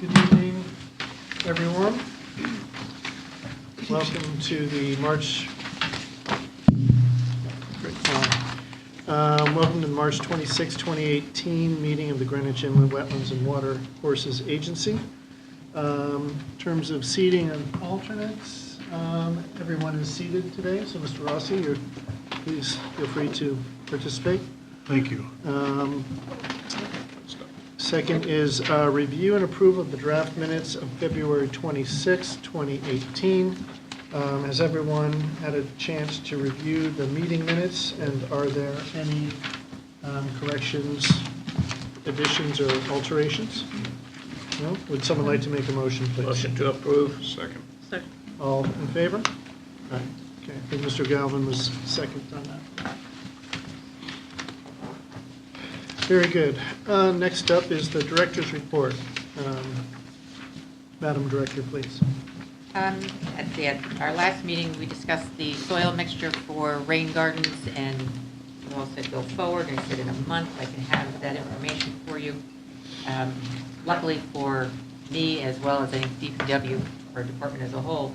Good evening, everyone. Welcome to the welcome to the March 26, 2018 meeting of the Greenwich Inland Wetlands and Watercourses Agency. In terms of seating and alternates, everyone is seated today. So, Mr. Rossi, please feel free to participate. Thank you. Second is review and approve of the draft minutes of February 26, 2018. Has everyone had a chance to review the meeting minutes, and are there any corrections, additions, or alterations? No? Would someone like to make a motion, please? Motion to approve. Second. All in favor? Aye. Okay, I think Mr. Galvin was second on that. Very good. Next up is the director's report. Madam Director, please. At our last meeting, we discussed the soil mixture for rain gardens, and we all said go forward. I said in a month I can have that information for you. Luckily for me, as well as I think DPW, our department as a whole,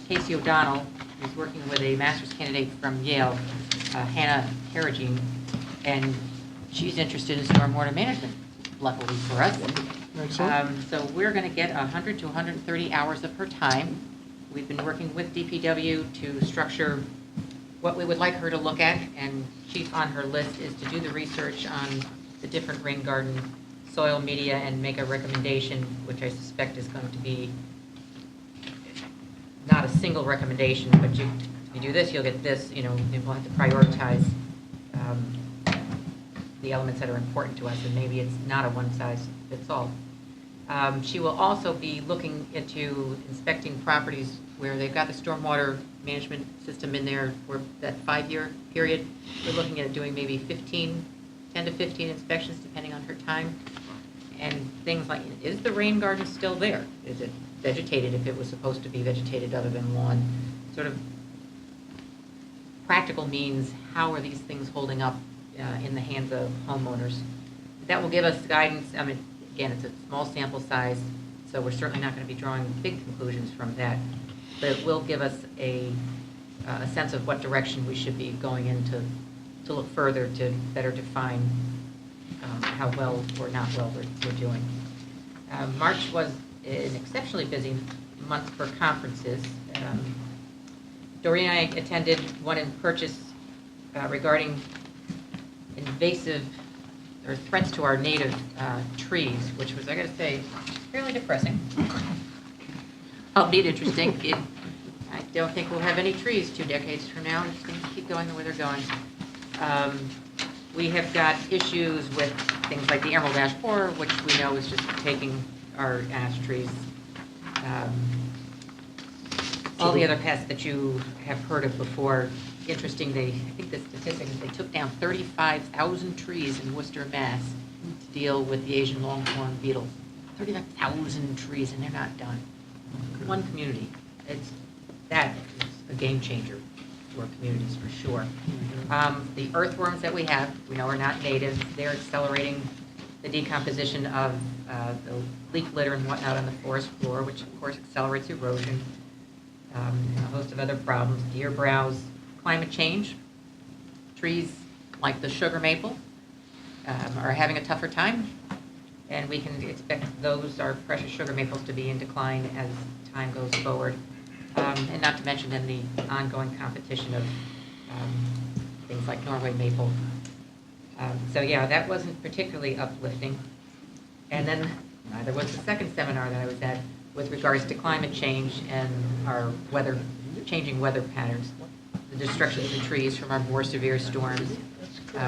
Casey O'Donnell is working with a master's candidate from Yale, Hannah Haragine, and she's interested in stormwater management, luckily for us. Excellent. So we're going to get 100 to 130 hours of her time. We've been working with DPW to structure what we would like her to look at, and chief on her list is to do the research on the different rain garden soil media and make a recommendation, which I suspect is going to be not a single recommendation, but if you do this, you'll get this, we'll have to prioritize the elements that are important to us, and maybe it's not a one-size-fits-all. She will also be looking into inspecting properties where they've got the stormwater management system in there for that 5-year period. We're looking at doing maybe 10 to 15 inspections, depending on her time. And things like, is the rain garden still there? Is it vegetated if it was supposed to be vegetated other than lawn? Sort of practical means, how are these things holding up in the hands of homeowners? That will give us guidance. I mean, again, it's a small sample size, so we're certainly not going to be drawing big conclusions from that, but it will give us a sense of what direction we should be going in to look further to better define how well or not well we're doing. March was an exceptionally busy month for conferences. Doreen and I attended one in Purchase regarding invasive or threats to our native trees, which was, I got to say, fairly depressing. Albeit interesting. I don't think we'll have any trees 2 decades from now if things keep going the way they're going. We have got issues with things like the emerald ash borer, which we know is just taking our ash trees. All the other pests that you have heard of before. Interesting, I think the statistic is they took down 35,000 trees in Worcester, Mass. to deal with the Asian longhorn beetle. 35,000 trees, and they're not done. One community. That is a game changer for communities, for sure. The earthworms that we have, we know are not native. They're accelerating the decomposition of the leaf litter and whatnot on the forest floor, which of course accelerates erosion, and a host of other problems. Deer browse, climate change. Trees like the sugar maple are having a tougher time, and we can expect those, our precious sugar maples, to be in decline as time goes forward. And not to mention then the ongoing competition of things like Norway maple. So yeah, that wasn't particularly uplifting. And then there was the second seminar that I was at with regards to climate change and our changing weather patterns, the destruction of the trees from our more severe storms.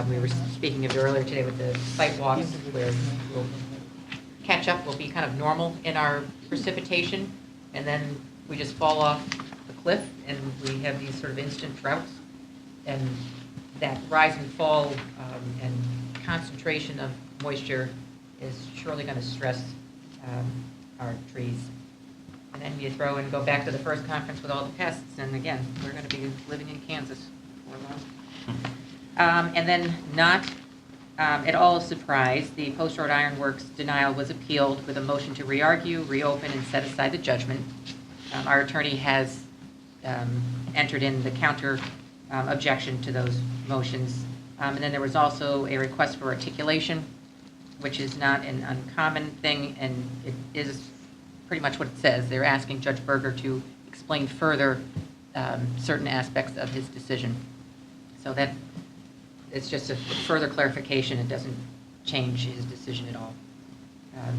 We were speaking of it earlier today with the site walks, where we'll catch up, we'll be kind of normal in our precipitation, and then we just fall off the cliff, and we have these sort of instant droughts. And that rise and fall and concentration of moisture is surely going to stress our trees. And then you throw and go back to the first conference with all the pests, and again, we're going to be living in Kansas for long. And then not At all surprise, the Post Road Iron Works denial was appealed with a motion to re-argue, reopen, and set aside the judgment. Our attorney has entered in the counter objection to those motions. And then there was also a request for articulation, which is not an uncommon thing, and it is pretty much what it says. They're asking Judge Berger to explain further certain aspects of his decision. So that it's just a further clarification. It doesn't change his decision at all.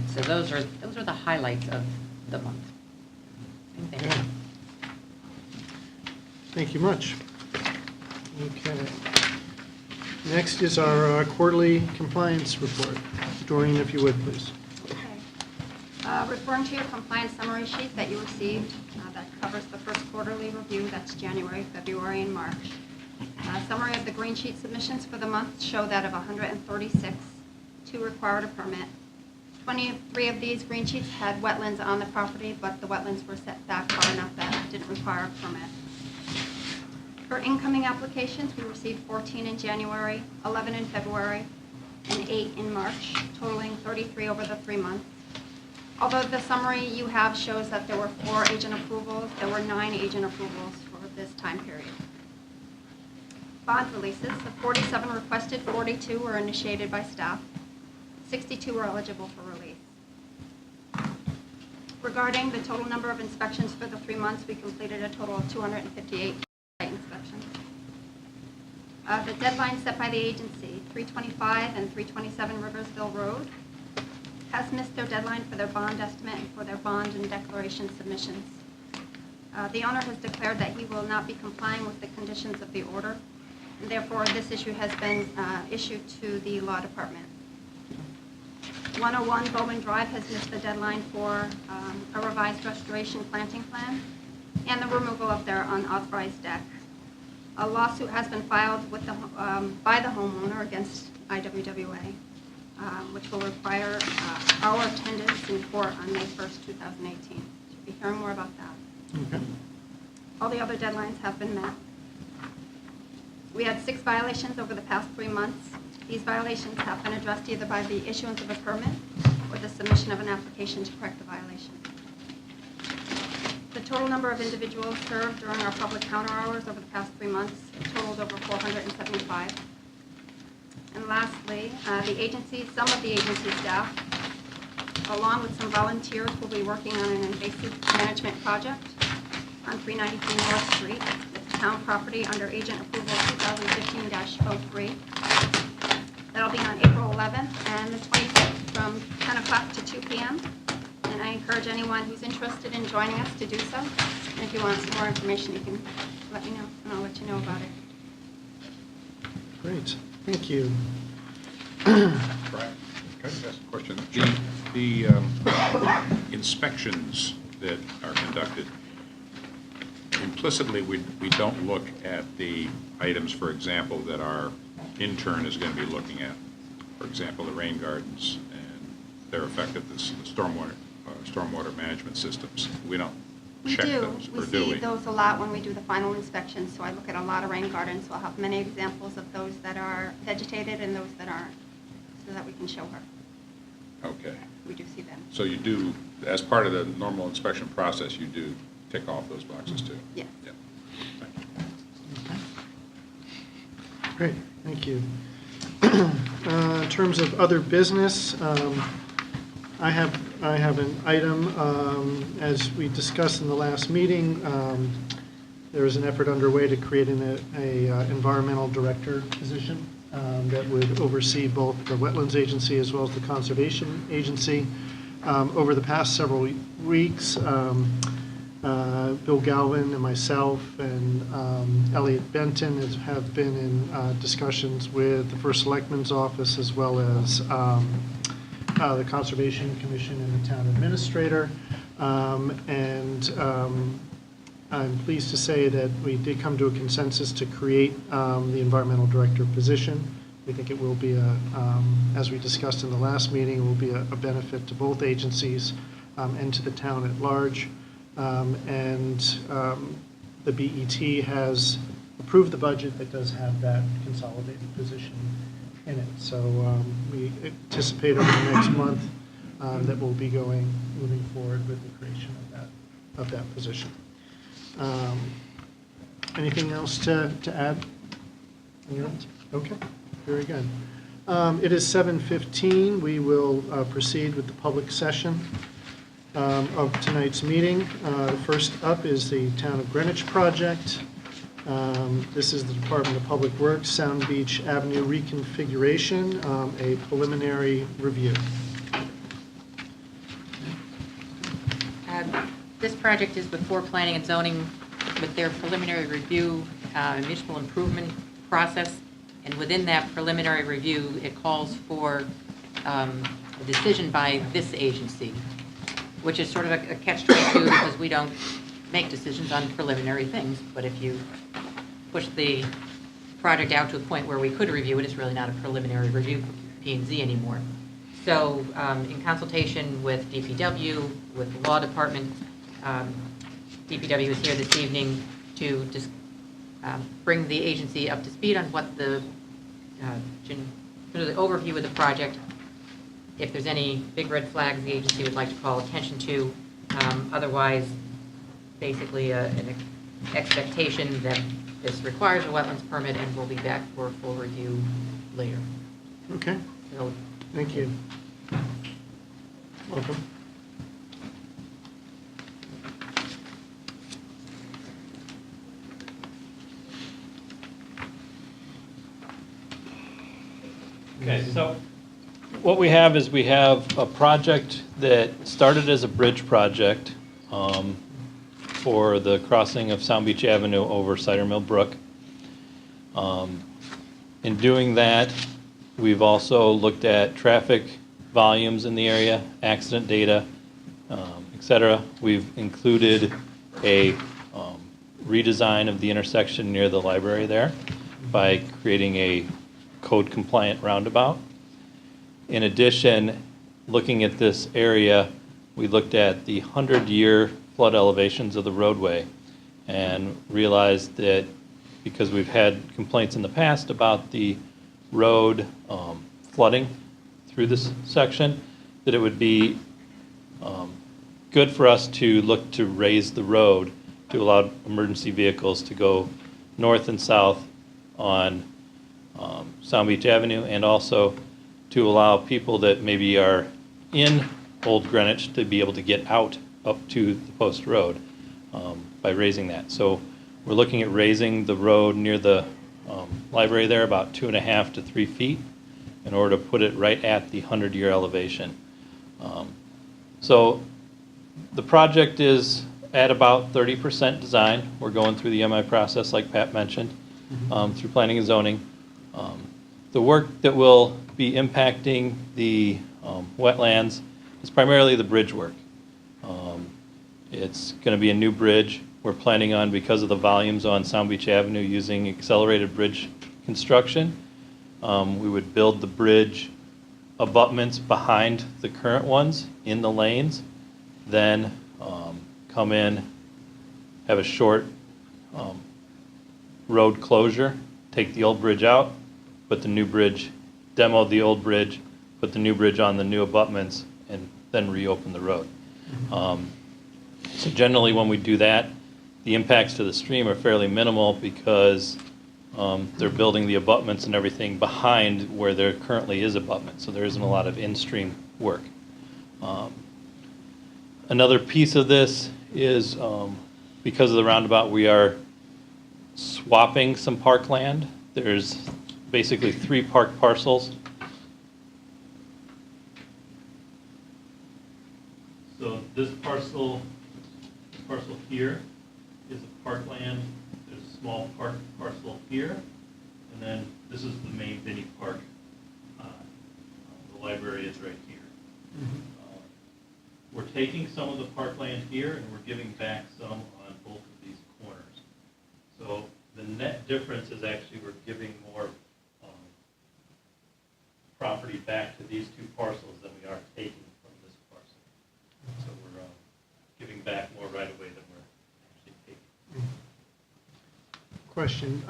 So those are the highlights of the month. Thank you. Thank you much. Okay. Next is our quarterly compliance report. Doreen, if you would, please. Okay. Referring to your compliance summary sheet that you received, that covers the first quarterly review, that's January, February, and March. Summary of the green sheet submissions for the month show that of 136, 2 required a permit. 23 of these green sheets had wetlands on the property, but the wetlands were set back far enough that it didn't require a permit. For incoming applications, we received 14 in January, 11 in February, and 8 in March, totaling 33 over the 3 months. Although the summary you have shows that there were 4 agent approvals, there were 9 agent approvals for this time period. Bond releases, of 47 requested, 42 were initiated by staff. 62 were eligible for release. Regarding the total number of inspections for the 3 months, we completed a total of 258 site inspections. The deadline set by the agency, 325 and 327 Riversville Road, has missed their deadline for their bond estimate and for their bond and declaration submissions. The owner has declared that he will not be complying with the conditions of the order, and therefore this issue has been issued to the law department. 101 Bowman Drive has missed the deadline for a revised restoration planting plan and the removal of their unauthorized deck. A lawsuit has been filed with by the homeowner against IWWA, which will require our attendance in court on May 1st, 2018. You'll be hearing more about that. Okay. All the other deadlines have been met. We had 6 violations over the past 3 months. These violations have been addressed either by the issuance of a permit or the submission of an application to correct the violation. The total number of individuals served during our public counter hours over the past 3 months totaled over 475. And lastly, some of the agency staff, along with some volunteers, will be working on an invasive management project on 393 North Street, with town property under agent approval 2015-03. That'll be on April 11th and the 25th from 10 o'clock to 2 p.m. And I encourage anyone who's interested in joining us to do so. And if you want some more information, you can let me know, and I'll let you know about it. Great. Thank you. Brian, can I just ask a question? The inspections that are conducted, implicitly we don't look at the items, for example, that our intern is going to be looking at. For example, the rain gardens and their effectiveness, the stormwater management systems. We don't check those, or do we? We see those a lot when we do the final inspection, so I look at a lot of rain gardens, so I'll have many examples of those that are vegetated and those that aren't, so that we can show her. Okay. We do see them. So you do, as part of the normal inspection process, you do tick off those boxes too? Yes. Yeah. Thank you. Great. Thank you. In terms of other business, I have an item, as we discussed in the last meeting. There is an effort underway to create an environmental director position that would oversee both the Wetlands Agency as well as the Conservation Agency. Over the past several weeks, Bill Galvin and myself and Elliot Benton have been in discussions with the First Selectman's Office as well as the Conservation Commission and the Town Administrator. I'm pleased to say that we did come to a consensus to create the Environmental Director position. We think it will be, as we discussed in the last meeting, it will be a benefit to both agencies and to the town at large. The BET has approved the budget that does have that consolidated position in it. So we anticipate over the next month that we'll be moving forward with the creation of that position. Anything else to add? Okay, very good. It is 7:15. We will proceed with the public session of tonight's meeting. The first up is the Town of Greenwich project. This is the Department of Public Works, Sound Beach Avenue reconfiguration, a preliminary review. This project is before Planning and Zoning with their preliminary review, municipal improvement process. And within that preliminary review, it calls for a decision by this agency, which is sort of a catch-22 because we don't make decisions on preliminary things. But if you push the project out to a point where we could review it, it's really not a preliminary review for P&Z anymore. So in consultation with DPW, with the law department, DPW is here this evening to just bring the agency up to speed on what the overview of the project, if there's any big red flags the agency would like to call attention to. Otherwise, basically an expectation that this requires a wetlands permit and we'll be back for a full review later. Okay, So, thank you. Welcome. Okay, so what we have is we have a project that started as a bridge project for the crossing of Sound Beach Avenue over Cider Mill Brook. In doing that, we've also looked at traffic volumes in the area, accident data, et cetera. We've included a redesign of the intersection near the library there by creating a code-compliant roundabout. In addition, looking at this area, we looked at the 100-year flood elevations of the roadway and realized that because we've had complaints in the past about the road flooding through this section, that it would be good for us to look to raise the road to allow emergency vehicles to go north and south on Sound Beach Avenue, and also to allow people that maybe are in Old Greenwich to be able to get out up to the Post Road by raising that. So we're looking at raising the road near the library there about 2.5 to 3 feet in order to put it right at the 100-year elevation. So the project is at about 30% design. We're going through the MI process like Pat mentioned, through planning and zoning. The work that will be impacting the wetlands is primarily the bridge work. It's going to be a new bridge. We're planning on, because of the volumes on Sound Beach Avenue, using accelerated bridge construction. We would build the bridge abutments behind the current ones in the lanes, then come in, have a short road closure, take the old bridge out, put the new bridge, demo the old bridge, put the new bridge on the new abutments, and then reopen the road. So generally when we do that, the impacts to the stream are fairly minimal because they're building the abutments and everything behind where there currently is abutment, so there isn't a lot of in-stream work. Another piece of this is because of the roundabout, we are swapping some parkland. There's basically 3 park parcels. So this parcel here is a parkland. There's a small parcel here, and then this is the main Vinnie Park. The library is right here. We're taking some of the parkland here and we're giving back some on both of these corners. So the net difference is actually we're giving more property back to these 2 parcels than we are taking from this parcel. So we're giving back more right away than we're actually taking. Question.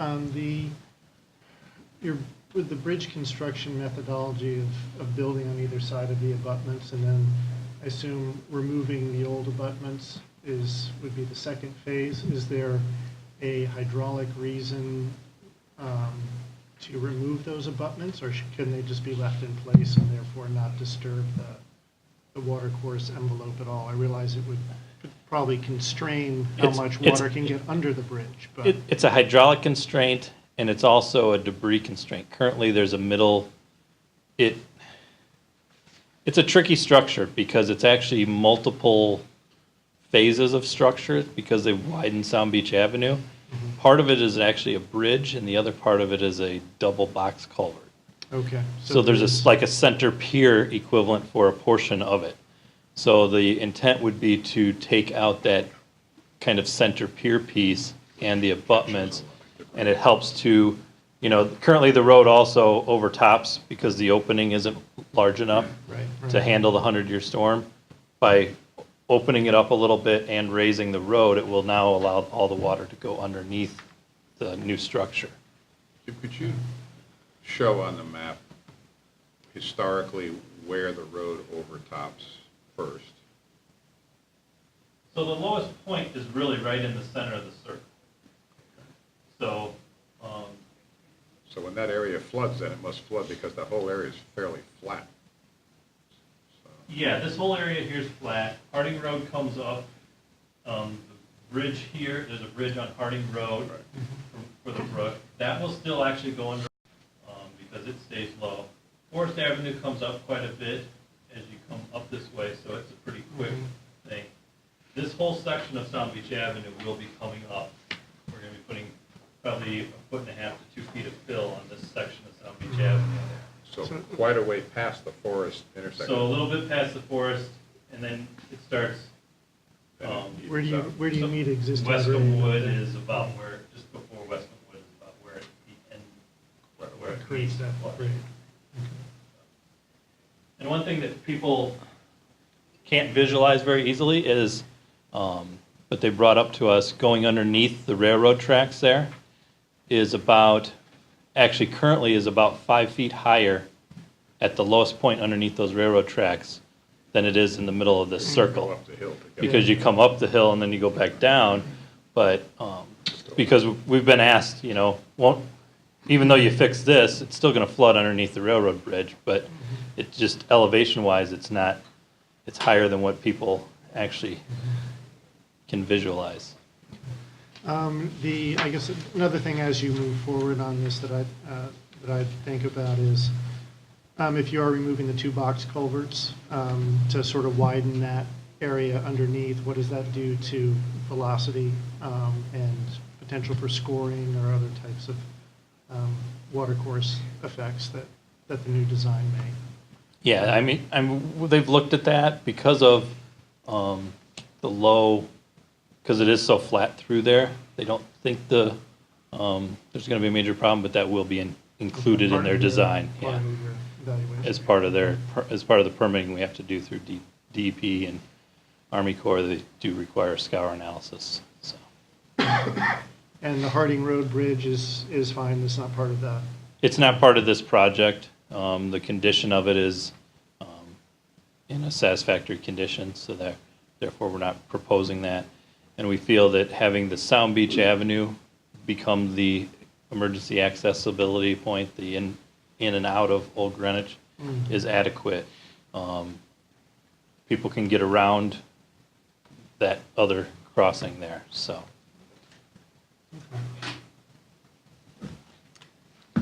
You're with the bridge construction methodology of building on either side of the abutments, and then I assume removing the old abutments would be the second phase, is there a hydraulic reason to remove those abutments, or can they just be left in place and therefore not disturb the water course envelope at all? I realize it would probably constrain how much water can get under the bridge, but. It's a hydraulic constraint, and it's also a debris constraint. Currently, there's a middle, it's a tricky structure because it's actually multiple phases of structure because they widened Sound Beach Avenue. Part of it is actually a bridge, and the other part of it is a double box culvert. Okay. So there's like a center pier equivalent for a portion of it. So the intent would be to take out that kind of center pier piece and the abutments, and it helps to, currently the road also overtops because the opening isn't large enough to handle the 100-year storm. By opening it up a little bit and raising the road, it will now allow all the water to go underneath the new structure. Could you show on the map historically where the road overtops first? So the lowest point is really right in the center of the circle. So, So when that area floods, then it must flood because the whole area is fairly flat. yeah, this whole area here is flat. Harding Road comes up. The bridge here, there's a bridge on Harding Road for the brook. That will still actually go under because it stays low. Forest Avenue comes up quite a bit as you come up this way, so it's a pretty quick thing. This whole section of Sound Beach Avenue will be coming up. We're going to be putting probably 1.5 to 2 feet of fill on this section of Sound Beach Avenue. So quite a way past the forest intersection. So a little bit past the forest, and then it starts. Where do you meet existing grade? Wescombe Wood is about where, just before Wescombe Wood is about where it ends, where it Creates meets that flood. grade. And one thing that people can't visualize very easily is, but they brought up to us, going underneath the railroad tracks there is about, actually currently is about 5 feet higher at the lowest point underneath those railroad tracks than it is in the middle of this Go circle. up the hill to get Because you come up the hill and then you go back down, but, because we've been asked, even though you fix this, it's still gonna flood underneath the railroad bridge, but it just elevation-wise, it's higher than what people actually can visualize. I guess another thing as you move forward on this that I think about is if you are removing the 2 box culverts to sort of widen that area underneath, what does that do to velocity and potential for scoring or other types of watercourse effects that the new design may? Yeah, I mean, they've looked at that because of the low, because it is so flat through there. They don't think there's going to be a major problem, but that will be included in their design. Yeah, as part of the permitting we have to do through DEP and Army Corps. They do require a scour analysis. So. And the Harding Road Bridge is fine. It's not part of that. It's not part of this project. The condition of it is in a satisfactory condition, so that therefore we're not proposing that. And we feel that having the Sound Beach Avenue become the emergency accessibility point, the in and out of Old Greenwich, is adequate. People can get around that other crossing there, so.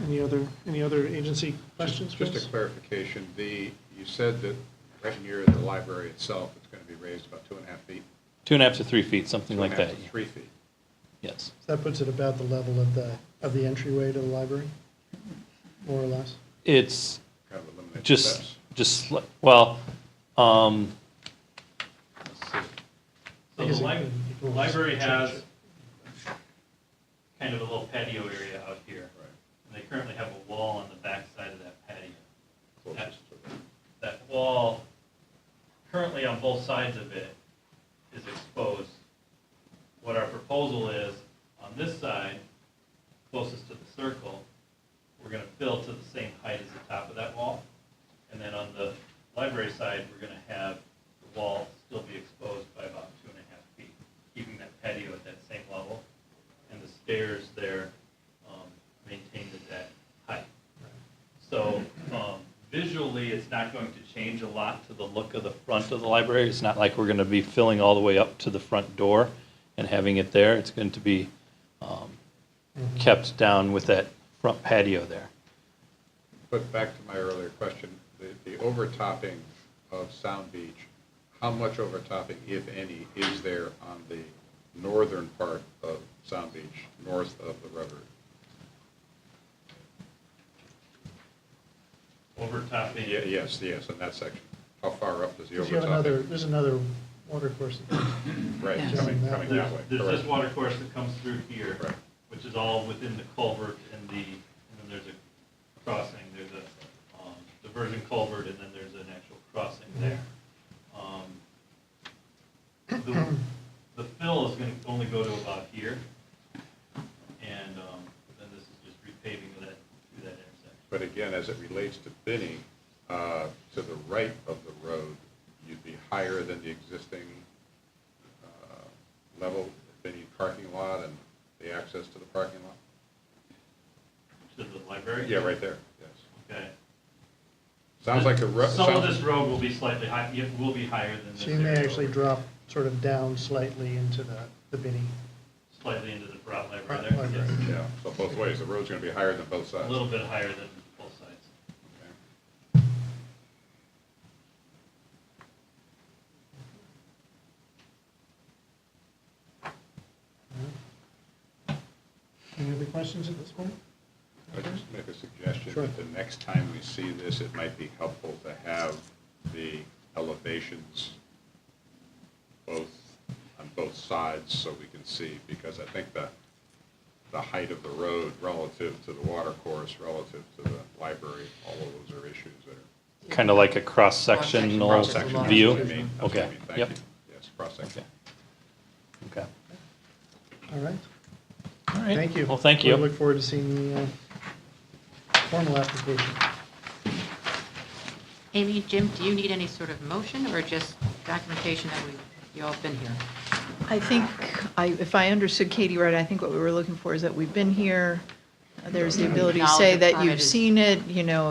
Any other agency questions? Just Chris? a clarification, you said that right near the library itself, it's going to be raised about 2.5 feet? 2.5 to 3 feet, something like 2.5 that. to 3 feet. Yes. That puts it about the level of the entryway to the library, more or less. It's Kind of eliminate just, steps. well, Because the library has kind of a little patio area out here. And they currently have a wall on the back side of that patio. Closest to the- That wall, currently on both sides of it, is exposed. What our proposal is, on this side, closest to the circle, we're going to fill to the same height as the top of that wall. And then on the library side, we're going to have the wall still be exposed by about 2.5 feet, keeping that patio at that same level, and the stairs there maintained at that height. So visually, it's not going to change a lot to the look of the front of the library. It's not like we're going to be filling all the way up to the front door and having it there. It's going to be kept down with that front patio there. But back to my earlier question, the overtopping of Sound Beach, how much overtopping, if any, is there on the northern part of Sound Beach, north of the rubber? Overtopping. Yeah, yes, in that section. How far up does the Because you have overtopping? there's another water course. Right, Yeah. coming that way. There's correct. this water course that comes through here, Right. which is all within the culvert and then there's a crossing. There's a diversion culvert, and then there's an actual crossing there. The fill is going to only go to about here, and then this is just repaving of that through that intersection. But again, as it relates to Binney, to the right of the road, you'd be higher than the existing level Binney parking lot and the access to the parking lot? To the library? Yeah, right there, yes. Okay. Sounds like the road. Some of this road will be slightly high, it will be higher than this. So you may area actually over- drop sort of down slightly into the Binney. Slightly into the Broad Library Right, there. library. Yes. Yeah, so both ways, the road's going to be higher than both A sides. little bit higher than both sides. Okay. Any other questions at this point? I'd just make a suggestion Sure. that the next time we see this, it might be helpful to have the elevations on both sides so we can see, because I think the height of the road relative to the water course, relative to the library, all of those are issues that are. Mm-hmm. Kind of like a cross-sectional Cross-section, view? that's what I mean. That's what I Okay, mean. Thank yep. you. Yes, cross-section. Okay. Okay. All right. All right. Thank you. Well, thank We you. look forward to seeing the formal application. Amy, Jim, do you need any sort of motion or just documentation that you all have been here? I think, if I understood Katie right, I think what we were looking for is that we've been here, there's the ability to say Acknowledge the that permit you've is- seen it,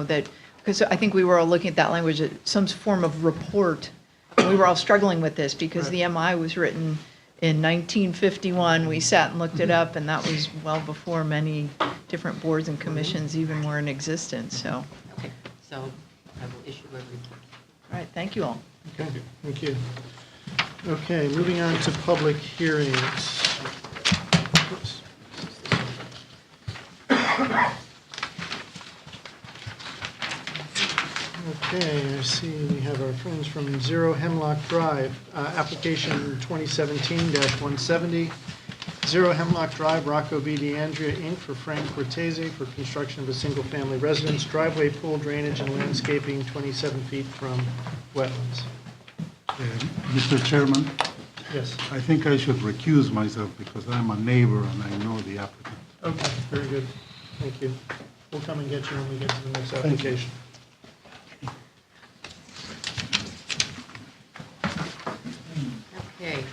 that, because I think we were all looking at that language, some form of report. We were all struggling with this because the MI was written in 1951. We sat and looked it up, and that was well before many different boards and commissions even were in existence, so. Okay, so I will issue a report. All right, thank you all. Okay, thank you. Okay, moving on to public hearings. Oops. Okay, I see we have our friends from Zero Hemlock Drive, application 2017-170. Zero Hemlock Drive, Rocco B. DeAndrea, Inc., for Frank Cortese for construction of a single-family residence, driveway, pool drainage, and landscaping 27 feet from wetlands. Mr. Chairman, Yes. I think I should recuse myself because I'm a neighbor and I know the applicant. Okay, very good. Thank you. We'll come and get you when we get to the next Thank you. application. Okay.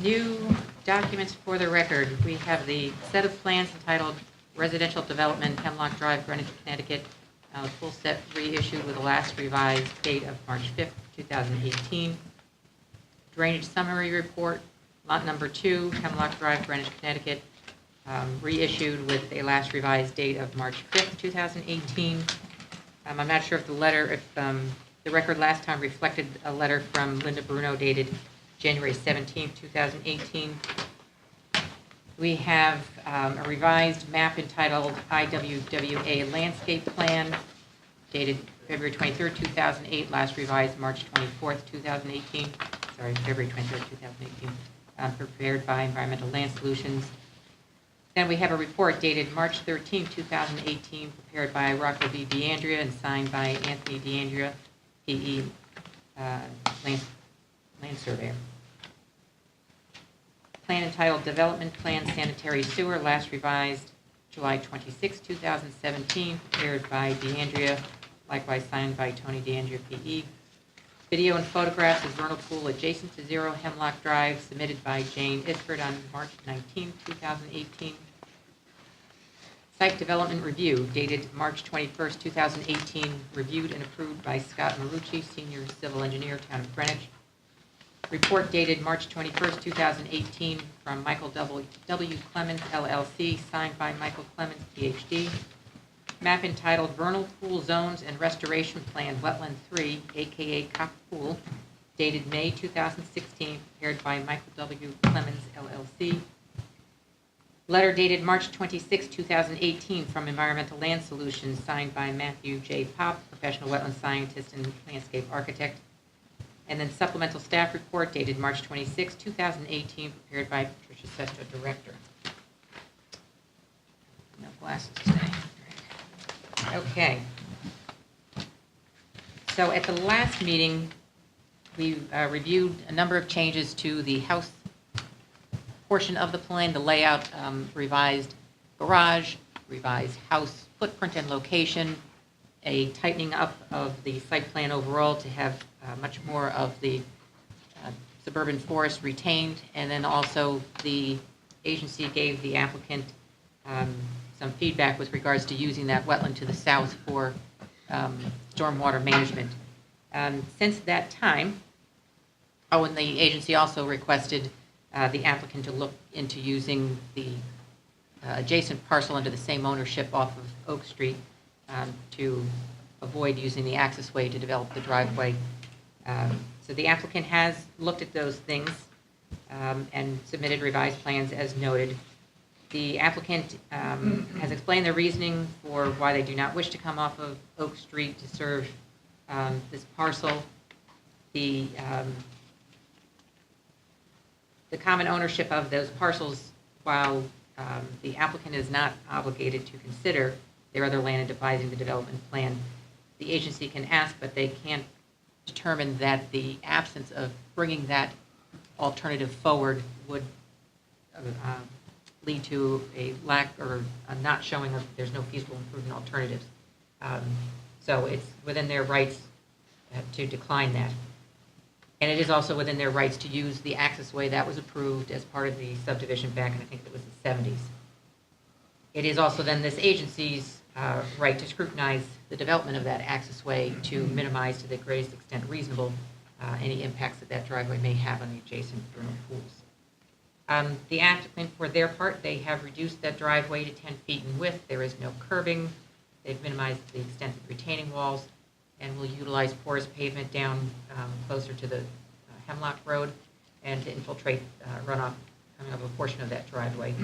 New documents for the record. We have the set of plans entitled Residential Development, Hemlock Drive, Greenwich, Connecticut. Full set reissued with the last revised date of March 5th, 2018. Drainage Summary Report, Lot Number 2, Hemlock Drive, Greenwich, Connecticut, reissued with a last revised date of March 5th, 2018. I'm not sure if the record last time reflected a letter from Linda Bruno dated January 17th, 2018. We have a revised map entitled IWWA Landscape Plan dated February 23rd, 2008, last revised March 24th, 2018. Sorry, February 23rd, 2018, prepared by Environmental Land Solutions. Then we have a report dated March 13th, 2018, prepared by Rocco B. DeAndrea and signed by Anthony DeAndrea, PE, land surveyor. Plan entitled Development Plan Sanitary Sewer, last revised July 26, 2017, prepared by DeAndrea, likewise signed by Tony DeAndrea, P.E. Video and photographs of vernal pool adjacent to 0 Hemlock Drive, submitted by Jane Isford on March 19, 2018. Site development review, dated March 21, 2018, reviewed and approved by Scott Marucci, Senior Civil Engineer, Town of Greenwich. Report dated March 21, 2018, from Michael W. Clemens, LLC, signed by Michael Clemens, Ph.D. Map entitled Vernal Pool Zones and Restoration Plan, Wetland 3, a.k.a. Cock Pool, dated May 2016, prepared by Michael W. Clemens, LLC. Letter dated March 26, 2018, from Environmental Land Solutions, signed by Matthew J. Pop, professional wetland scientist and landscape architect. And then supplemental staff report dated March 26, 2018, prepared by Patricia Sesto, director. No glasses today. Okay. So at the last meeting, we reviewed a number of changes to the house portion of the plan, the layout, revised garage, revised house footprint and location, a tightening up of the site plan overall to have much more of the suburban forest retained, and then also the agency gave the applicant some feedback with regards to using that wetland to the south for stormwater management. Since that time, and the agency also requested the applicant to look into using the adjacent parcel under the same ownership off of Oak Street to avoid using the access way to develop the driveway. So the applicant has looked at those things and submitted revised plans as noted. The applicant has explained their reasoning for why they do not wish to come off of Oak Street to serve this parcel. The common ownership of those parcels, while the applicant is not obligated to consider their other land in devising the development plan, the agency can ask, but they can't determine that the absence of bringing that alternative forward would lead to a lack or a not showing of there's no feasible improvement alternatives. So it's within their rights to decline that. And it is also within their rights to use the access way that was approved as part of the subdivision back in, I think it was the 70s. It is also then this agency's right to scrutinize the development of that access way to minimize to the greatest extent reasonable any impacts that that driveway may have on the adjacent vernal pools. The applicant, for their part, they have reduced that driveway to 10 feet in width. There is no curbing. They've minimized the extent of retaining walls and will utilize porous pavement down closer to the Hemlock Road and to infiltrate runoff coming off a portion of that driveway.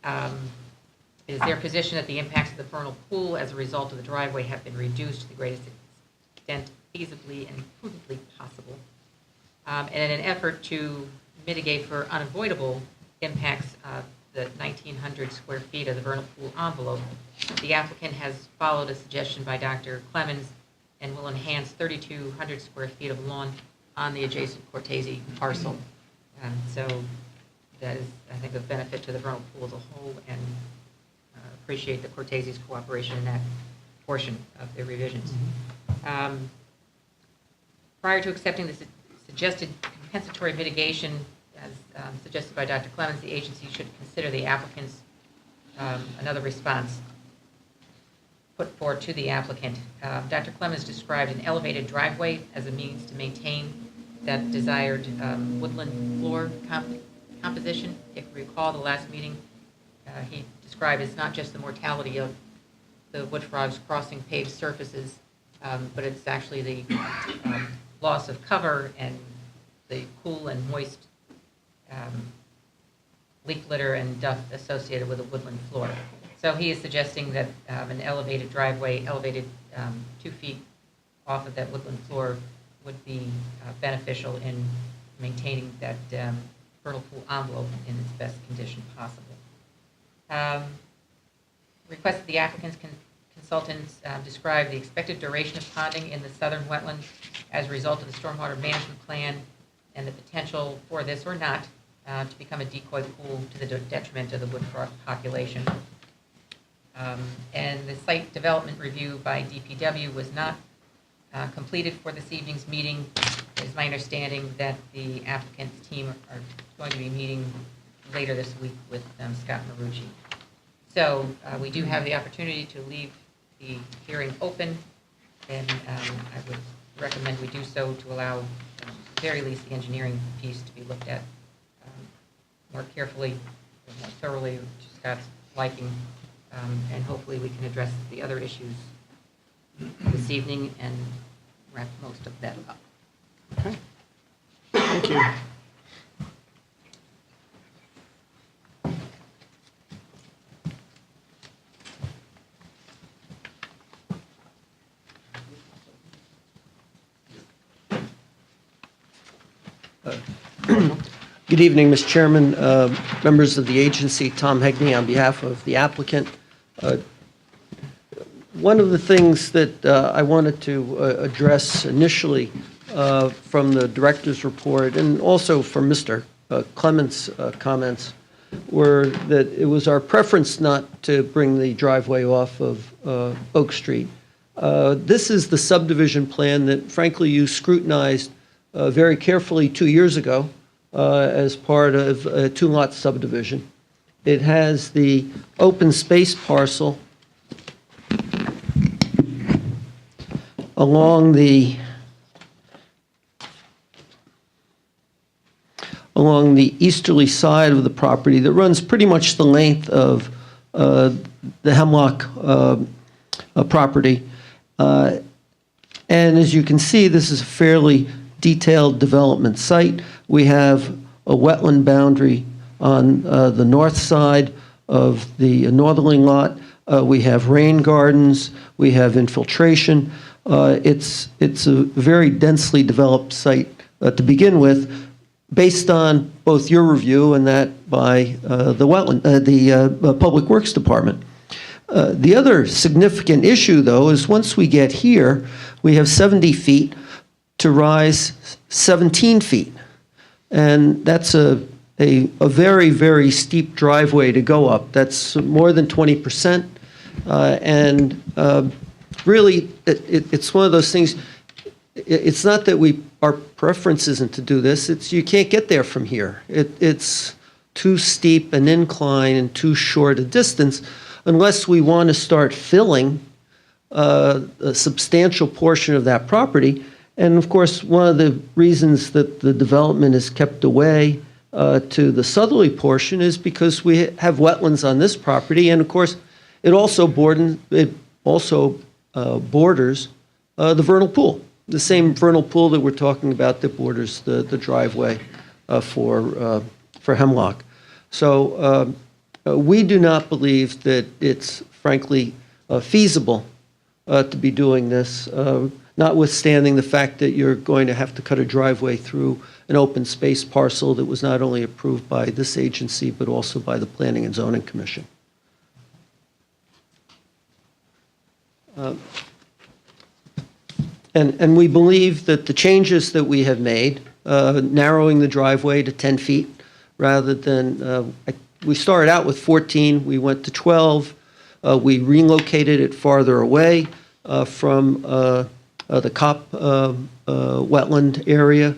It is their position that the impacts of the vernal pool as a result of the driveway have been reduced to the greatest extent feasibly and prudently possible. And in an effort to mitigate for unavoidable impacts of the 1,900 square feet of the vernal pool envelope, the applicant has followed a suggestion by Dr. Clemens and will enhance 3,200 square feet of lawn on the adjacent Cortese parcel. So that is, I think, a benefit to the vernal pool as a whole, and appreciate the Cortese's cooperation in that portion of their revisions. Prior to accepting the suggested compensatory mitigation, as suggested by Dr. Clemens, the agency should consider the applicant's another response put forward to the applicant. Dr. Clemens described an elevated driveway as a means to maintain that desired woodland floor composition. If you recall the last meeting, he described it's not just the mortality of the wood frogs crossing paved surfaces, but it's actually the loss of cover and the cool and moist leaf litter and duff associated with a woodland floor. So he is suggesting that an elevated driveway, elevated 2 feet off of that woodland floor, would be beneficial in maintaining that vernal pool envelope in its best condition possible. Request that the applicant's consultants describe the expected duration of ponding in the southern wetland as a result of the stormwater management plan and the potential for this or not to become a decoy pool to the detriment of the wood frog population. And the site development review by DPW was not completed for this evening's meeting. It is my understanding that the applicant's team are going to be meeting later this week with Scott Marucci. So we do have the opportunity to leave the hearing open, and I would recommend we do so to allow, at the very least, the engineering piece to be looked at more carefully and more thoroughly to Scott's liking, and hopefully we can address the other issues this evening and wrap most of that up. Okay. Thank you. Good evening, Mr. Chairman, members of the agency, Tom Hegney on behalf of the applicant. One of the things that I wanted to address initially from the director's report and also from Mr. Clement's comments were that it was our preference not to bring the driveway off of Oak Street. This is the subdivision plan that frankly you scrutinized very carefully 2 years ago as part of a two-lot subdivision. It has the open space parcel along the easterly side of the property that runs pretty much the length of the Hemlock property. And as you can see, this is a fairly detailed development site. We have a wetland boundary on the north side of the northerly lot. We have rain gardens. We have infiltration. It's a very densely developed site to begin with, based on both your review and that by the Public Works Department. The other significant issue, though, is once we get here, we have 70 feet to rise 17 feet. And that's a very, very steep driveway to go up. That's more than 20%. And really, it's one of those things, it's not that our preference isn't to do this, it's you can't get there from here. It's too steep an incline and too short a distance unless we want to start filling a substantial portion of that property. And of course, one of the reasons that the development is kept away to the southerly portion is because we have wetlands on this property, and of course, it also borders the vernal pool, the same vernal pool that we're talking about that borders the driveway for Hemlock. So we do not believe that it's frankly feasible to be doing this, notwithstanding the fact that you're going to have to cut a driveway through an open space parcel that was not only approved by this agency, but also by the Planning and Zoning Commission. And we believe that the changes that we have made, narrowing the driveway to 10 feet rather than, we started out with 14, we went to 12, we relocated it farther away from the COP wetland area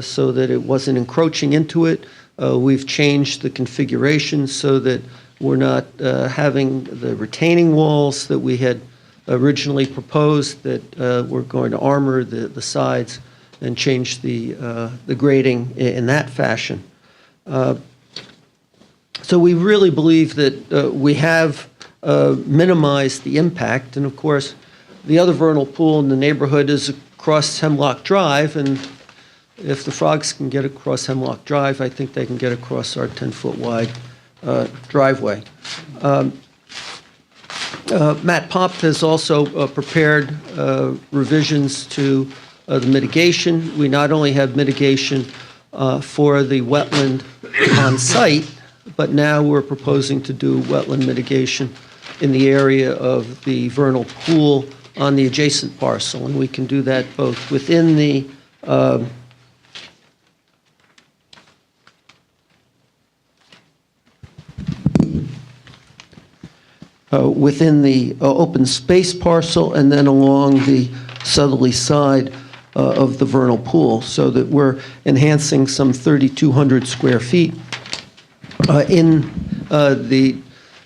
so that it wasn't encroaching into it. We've changed the configuration so that we're not having the retaining walls that we had originally proposed, that we're going to armor the sides and change the grading in that fashion. So we really believe that we have minimized the impact, and of course, the other vernal pool in the neighborhood is across Hemlock Drive, and if the frogs can get across Hemlock Drive, I think they can get across our 10-foot wide driveway. Matt Pop has also prepared revisions to the mitigation. We not only have mitigation for the wetland on site, but now we're proposing to do wetland mitigation in the area of the vernal pool on the adjacent parcel, and we can do that both within the within the open space parcel and then along the southerly side of the vernal pool, so that we're enhancing some 3,200 square feet in the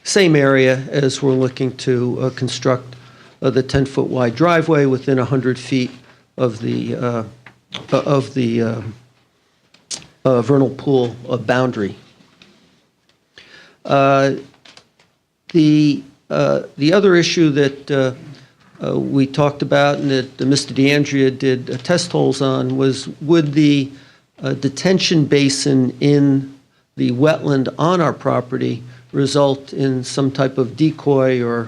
same area as we're looking to construct the 10-foot wide driveway within 100 feet of the vernal pool boundary. The other issue that we talked about and that Mr. DeAndrea did test holes on was, would the detention basin in the wetland on our property result in some type of decoy or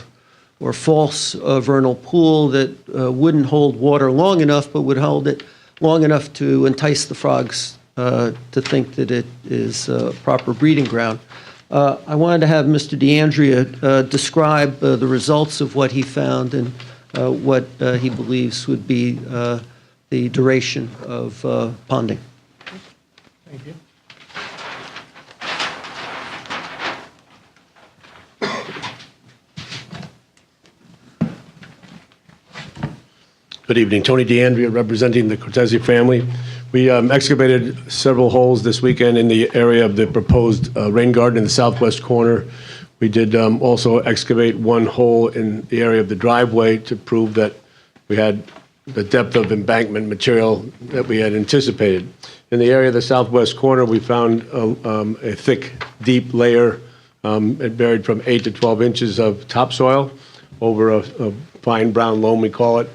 false vernal pool that wouldn't hold water long enough, but would hold it long enough to entice the frogs to think that it is a proper breeding ground. I wanted to have Mr. DeAndrea describe the results of what he found and what he believes would be the duration of ponding. Thank you. Good evening. Tony DeAndrea, representing the Cortese family. We excavated several holes this weekend in the area of the proposed rain garden in the southwest corner. We did also excavate one hole in the area of the driveway to prove that we had the depth of embankment material that we had anticipated. In the area of the southwest corner, we found a thick, deep layer. It buried from 8 to 12 inches of topsoil over a fine brown loam, we call it.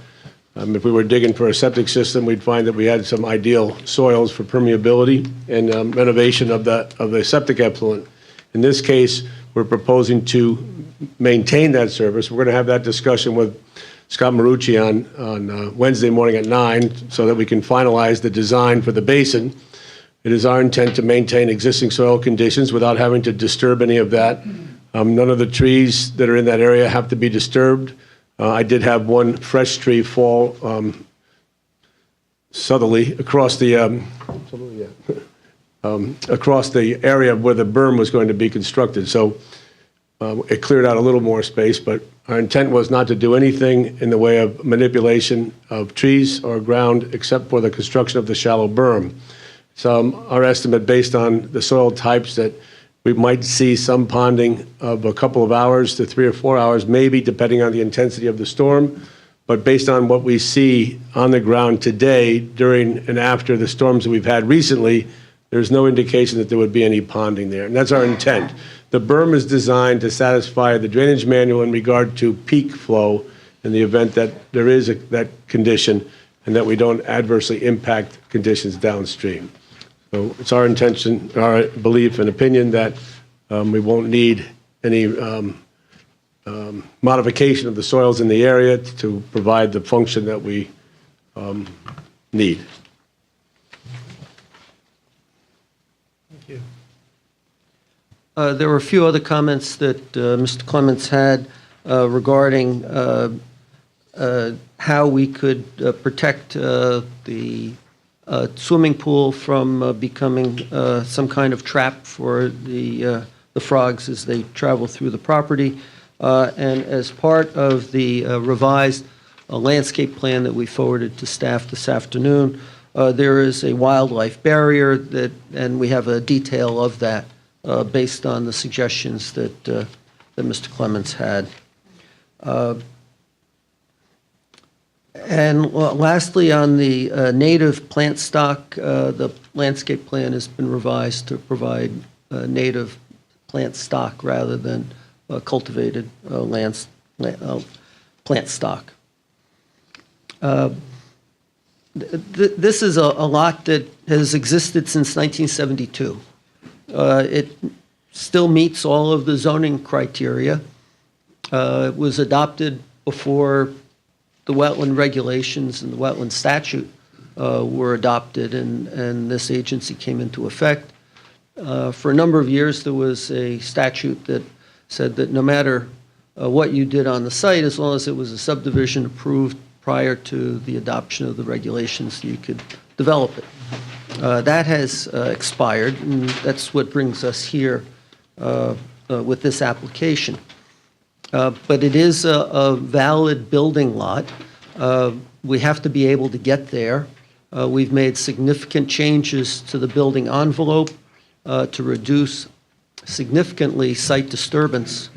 If we were digging for a septic system, we'd find that we had some ideal soils for permeability and renovation of the septic effluent. In this case, we're proposing to maintain that service. We're going to have that discussion with Scott Marucci on Wednesday morning at 9 so that we can finalize the design for the basin. It is our intent to maintain existing soil conditions without having to disturb any of that. None of the trees that are in that area have to be disturbed. I did have one fresh tree fall southerly across the across the area where the berm was going to be constructed. So it cleared out a little more space, but our intent was not to do anything in the way of manipulation of trees or ground except for the construction of the shallow berm. So our estimate, based on the soil types, that we might see some ponding of a couple of hours to 3 or 4 hours, maybe, depending on the intensity of the storm. But based on what we see on the ground today, during and after the storms that we've had recently, there's no indication that there would be any ponding there. And that's our intent. The berm is designed to satisfy the drainage manual in regard to peak flow in the event that there is that condition and that we don't adversely impact conditions downstream. So it's our intention, our belief and opinion that we won't need any modification of the soils in the area to provide the function that we need. Thank you. There were a few other comments that Mr. Clements had regarding how we could protect the swimming pool from becoming some kind of trap for the frogs as they travel through the property. And as part of the revised landscape plan that we forwarded to staff this afternoon, there is a wildlife barrier that, and we have a detail of that based on the suggestions that Mr. Clements had. And lastly, on the native plant stock, the landscape plan has been revised to provide native plant stock rather than cultivated plant stock. This is a lot that has existed since 1972. It still meets all of the zoning criteria. It was adopted before the wetland regulations and the wetland statute were adopted, and this agency came into effect. For a number of years, there was a statute that said that no matter what you did on the site, as long as it was a subdivision approved prior to the adoption of the regulations, you could develop it. That has expired, and that's what brings us here with this application. But it is a valid building lot. We have to be able to get there. We've made significant changes to the building envelope to reduce significantly site disturbance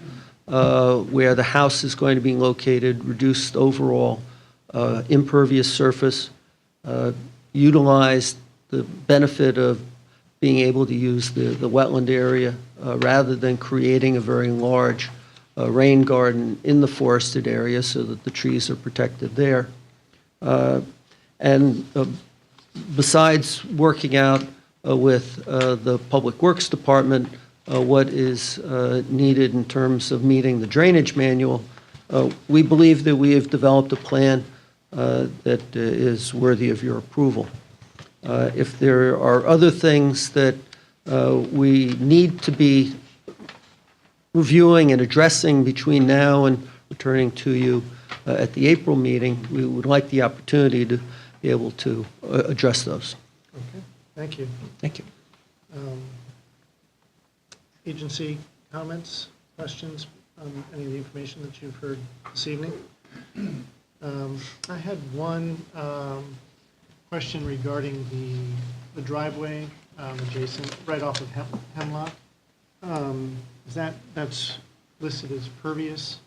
where the house is going to be located, reduced overall impervious surface, utilized the benefit of being able to use the wetland area rather than creating a very large rain garden in the forested area so that the trees are protected there. And besides working out with the Public Works Department what is needed in terms of meeting the drainage manual, we believe that we have developed a plan that is worthy of your approval. If there are other things that we need to be reviewing and addressing between now and returning to you at the April meeting, we would like the opportunity to be able to address those. Okay, thank you. Thank you. Agency comments, questions on any of the information that you've heard this evening? I had one question regarding the driveway adjacent, right off of Hemlock. That's listed as pervious?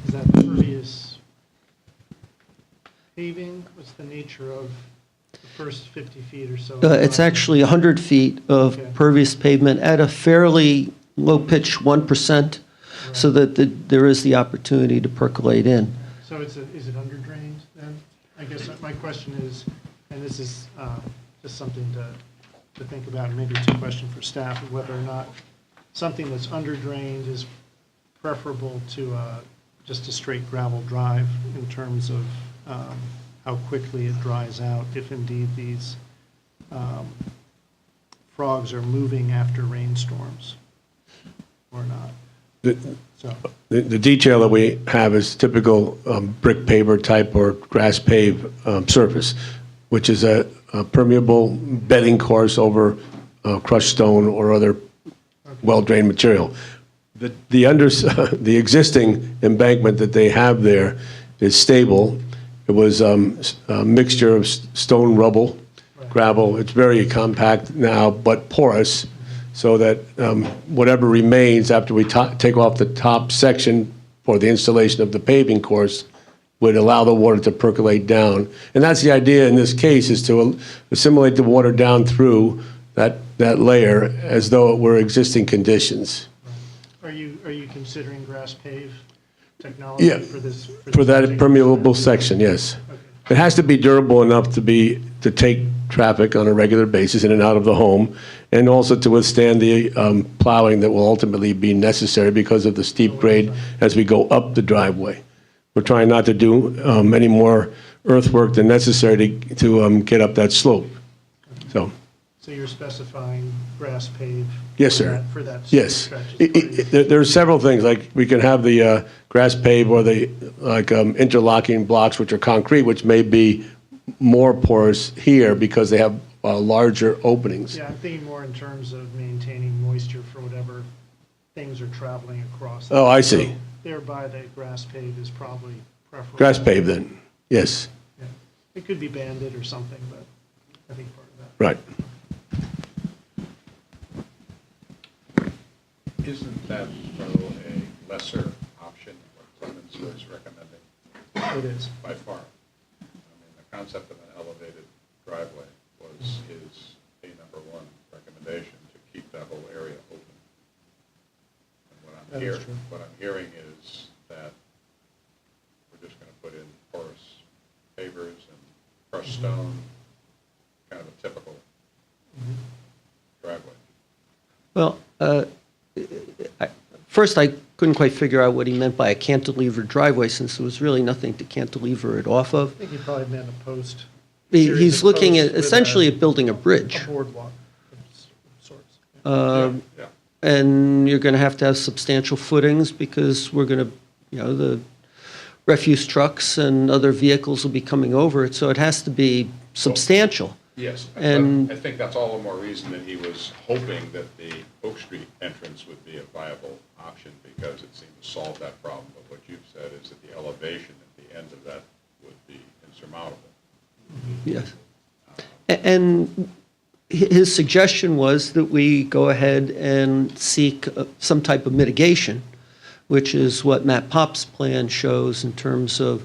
Is that pervious paving? What's the nature of the first 50 feet or so? It's actually 100 feet of Okay. pervious pavement at a fairly low pitch, 1%, so that there is the opportunity to percolate in. So is it under drained then? I guess my question is, and this is just something to think about, and maybe it's a question for staff, of whether or not something that's under drained is preferable to just a straight gravel drive in terms of how quickly it dries out, if indeed these frogs are moving after rainstorms or not. So, The detail that we have is typical brick paver type or grass pave surface, which is a permeable bedding course over crushed stone or other well-drained material. The existing embankment that they have there is stable. It was a mixture of stone, rubble, gravel. It's very compact now, but porous, so that whatever remains after we take off the top section for the installation of the paving course would allow the water to percolate down. And that's the idea in this case, is to assimilate the water down through that layer as though it were existing conditions. are you considering grass pave technology Yeah, for this? for that permeable section, yes. Okay. It has to be durable enough to take traffic on a regular basis in and out of the home, and also to withstand the plowing that will ultimately be necessary because of the steep grade as we go up the driveway. We're trying not to do any more earthwork than necessary to get up that slope. So, So you're specifying grass pave? Yes, sir. For that yes. stretch? There are several things, like we can have the grass pave or the interlocking blocks, which are concrete, which may be more porous here because they have larger openings. Yeah, I'm thinking more in terms of maintaining moisture for whatever things are traveling across. Oh, I see. So thereby, the grass pave is probably preferable. Grass pave then, yes, Yeah. It could be banded or something, but I think part of that. right. Isn't that, though, a lesser option, what Clemens was recommending? It is. By far. I mean, the concept of an elevated driveway was his number one recommendation, to keep that whole area open. And That is true. what I'm hearing is that we're just going to put in porous pavers and crushed stone, kind of a typical driveway. Well, first, I couldn't quite figure out what he meant by a cantilever driveway, since there was really nothing to cantilever it off of. I think he probably meant a post. He's looking at, Series of posts with essentially at building a bridge. A boardwalk of sorts. Yeah. And you're going to have substantial footings, because we're going to, the refuse trucks and other vehicles will be coming over it, so it has to be substantial. Yes, And- but I think that's all the more reason that he was hoping that the Oak Street entrance would be a viable option, because it seemed to solve that problem. But what you've said is that the elevation at the end of that would be insurmountable. Yes. And his suggestion was that we go ahead and seek some type of mitigation, which is what Matt Pop's plan shows in terms of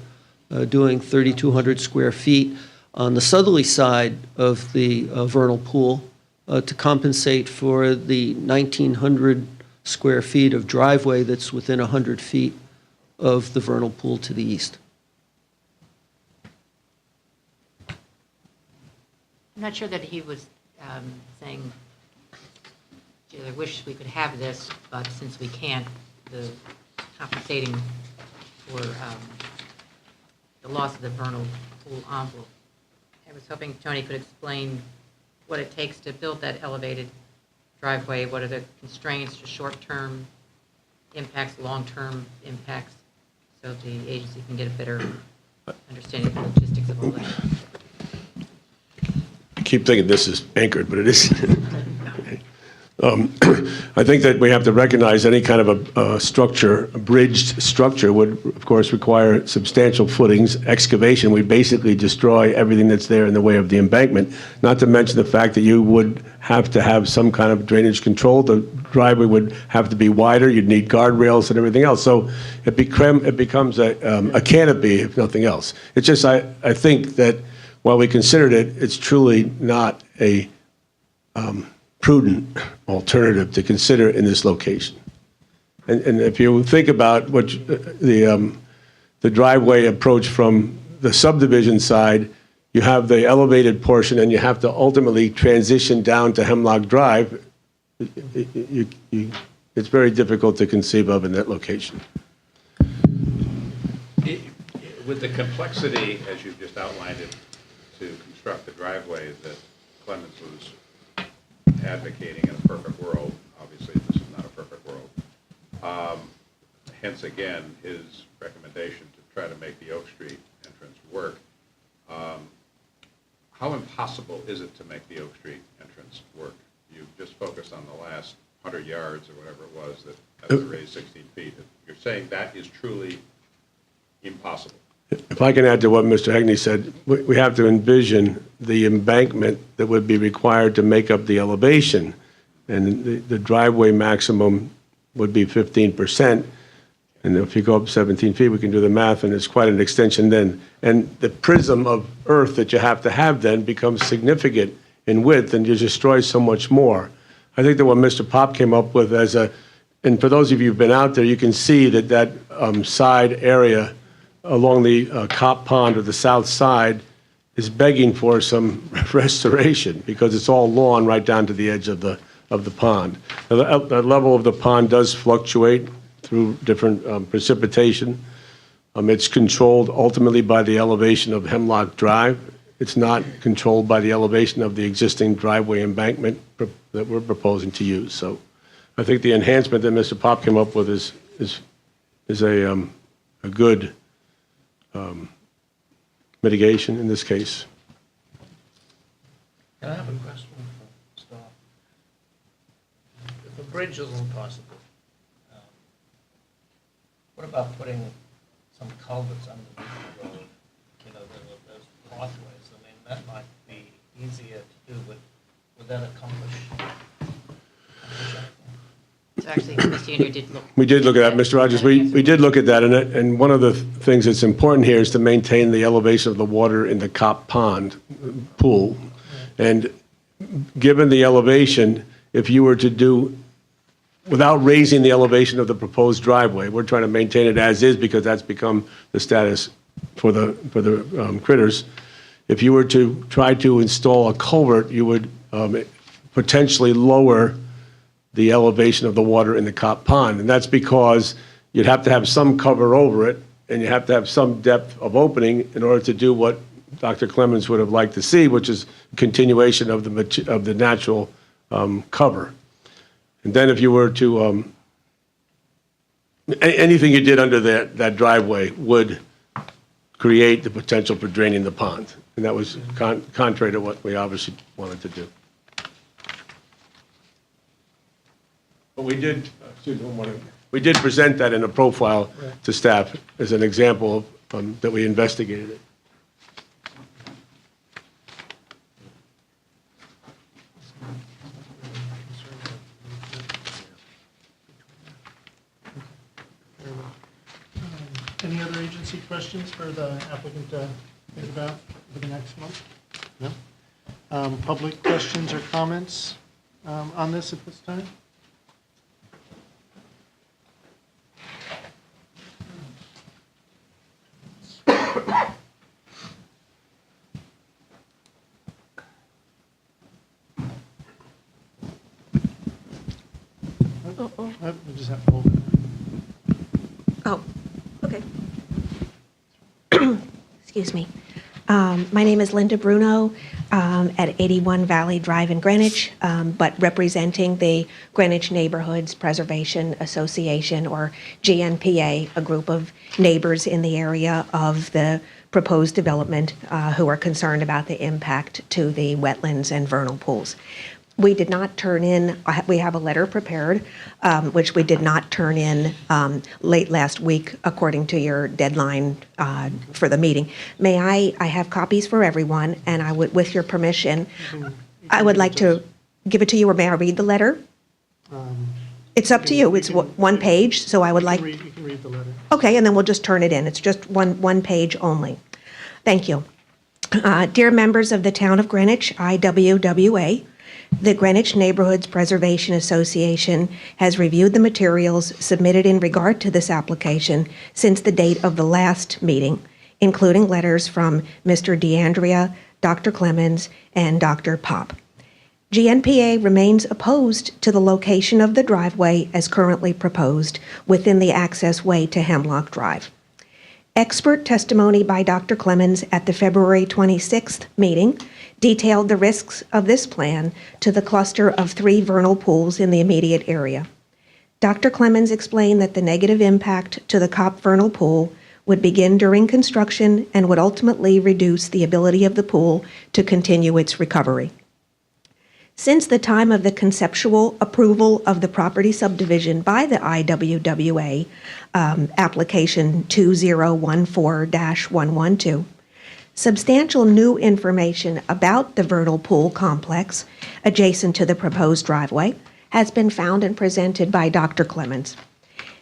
doing 3,200 square feet on the southerly side of the vernal pool to compensate for the 1,900 square feet of driveway that's within 100 feet of the vernal pool to the east. I'm not sure that he was saying, gee, I wish we could have this, but since we can't, the compensating for the loss of the vernal pool envelope. I was hoping Tony could explain what it takes to build that elevated driveway, what are the constraints to short-term impacts, long-term impacts, so the agency can get a better understanding of the logistics of all that. I keep thinking this is anchored, but it isn't. I think that we have to recognize any kind of a structure, a bridged structure would, of course, require substantial footings, excavation. We basically destroy everything that's there in the way of the embankment, not to mention the fact that you would have to have some kind of drainage control. The driveway would have to be wider. You'd need guardrails and everything else. So it becomes a canopy, if nothing else. It's just, I think that while we considered it, it's truly not a prudent alternative to consider in this location. And if you think about what the driveway approach from the subdivision side, you have the elevated portion and you have to ultimately transition down to Hemlock Drive. It's very difficult to conceive of in that location. With the complexity, as you've just outlined it, to construct the driveway that Clemens was advocating in a perfect world, obviously this is not a perfect world, hence again his recommendation to try to make the Oak Street entrance work. How impossible is it to make the Oak Street entrance work? You just focused on the last 100 yards or whatever it was that has to raise 16 feet. You're saying that is truly impossible? If I can add to what Mr. Hegney said, we have to envision the embankment that would be required to make up the elevation. And the driveway maximum would be 15%. And if you go up 17 feet, we can do the math, and it's quite an extension then. And the prism of earth that you have to have then becomes significant in width, and you destroy so much more. I think that what Mr. Pop came up with and for those of you who've been out there, you can see that side area along the Cop Pond or the south side is begging for some restoration because it's all lawn right down to the edge of the pond. Now, the level of the pond does fluctuate through different precipitation. It's controlled ultimately by the elevation of Hemlock Drive. It's not controlled by the elevation of the existing driveway embankment that we're proposing to use. So I think the enhancement that Mr. Pop came up with is a good mitigation in this case. Can I have a question for staff? If a bridge isn't possible, what about putting some culverts underneath the road? You know, those pathways. I mean, that might be easier to do. Would that accomplish anything? So actually, Mr. Junior did look. We did look at that, Mr. Rogers. We did look at that, and one of the things that's important here is to maintain the elevation of the water in the Cop Pond pool. And given the elevation, if you were to do, without raising the elevation of the proposed driveway, we're trying to maintain it as is because that's become the status for the critters. If you were to try to install a culvert, you would potentially lower the elevation of the water in the Cop Pond. And that's because you'd have to have some cover over it, and you have to have some depth of opening in order to do what Dr. Clemens would have liked to see, which is continuation of the natural cover. And then if you were to, anything you did under that driveway would create the potential for draining the pond. And that was contrary to what we obviously wanted to do. But we did, we did present that in a profile to staff as an example of, that we investigated it. Any other agency questions for the applicant to think about for the next month? No? Public questions or comments on this at this time? We just have to hold it. Oh, okay. Excuse me. My name is Linda Bruno at 81 Valley Drive in Greenwich, but representing the Greenwich Neighborhoods Preservation Association, or GNPA, a group of neighbors in the area of the proposed development who are concerned about the impact to the wetlands and vernal pools. We did not turn in, we have a letter prepared, which we did not turn in late last week according to your deadline for the meeting. May I have copies for everyone, and I would, with your permission, I would like to give it to you, or may I read the letter? It's up to you. It's one page, so I would like. You can read the letter. Okay, and then we'll just turn it in. It's just one page only. Thank you. Dear members of the Town of Greenwich, IWWA, the Greenwich Neighborhoods Preservation Association has reviewed the materials submitted in regard to this application since the date of the last meeting, including letters from Mr. DeAndrea, Dr. Clemens, and Dr. Pop. GNPA remains opposed to the location of the driveway as currently proposed within the access way to Hemlock Drive. Expert testimony by Dr. Clemens at the February 26th meeting detailed the risks of this plan to the cluster of 3 vernal pools in the immediate area. Dr. Clemens explained that the negative impact to the Cop vernal pool would begin during construction and would ultimately reduce the ability of the pool to continue its recovery. Since the time of the conceptual approval of the property subdivision by the IWWA, application 2014-112, substantial new information about the vernal pool complex adjacent to the proposed driveway has been found and presented by Dr. Clemens.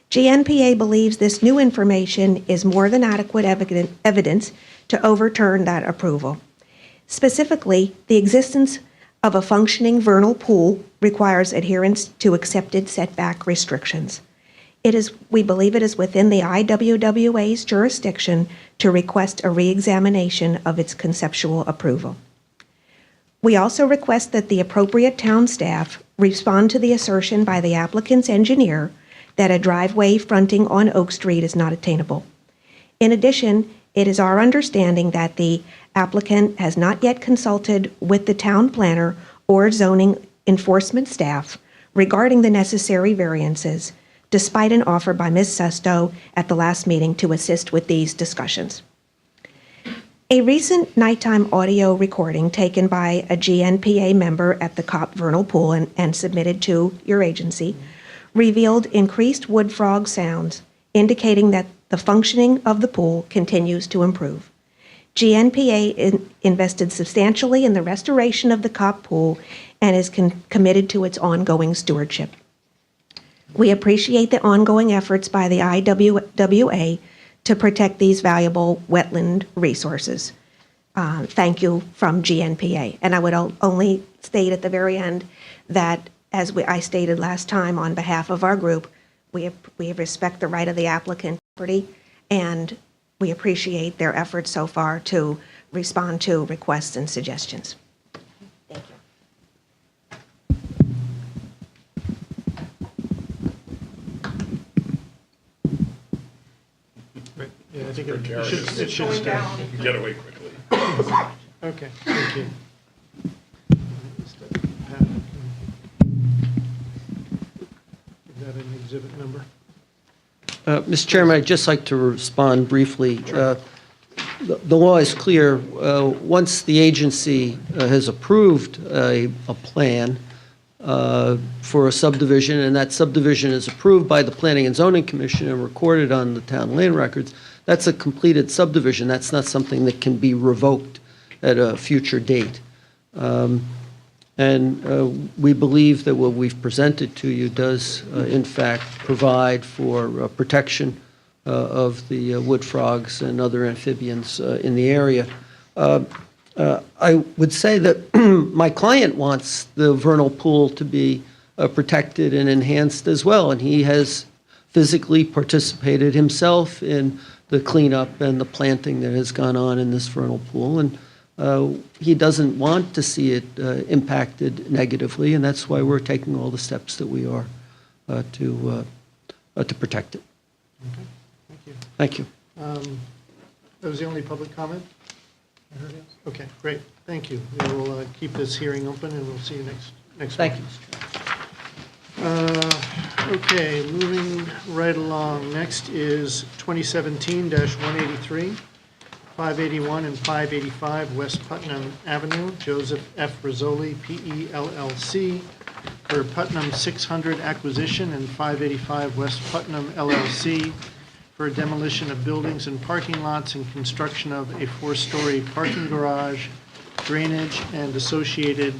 GNPA believes this new information is more than adequate evidence to overturn that approval. Specifically, the existence of a functioning vernal pool requires adherence to accepted setback restrictions. We believe it is within the IWWA's jurisdiction to request a re-examination of its conceptual approval. We also request that the appropriate town staff respond to the assertion by the applicant's engineer that a driveway fronting on Oak Street is not attainable. In addition, it is our understanding that the applicant has not yet consulted with the town planner or zoning enforcement staff regarding the necessary variances, despite an offer by Ms. Sesto at the last meeting to assist with these discussions. A recent nighttime audio recording taken by a GNPA member at the Cop Vernal Pool and submitted to your agency revealed increased wood frog sounds, indicating that the functioning of the pool continues to improve. GNPA invested substantially in the restoration of the Cop Pool and is committed to its ongoing stewardship. We appreciate the ongoing efforts by the IWWA to protect these valuable wetland resources. Thank you from GNPA. And I would only state at the very end that, as I stated last time on behalf of our group, we respect the right of the applicant property, and we appreciate their efforts so far to respond to requests and suggestions. Thank you. Yeah, I think it should stay. Get away quickly. Okay, thank you. Is that an exhibit number? Mr. Chairman, I'd just like to respond briefly. the law is clear. Once the agency has approved a plan for a subdivision, and that subdivision is approved by the Planning and Zoning Commission and recorded on the town land records, that's a completed subdivision. That's not something that can be revoked at a future date. And we believe that what we've presented to you does, in fact, provide for protection of the wood frogs and other amphibians in the area. I would say that my client wants the vernal pool to be protected and enhanced as well, and he has physically participated himself in the cleanup and the planting that has gone on in this vernal pool, and he doesn't want to see it impacted negatively, and that's why we're taking all the steps that we are to protect it. Okay, thank you. Thank you. That was the only public comment? I heard yes. Okay, great, thank you. We will keep this hearing open, and we'll see you next Thank month. Okay, moving right along. Next is 2017-183, 581 and 585 West Putnam Avenue, Joseph F. Rizzoli, P.E. LLC, for Putnam 600 acquisition, and 585 West Putnam LLC for demolition of buildings and parking lots and construction of a 4-story parking garage, drainage, and associated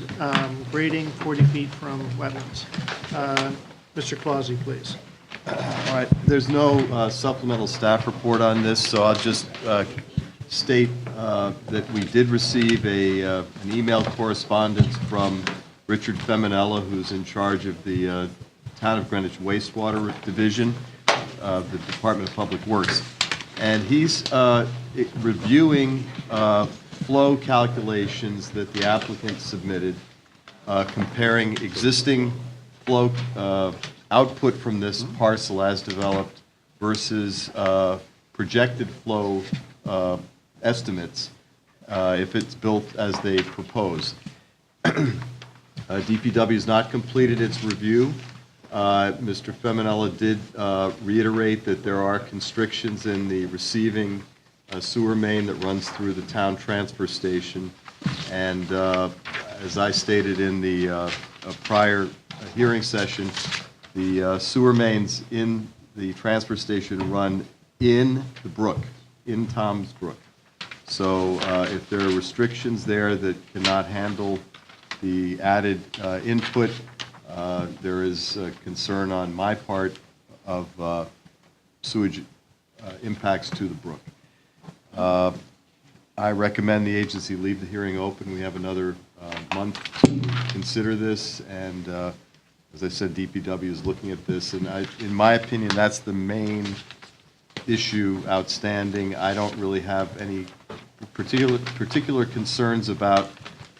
grading 40 feet from wetlands. Mr. Clausy, please. All right, there's no supplemental staff report on this, so I'll just state that we did receive an email correspondence from Richard Feminella, who's in charge of the Town of Greenwich Wastewater Division of the Department of Public Works. And he's reviewing flow calculations that the applicant submitted, comparing existing flow output from this parcel as developed versus projected flow estimates if it's built as they proposed. DPW has not completed its review. Mr. Feminella did reiterate that there are constrictions in the receiving sewer main that runs through the town transfer station. And as I stated in the prior hearing session, the sewer mains in the transfer station run in the brook, in Tom's Brook. So if there are restrictions there that cannot handle the added input, there is a concern on my part of sewage impacts to the brook. I recommend the agency leave the hearing open. We have another month to consider this, and as I said, DPW is looking at this, and in my opinion, that's the main issue outstanding. I don't really have any particular concerns about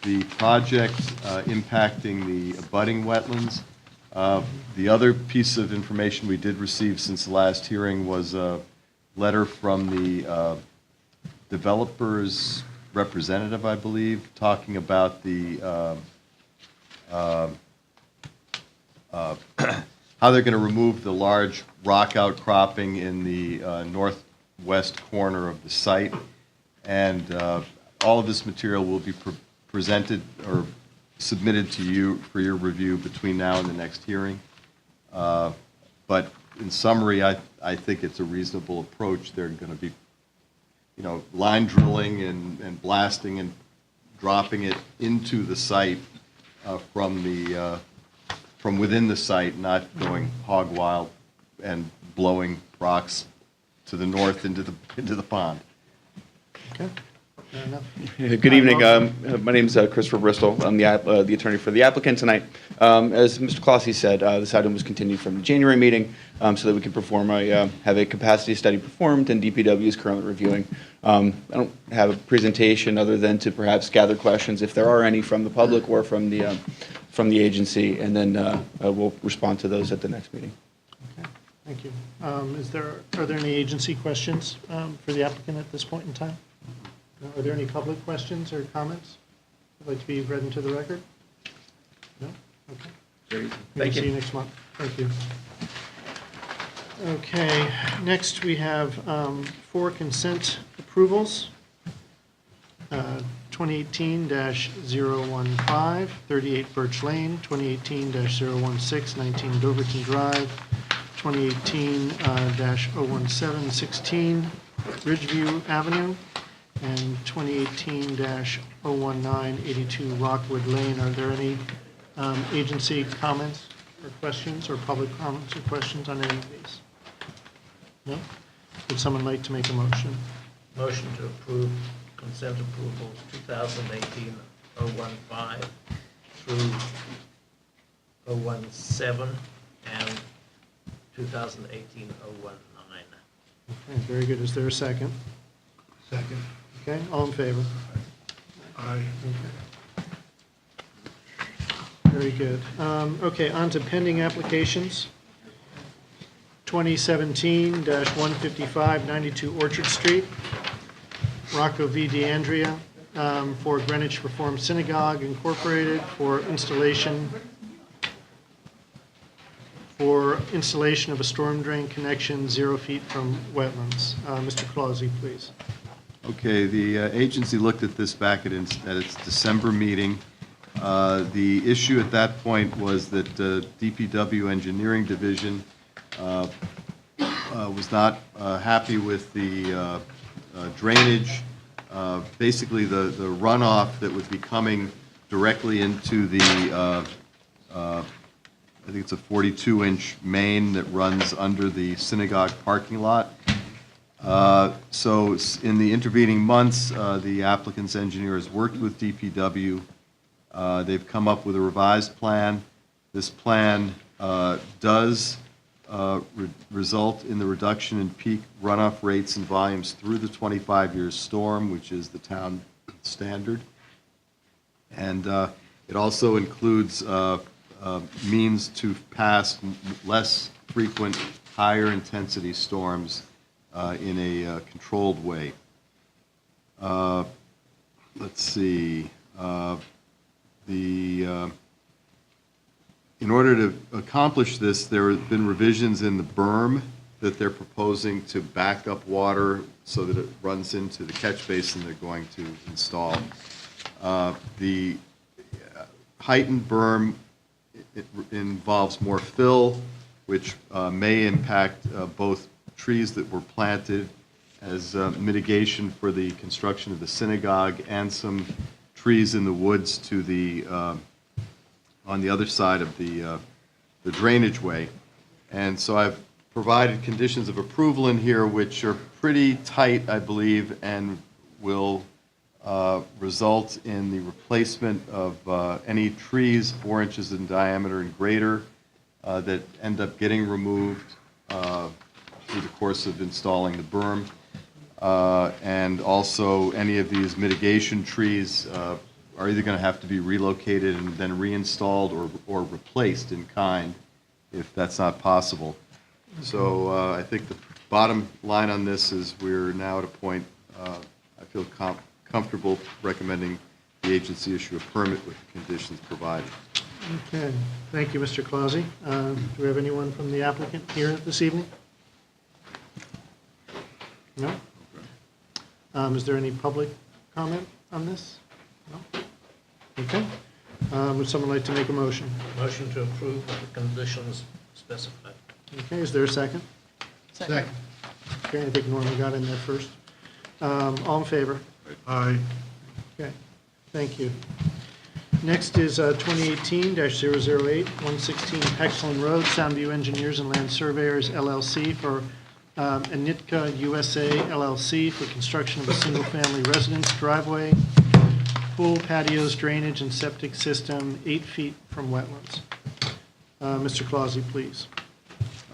the project impacting the abutting wetlands. The other piece of information we did receive since the last hearing was a letter from the developer's representative, I believe, talking about the how they're going to remove the large rock outcropping in the northwest corner of the site. And all of this material will be presented or submitted to you for your review between now and the next hearing. But in summary, I think it's a reasonable approach. They're going to be, line drilling and blasting and dropping it into the site from within the site, not going hog wild and blowing rocks to the north into the pond. Okay, fair enough. Good evening. My name is Christopher Bristol. I'm the attorney for the applicant tonight. As Mr. Clausy said, this item was continued from the January meeting so that we can have a capacity study performed, and DPW is currently reviewing. I don't have a presentation other than to perhaps gather questions if there are any from the public or from the agency, and then we'll respond to those at the next meeting. Okay, thank you. Are there any agency questions for the applicant at this point in time? Are there any public questions or comments that would like to be read into the record? No? Okay. Very easy. We'll Thank see you. you next month. Thank you. Okay, next we have 4 consent approvals. 2018-015, 38 Birch Lane, 2018-016, 19 Doverton Drive, 2018-017, 16 Ridgeview Avenue, and 2018-019, 82 Rockwood Lane. Are there any agency comments or questions, or public comments or questions on any of these? No? Would someone like to make a motion? Motion to approve consent approvals 2018-015 through 017 and 2018-019. Okay, very good. Is there a second? Second. Okay, all in favor? Aye. Very good. Okay, on to pending applications. 2017-155, 92 Orchard Street. Rocco V. DeAndrea for Greenwich Reformed Synagogue Incorporated for installation of a storm drain connection 0 feet from wetlands. Mr. Clausy, please. Okay, the agency looked at this back at its December meeting. The issue at that point was that DPW Engineering Division was not happy with the drainage. Basically, the runoff that would be coming directly into the, I think it's a 42-inch main that runs under the synagogue parking lot. So in the intervening months, the applicant's engineer has worked with DPW. They've come up with a revised plan. This plan does result in the reduction in peak runoff rates and volumes through the 25-year storm, which is the town standard. And it also includes means to pass less frequent, higher intensity storms in a controlled way. Let's see. In order to accomplish this, there have been revisions in the berm that they're proposing to back up water so that it runs into the catch basin they're going to install. The heightened berm involves more fill, which may impact both trees that were planted as mitigation for the construction of the synagogue and some trees in the woods to the on the other side of the drainage way. And so I've provided conditions of approval in here which are pretty tight, I believe, and will result in the replacement of any trees 4 inches in diameter and greater that end up getting removed through the course of installing the berm. And also any of these mitigation trees are either going to have to be relocated and then reinstalled or replaced in kind if that's not possible. So I think the bottom line on this is we're now at a point I feel comfortable recommending the agency issue a permit with the conditions provided. Okay, thank you, Mr. Clausy. Do we have anyone from the applicant here this evening? No? Is there any public comment on this? No? Okay. Would someone like to make a motion? Motion to approve with the conditions specified. Okay, is there a second? Second. Okay, I think Norma got in there first. All in favor? Aye. Okay, thank you. Next is 2018-008, 116 Pexlin Road, Soundview Engineers and Land Surveyors LLC for Anitka USA LLC for construction of a single-family residence driveway, pool, patios, drainage, and septic system 8 feet from wetlands. Mr. Clausy, please.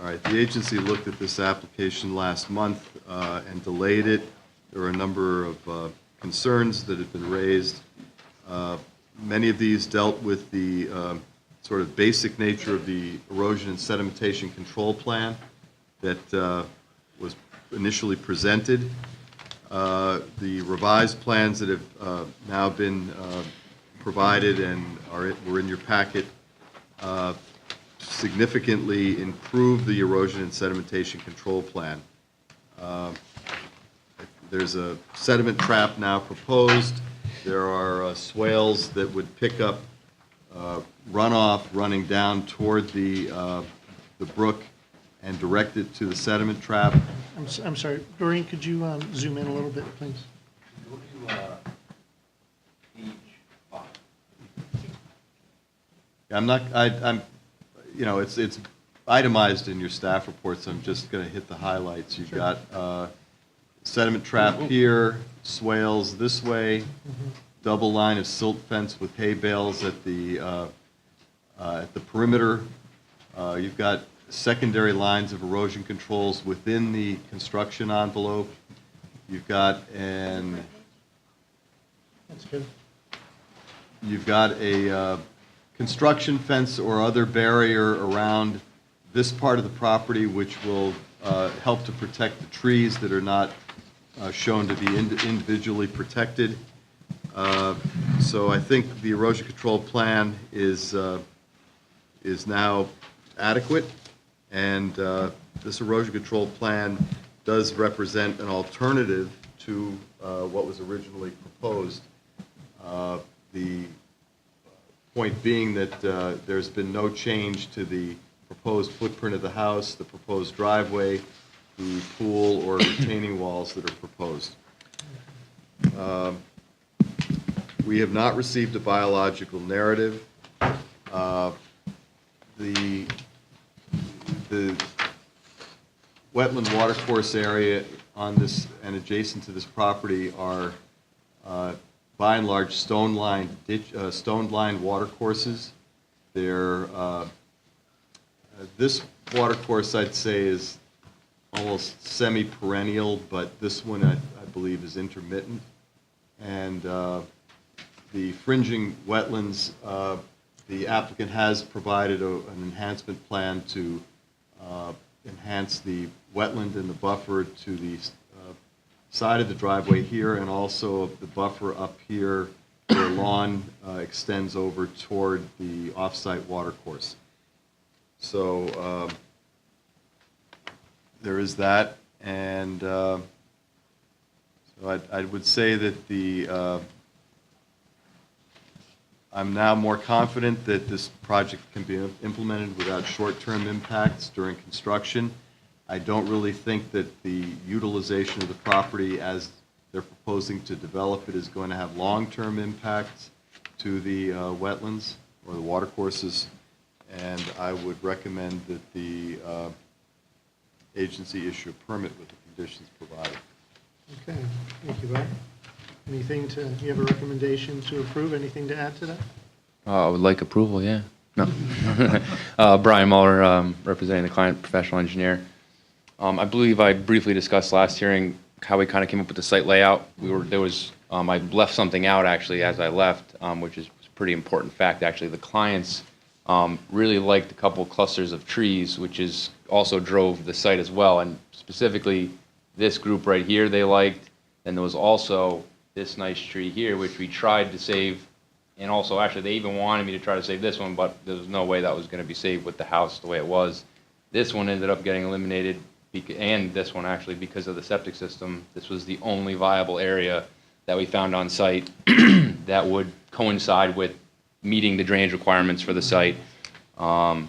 All right, the agency looked at this application last month and delayed it. There were a number of concerns that had been raised. Many of these dealt with the sort of basic nature of the erosion and sedimentation control plan that was initially presented. The revised plans that have now been provided and were in your packet significantly improve the erosion and sedimentation control plan. There's a sediment trap now proposed There are swales that would pick up runoff running down toward the brook and direct it to the sediment trap. I'm sorry, Doreen, could you zoom in a little bit, please? I'm, you know, it's itemized in your staff reports. I'm just going to hit the highlights. You've got sediment trap here, swales this way, double line of silt fence with hay bales at the perimeter. You've got secondary lines of erosion controls within the construction envelope. You've got an That's good. You've got a construction fence or other barrier around this part of the property, which will help to protect the trees that are not shown to be individually protected. So I think the erosion control plan is now adequate, and this erosion control plan does represent an alternative to what was originally proposed. The point being that there's been no change to the proposed footprint of the house, the proposed driveway, the pool or retaining walls that are proposed. We have not received a biological narrative. The wetland watercourse area on this and adjacent to this property are by and large stone-lined watercourses. They're this watercourse, I'd say, is almost semi-perennial, but this one I believe is intermittent. And the fringing wetlands, the applicant has provided an enhancement plan to enhance the wetland and the buffer to the side of the driveway here, and also the buffer up here where lawn extends over toward the off-site watercourse. So there is that, and so I would say that I'm now more confident that this project can be implemented without short-term impacts during construction. I don't really think that the utilization of the property as they're proposing to develop it is going to have long-term impacts to the wetlands or the watercourses, and I would recommend that the agency issue a permit with the conditions provided. Okay, thank you, Bob. Anything to, you have a recommendation to approve? Anything to add to that? I would like approval, yeah. No. Brian Muller, representing the client, professional engineer. I believe I briefly discussed last hearing how we kind of came up with the site layout. I left something out actually as I left, which is a pretty important fact actually. The clients really liked a couple clusters of trees, which is also drove the site as well. And specifically, this group right here they liked. And there was also this nice tree here, which we tried to save. And also, actually, they even wanted me to try to save this one, but there was no way that was going to be saved with the house the way it was. This one ended up getting eliminated, and this one actually, because of the septic system. This was the only viable area that we found on site that would coincide with meeting the drainage requirements for the site. So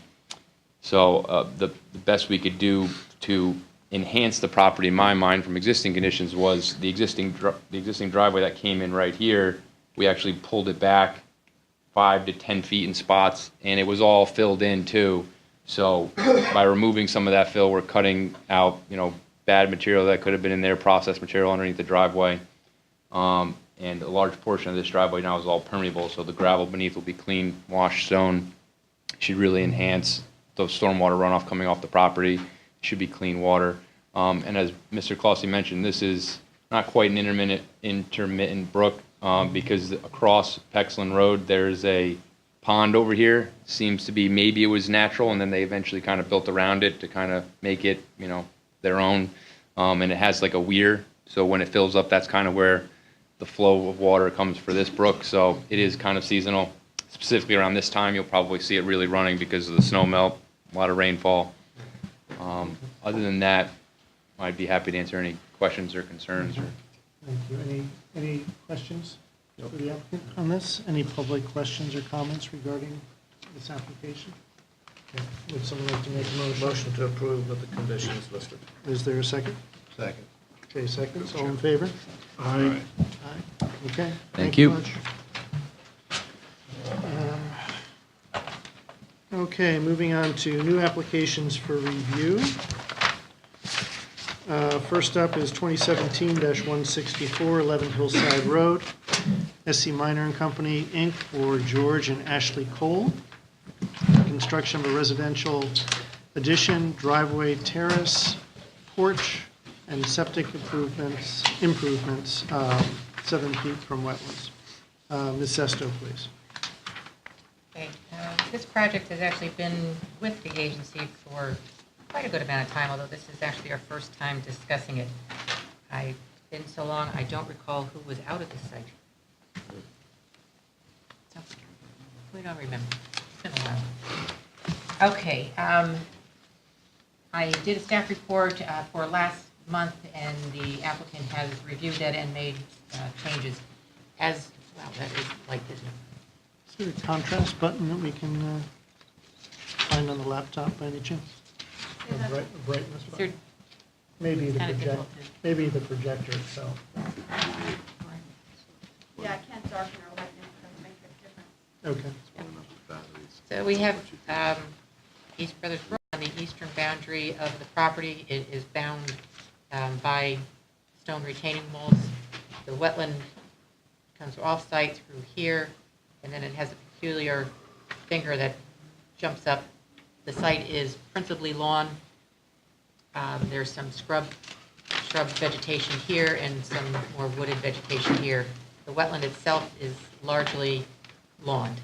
the best we could do to enhance the property, in my mind, from existing conditions was the existing driveway that came in right here. We actually pulled it back 5 to 10 feet in spots, and it was all filled in too. So by removing some of that fill, we're cutting out, bad material that could have been in there, processed material underneath the driveway. And a large portion of this driveway now is all permeable, so the gravel beneath will be clean, washed stone. Should really enhance the stormwater runoff coming off the property. Should be clean water. And as Mr. Clossie mentioned, this is not quite an intermittent brook because across Pexland Road there's a pond over here. Seems to be, maybe it was natural, and then they eventually kind of built around it to kind of make it, their own. And it has like a weir, so when it fills up, that's kind of where the flow of water comes for this brook. So it is kind of seasonal. Specifically around this time, you'll probably see it really running because of the snow melt, a lot of rainfall. Other than that, I'd be happy to answer any questions or concerns. Thank you. Any questions? for the applicant on this? Any public questions or comments regarding this application? Okay. Would someone like to make a motion? Motion to approve with the conditions listed. Is there a second? Second. Okay, seconds, all in favor? Aye. Aye. Okay. Thank you. much. Okay, moving on to new applications for review. First up is 2017-164, 11 Hillside Road, SC Minor and Company, Inc., for George and Ashley Cole. Construction of a residential addition, driveway, terrace, porch, and septic improvements, 7 feet from wetlands. Ms. Sesto, please. Okay, this project has actually been with the agency for quite a good amount of time, although this is actually our first time discussing it. It's been so long, I don't recall who was out at the site. So, we don't remember. It's been a while. Okay, I did a staff report for last month, and the applicant has reviewed that and made changes. As, wow, that is like, isn't it? Is there a contrast button that we can find on the laptop by any chance? A brightness Is there- button? Maybe the Kind of projector, difficult to- maybe the projector itself. Yeah, I can't darken or lighten it, doesn't make a difference. Okay. So we have East Brothers Road on the eastern boundary of the property. It is bound by stone retaining walls. The wetland comes off-site through here, and then it has a peculiar finger that jumps up. The site is principally lawn. There's some shrub vegetation here and some more wooded vegetation here. The wetland itself is largely lawned.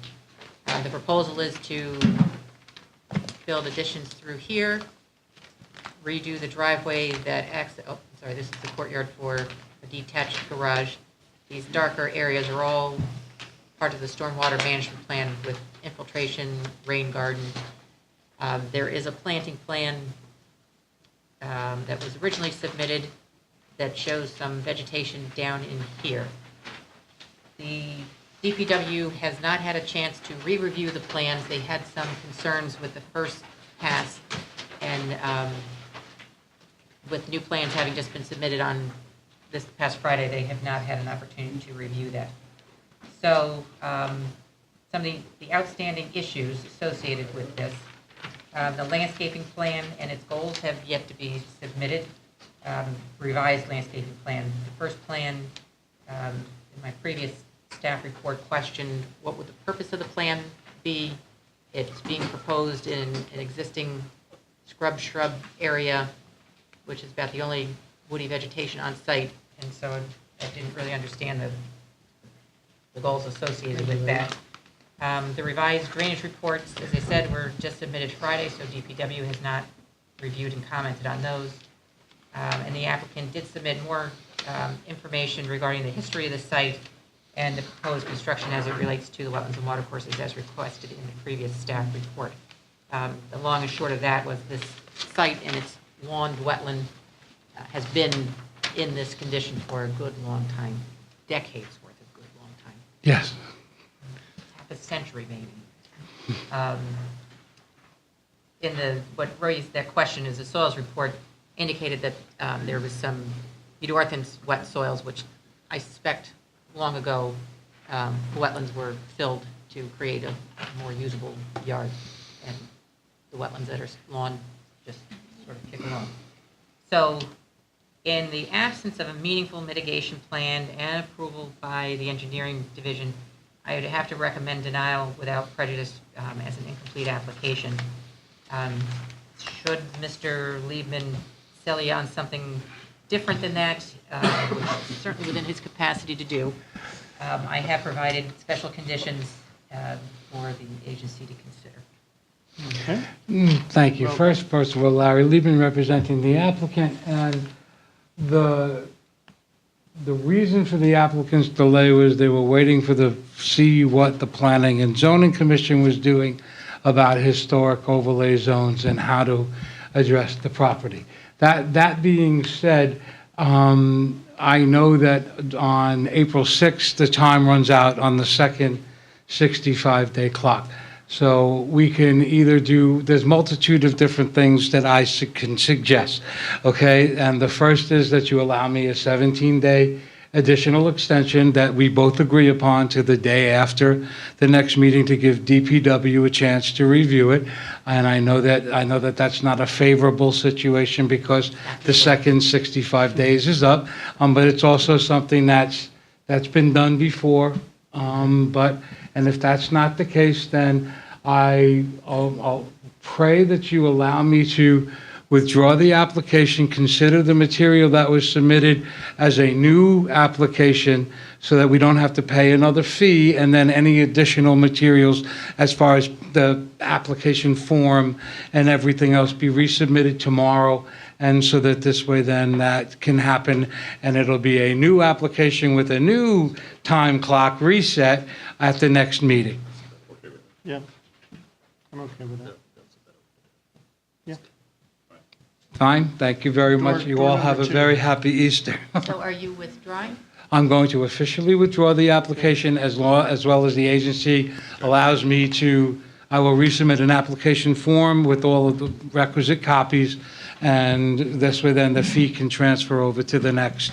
The proposal is to build additions through here, redo the driveway that this is the courtyard for a detached garage. These darker areas are all part of the stormwater management plan with infiltration, rain garden. There is a planting plan that was originally submitted that shows some vegetation down in here. The DPW has not had a chance to re-review the plans. They had some concerns with the first pass, and with new plans having just been submitted on this past Friday, they have not had an opportunity to review that. So some of the outstanding issues associated with this, the landscaping plan and its goals have yet to be submitted. Revised landscaping plan. The first plan, in my previous staff report, questioned what would the purpose of the plan be. It's being proposed in an existing shrub area, which is about the only woody vegetation on site, and so I didn't really understand the goals associated with that. The revised drainage reports, as I said, were just submitted Friday, so DPW has not reviewed and commented on those. And the applicant did submit more information regarding the history of the site and the proposed construction as it relates to the wetlands and watercourses as requested in the previous staff report. The long and short of that was this site and its lawned wetland has been in this condition for a good long time, decades worth of good long time. Yes. Half a century maybe. What raised that question is the soils report indicated that there was some Eudarthens wet soils, which I suspect long ago the wetlands were filled to create a more usable yard, and the wetlands that are lawn just sort of kick along. So in the absence of a meaningful mitigation plan and approval by the engineering division, I would have to recommend denial without prejudice as an incomplete application. Should Mr. Liebman sell you on something different than that, which is certainly within his capacity to do, I have provided special conditions for the agency to consider. Okay. Thank you. First of all, Larry Liebman representing the applicant, and the reason for the applicant's delay was they were waiting for see what the Planning and Zoning Commission was doing about historic overlay zones and how to address the property. That being said, I know that on April 6th, the time runs out on the second 65-day clock. So we can either do, there's multitude of different things that I can suggest, okay? And the first is that you allow me a 17-day additional extension that we both agree upon to the day after the next meeting to give DPW a chance to review it. And I know that that's not a favorable situation because the second 65 days is up, but it's also something that's been done before. And if that's not the case, then I'll pray that you allow me to withdraw the application, consider the material that was submitted as a new application so that we don't have to pay another fee, and then any additional materials as far as the application form and everything else be resubmitted tomorrow. And so that this way then that can happen, and it'll be a new application with a new time clock reset at the next meeting. Yeah, I'm okay with that. Yeah. Fine, thank you very much. You all have a very happy Easter. So are you withdrawing? I'm going to officially withdraw the application as well as the agency allows me to. I will resubmit an application form with all of the requisite copies, and this way then the fee can transfer over to the next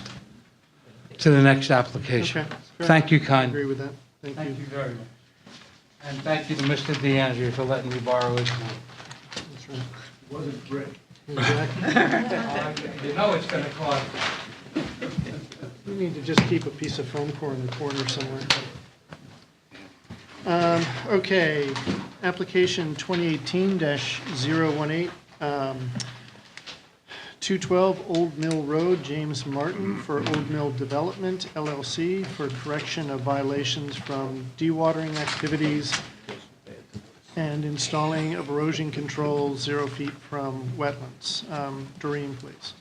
application. Okay, fair Thank you, enough. I Con. agree with that. Thank Thank you. you very much. And thank you to Mr. DeAndrea for letting me borrow his phone. That's right. Wasn't great. Exactly. You know it's going to cost. We need to just keep a piece of foam core in the corner somewhere. Okay, application 2018-018, 212 Old Mill Road, James Martin for Old Mill Development LLC for correction of violations from dewatering activities and installing of erosion control 0 feet from wetlands. Doreen, please.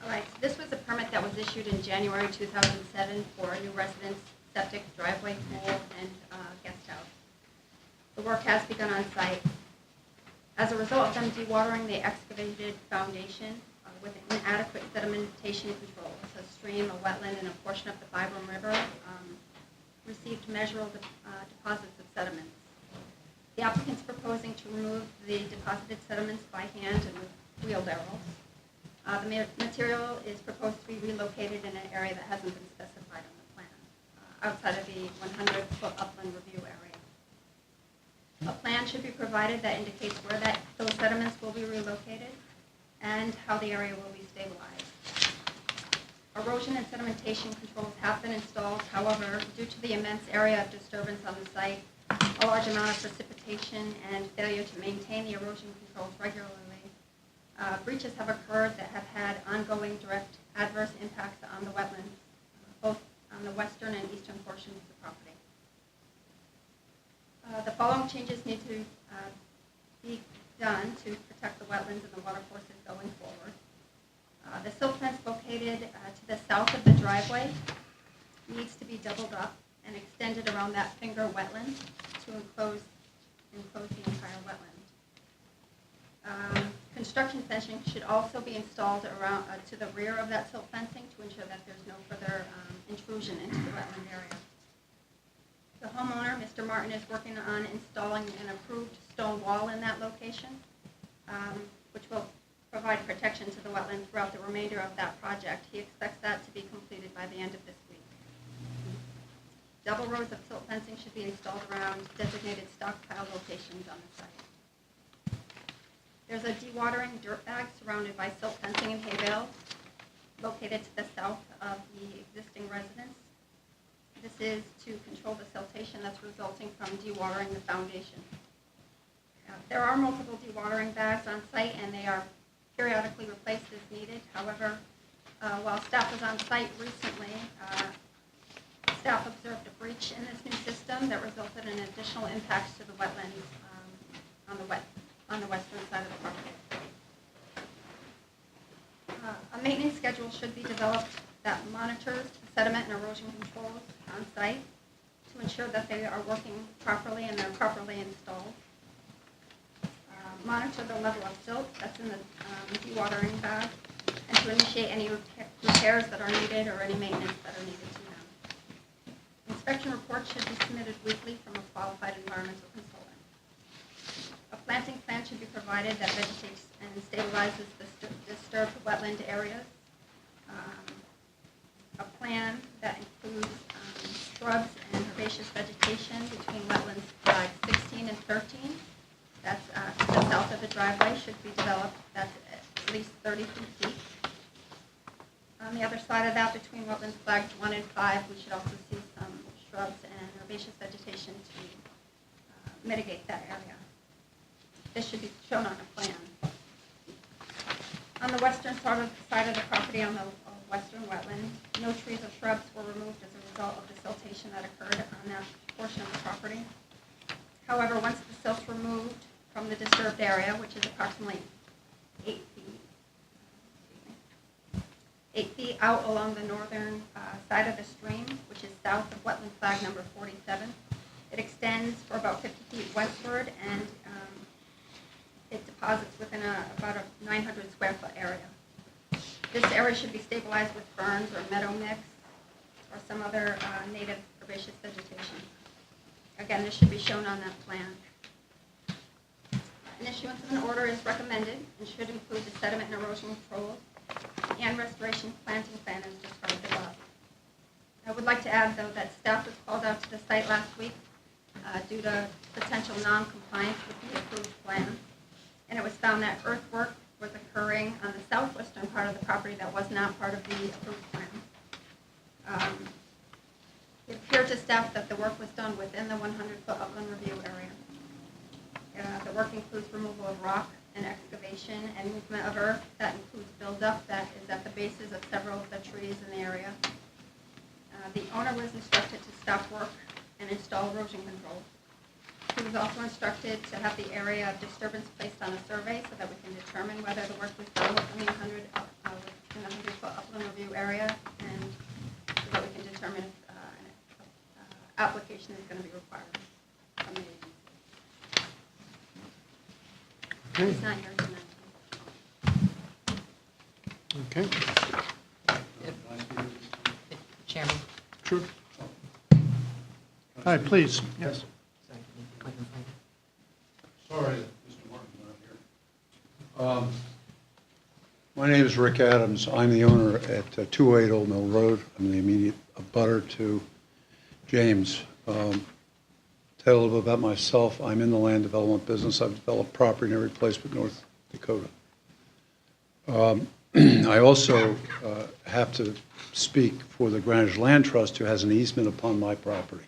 All right, so this was a permit that was issued in January 2007 for a new residence, septic, driveway, pool, and guest house. The work has begun on site. As a result of them dewatering the excavated foundation with inadequate sedimentation control, so a stream, a wetland, and a portion of the Byram River received measurable deposits of sediments. The applicant's proposing to remove the deposited sediments by hand and with wheelbarrows. The material is proposed to be relocated in an area that hasn't been specified on the plan, outside of the 100-foot upland review area. A plan should be provided that indicates where those sediments will be relocated and how the area will be stabilized. Erosion and sedimentation controls have been installed. However, due to the immense area of disturbance on the site, a large amount of precipitation, and failure to maintain the erosion controls regularly, breaches have occurred that have had ongoing direct adverse impacts on the wetlands, both on the western and eastern portions of the property. The following changes need to be done to protect the wetlands and the water courses going forward. The silt fence located to the south of the driveway needs to be doubled up and extended around that finger wetland to enclose the entire wetland. Construction fencing should also be installed around to the rear of that silt fencing to ensure that there's no further intrusion into the wetland area. The homeowner, Mr. Martin, is working on installing an approved stone wall in that location, which will provide protection to the wetland throughout the remainder of that project. He expects that to be completed by the end of this week. Double rows of silt fencing should be installed around designated stockpile locations on the site. There's a dewatering dirt bag surrounded by silt fencing and hay bales located to the south of the existing residence. This is to control the siltation that's resulting from dewatering the foundation. There are multiple dewatering bags on site, and they are periodically replaced as needed. However, while staff was on site recently, staff observed a breach in this new system that resulted in additional impacts to the wetlands on the western side of the property. A maintenance schedule should be developed that monitors the sediment and erosion controls on site to ensure that they are working properly and they're properly installed. monitor the level of silt that's in the dewatering bag, and to initiate any repairs that are needed or any maintenance that are needed to them. Inspection reports should be submitted weekly from a qualified environmental consultant. A planting plan should be provided that vegetates and stabilizes the disturbed wetland areas. A plan that includes shrubs and herbaceous vegetation between wetlands flag 16 and 13. That's to the south of the driveway should be developed. That's at least 30 feet deep. On the other side of that, between wetlands flags 1 and 5, we should also see some shrubs and herbaceous vegetation to mitigate that area. This should be shown on a plan. On the western side of the property, on the western wetland, no trees or shrubs were removed as a result of the siltation that occurred on that portion of the property. However, once the silt's removed from the disturbed area, which is approximately 8 feet out along the northern side of the stream, which is south of wetland flag number 47, it extends for about 50 feet westward, and it deposits within about a 900 square foot area. This area should be stabilized with ferns or meadow mix or some other native herbaceous vegetation. Again, this should be shown on that plan. An issuance of an order is recommended and should include the sediment and erosion controls and restoration planting plan as described above. I would like to add, though, that staff was called out to the site last week due to potential non-compliance with the approved plan, and it was found that earthwork was occurring on the southwestern part of the property that was not part of the approved plan. It appeared to staff that the work was done within the 100-foot upland review area. The work includes removal of rock and excavation and movement of earth. That includes buildup that is at the bases of several of the trees in the area. The owner was instructed to stop work and install erosion control. He was also instructed to have the area of disturbance placed on a survey so that we can determine whether the work was done within the 100-foot upland review area, and so that we can determine if an application is going to be required from the agency. He's not here tonight. Okay. Chairman? Sure. Hi, please. Yes. Sorry that Mr. Martin's not here. My name is Rick Adams. I'm the owner at 208 Old Mill Road. I'm the immediate abutter to James. Tell you a little bit about myself. I'm in the land development business. I've developed property in every place but North Dakota. I also have to speak for the Greenwich Land Trust, who has an easement upon my property.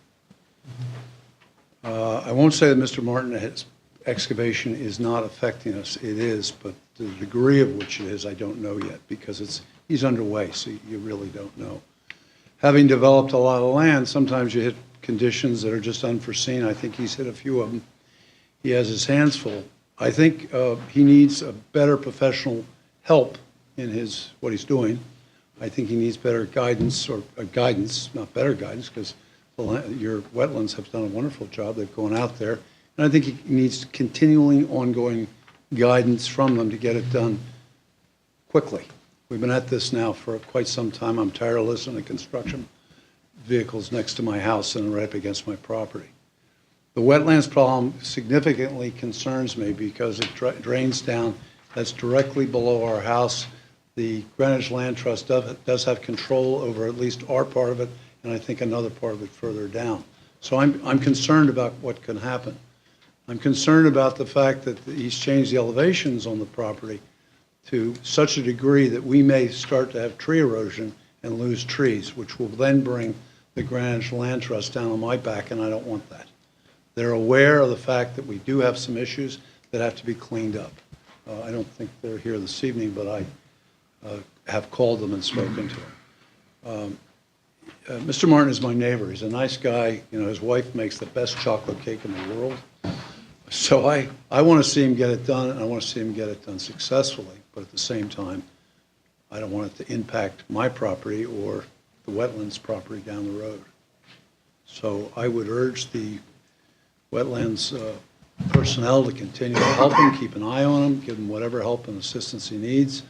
I won't say that Mr. Martin's excavation is not affecting us. It is, but the degree of which it is, I don't know yet, because he's underway, so you really don't know. Having developed a lot of land, sometimes you hit conditions that are just unforeseen. I think he's hit a few of them. He has his hands full. I think he needs a better professional help in what he's doing. I think he needs better guidance, or guidance, not better guidance, because your wetlands have done a wonderful job. They've gone out there. And I think he needs continually ongoing guidance from them to get it done quickly. We've been at this now for quite some time. I'm tireless in the construction vehicles next to my house and right up against my property. The wetlands problem significantly concerns me because it drains down. That's directly below our house. The Greenwich Land Trust does have control over at least our part of it, and I think another part of it further down. So I'm concerned about what can happen. I'm concerned about the fact that he's changed the elevations on the property to such a degree that we may start to have tree erosion and lose trees, which will then bring the Greenwich Land Trust down on my back, and I don't want that. They're aware of the fact that we do have some issues that have to be cleaned up. I don't think they're here this evening, but I have called them and spoken to them. Mr. Martin is my neighbor. He's a nice guy. You know, his wife makes the best chocolate cake in the world. So I want to see him get it done, and I want to see him get it done successfully. But at the same time, I don't want it to impact my property or the wetlands property down the road. So I would urge the Wetlands personnel to continue to help him, keep an eye on him, give him whatever help and assistance he needs.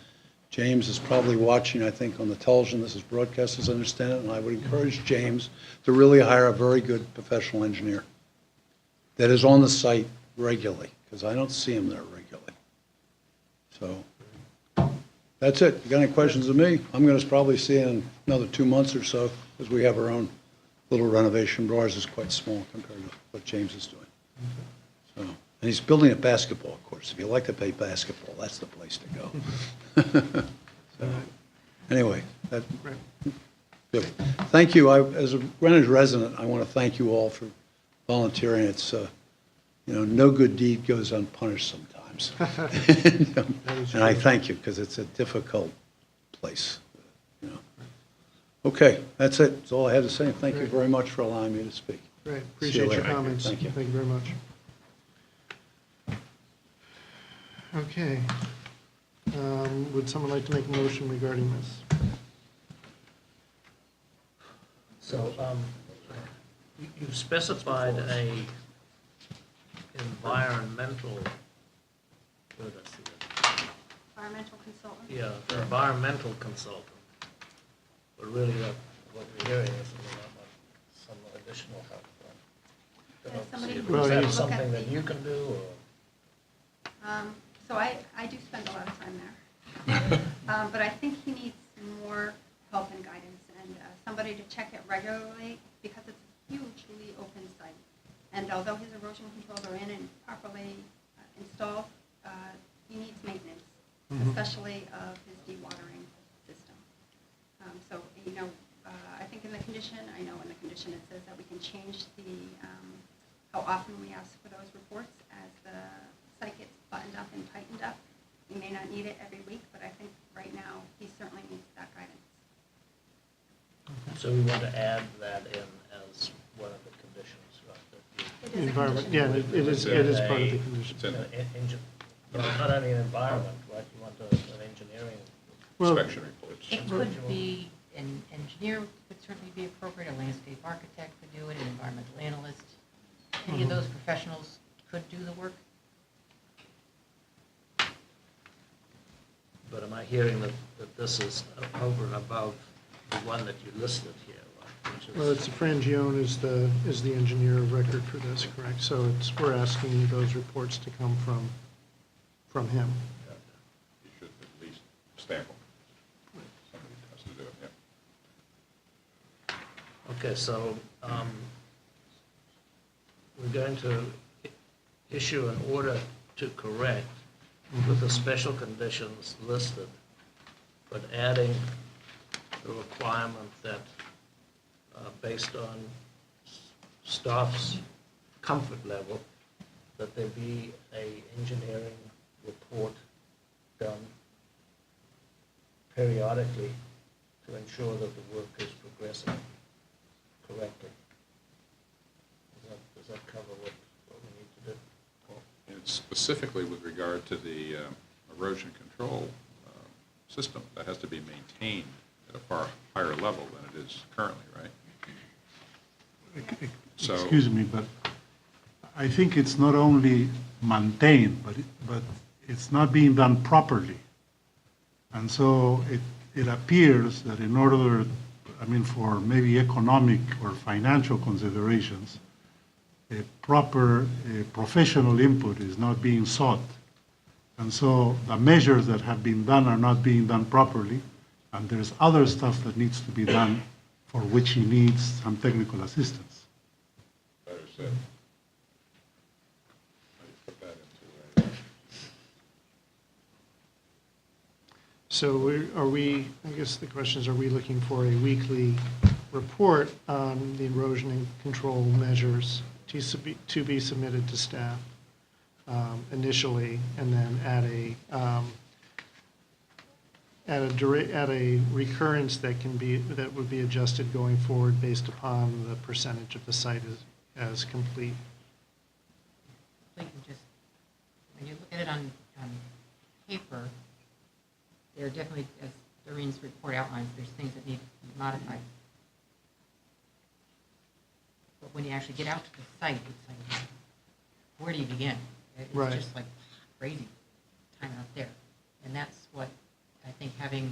James is probably watching, I think, on the television. This is broadcast, as I understand it, and I would encourage James to really hire a very good professional engineer that is on the site regularly, because I don't see him there regularly. So that's it. You got any questions of me? I'm going to probably see you in another 2 months or so, because we have our own little renovation. Ours is quite small compared to what James is doing. So, and he's building a basketball course. If you like to play basketball, that's the place to go. So, anyway, that, good. Thank you. As a Greenwich resident, I want to thank you all for volunteering. It's, no good deed goes unpunished sometimes. And I thank you, because it's a difficult place. Okay, that's it. That's all I had to say. Thank you very much for allowing me to speak. Great, See you appreciate your later. comments. Thank you. Thank you very much. Okay. Would someone like to make a motion regarding this? So, you've specified a environmental, what did I see that? Environmental consultant? Yeah, the environmental consultant. But really, what we're hearing is some additional help. Yeah, somebody Is who Well, that you- something that you can do, or? So I do spend a lot of time there. But I think he needs more help and guidance and somebody to check it regularly, because it's a hugely open site. And although his erosion controls are in and properly installed, he needs maintenance, especially of his dewatering system. So, I think in the condition, I know in the condition it says that we can change how often we ask for those reports as the site gets buttoned up and tightened up. We may not need it every week, but I think right now he certainly needs that guidance. So we want to add that in as one of the conditions, right? that you- It is a Environment, condition. yeah, it is part of the condition. It's in Not only an environment, right, you want an engineering. Well, inspection reports. It could be, an engineer could certainly be appropriate, a landscape architect could do it, an environmental analyst. Any of those professionals could do the work. But am I hearing that this is over and above the one that you listed here, right? Which is- Well, it's Frangione is the engineer of record for this, correct? So we're asking those reports to come from him. You should at least stamp them. Somebody has to do it, yeah. Okay, so we're going to issue an order to correct with the special conditions listed, but adding the requirement that, based on staff's comfort level, that there be a engineering report done periodically to ensure that the work is progressing correctly. Does that cover what we need to do? And specifically with regard to the erosion control system, that has to be maintained at a far higher level than it is currently, right? So- Excuse me, but I think it's not only maintained, but it's not being done properly. And so it appears that in order, for maybe economic or financial considerations, a proper professional input is not being sought. And so the measures that have been done are not being done properly, and there's other stuff that needs to be done for which he needs some technical assistance. Better said. How do you put that into So I guess the question is, are we looking for a weekly report on the erosion and control measures to be submitted to staff initially, and then at a recurrence that would be adjusted going forward based upon the percentage of the site as complete? So you can just, when you look at it on paper, there are definitely, as Doreen's report outlines, there's things that need to be modified. But when you actually get out to the site, it's like, where do you begin? Right. It's just like crazy time out there. And that's what I think having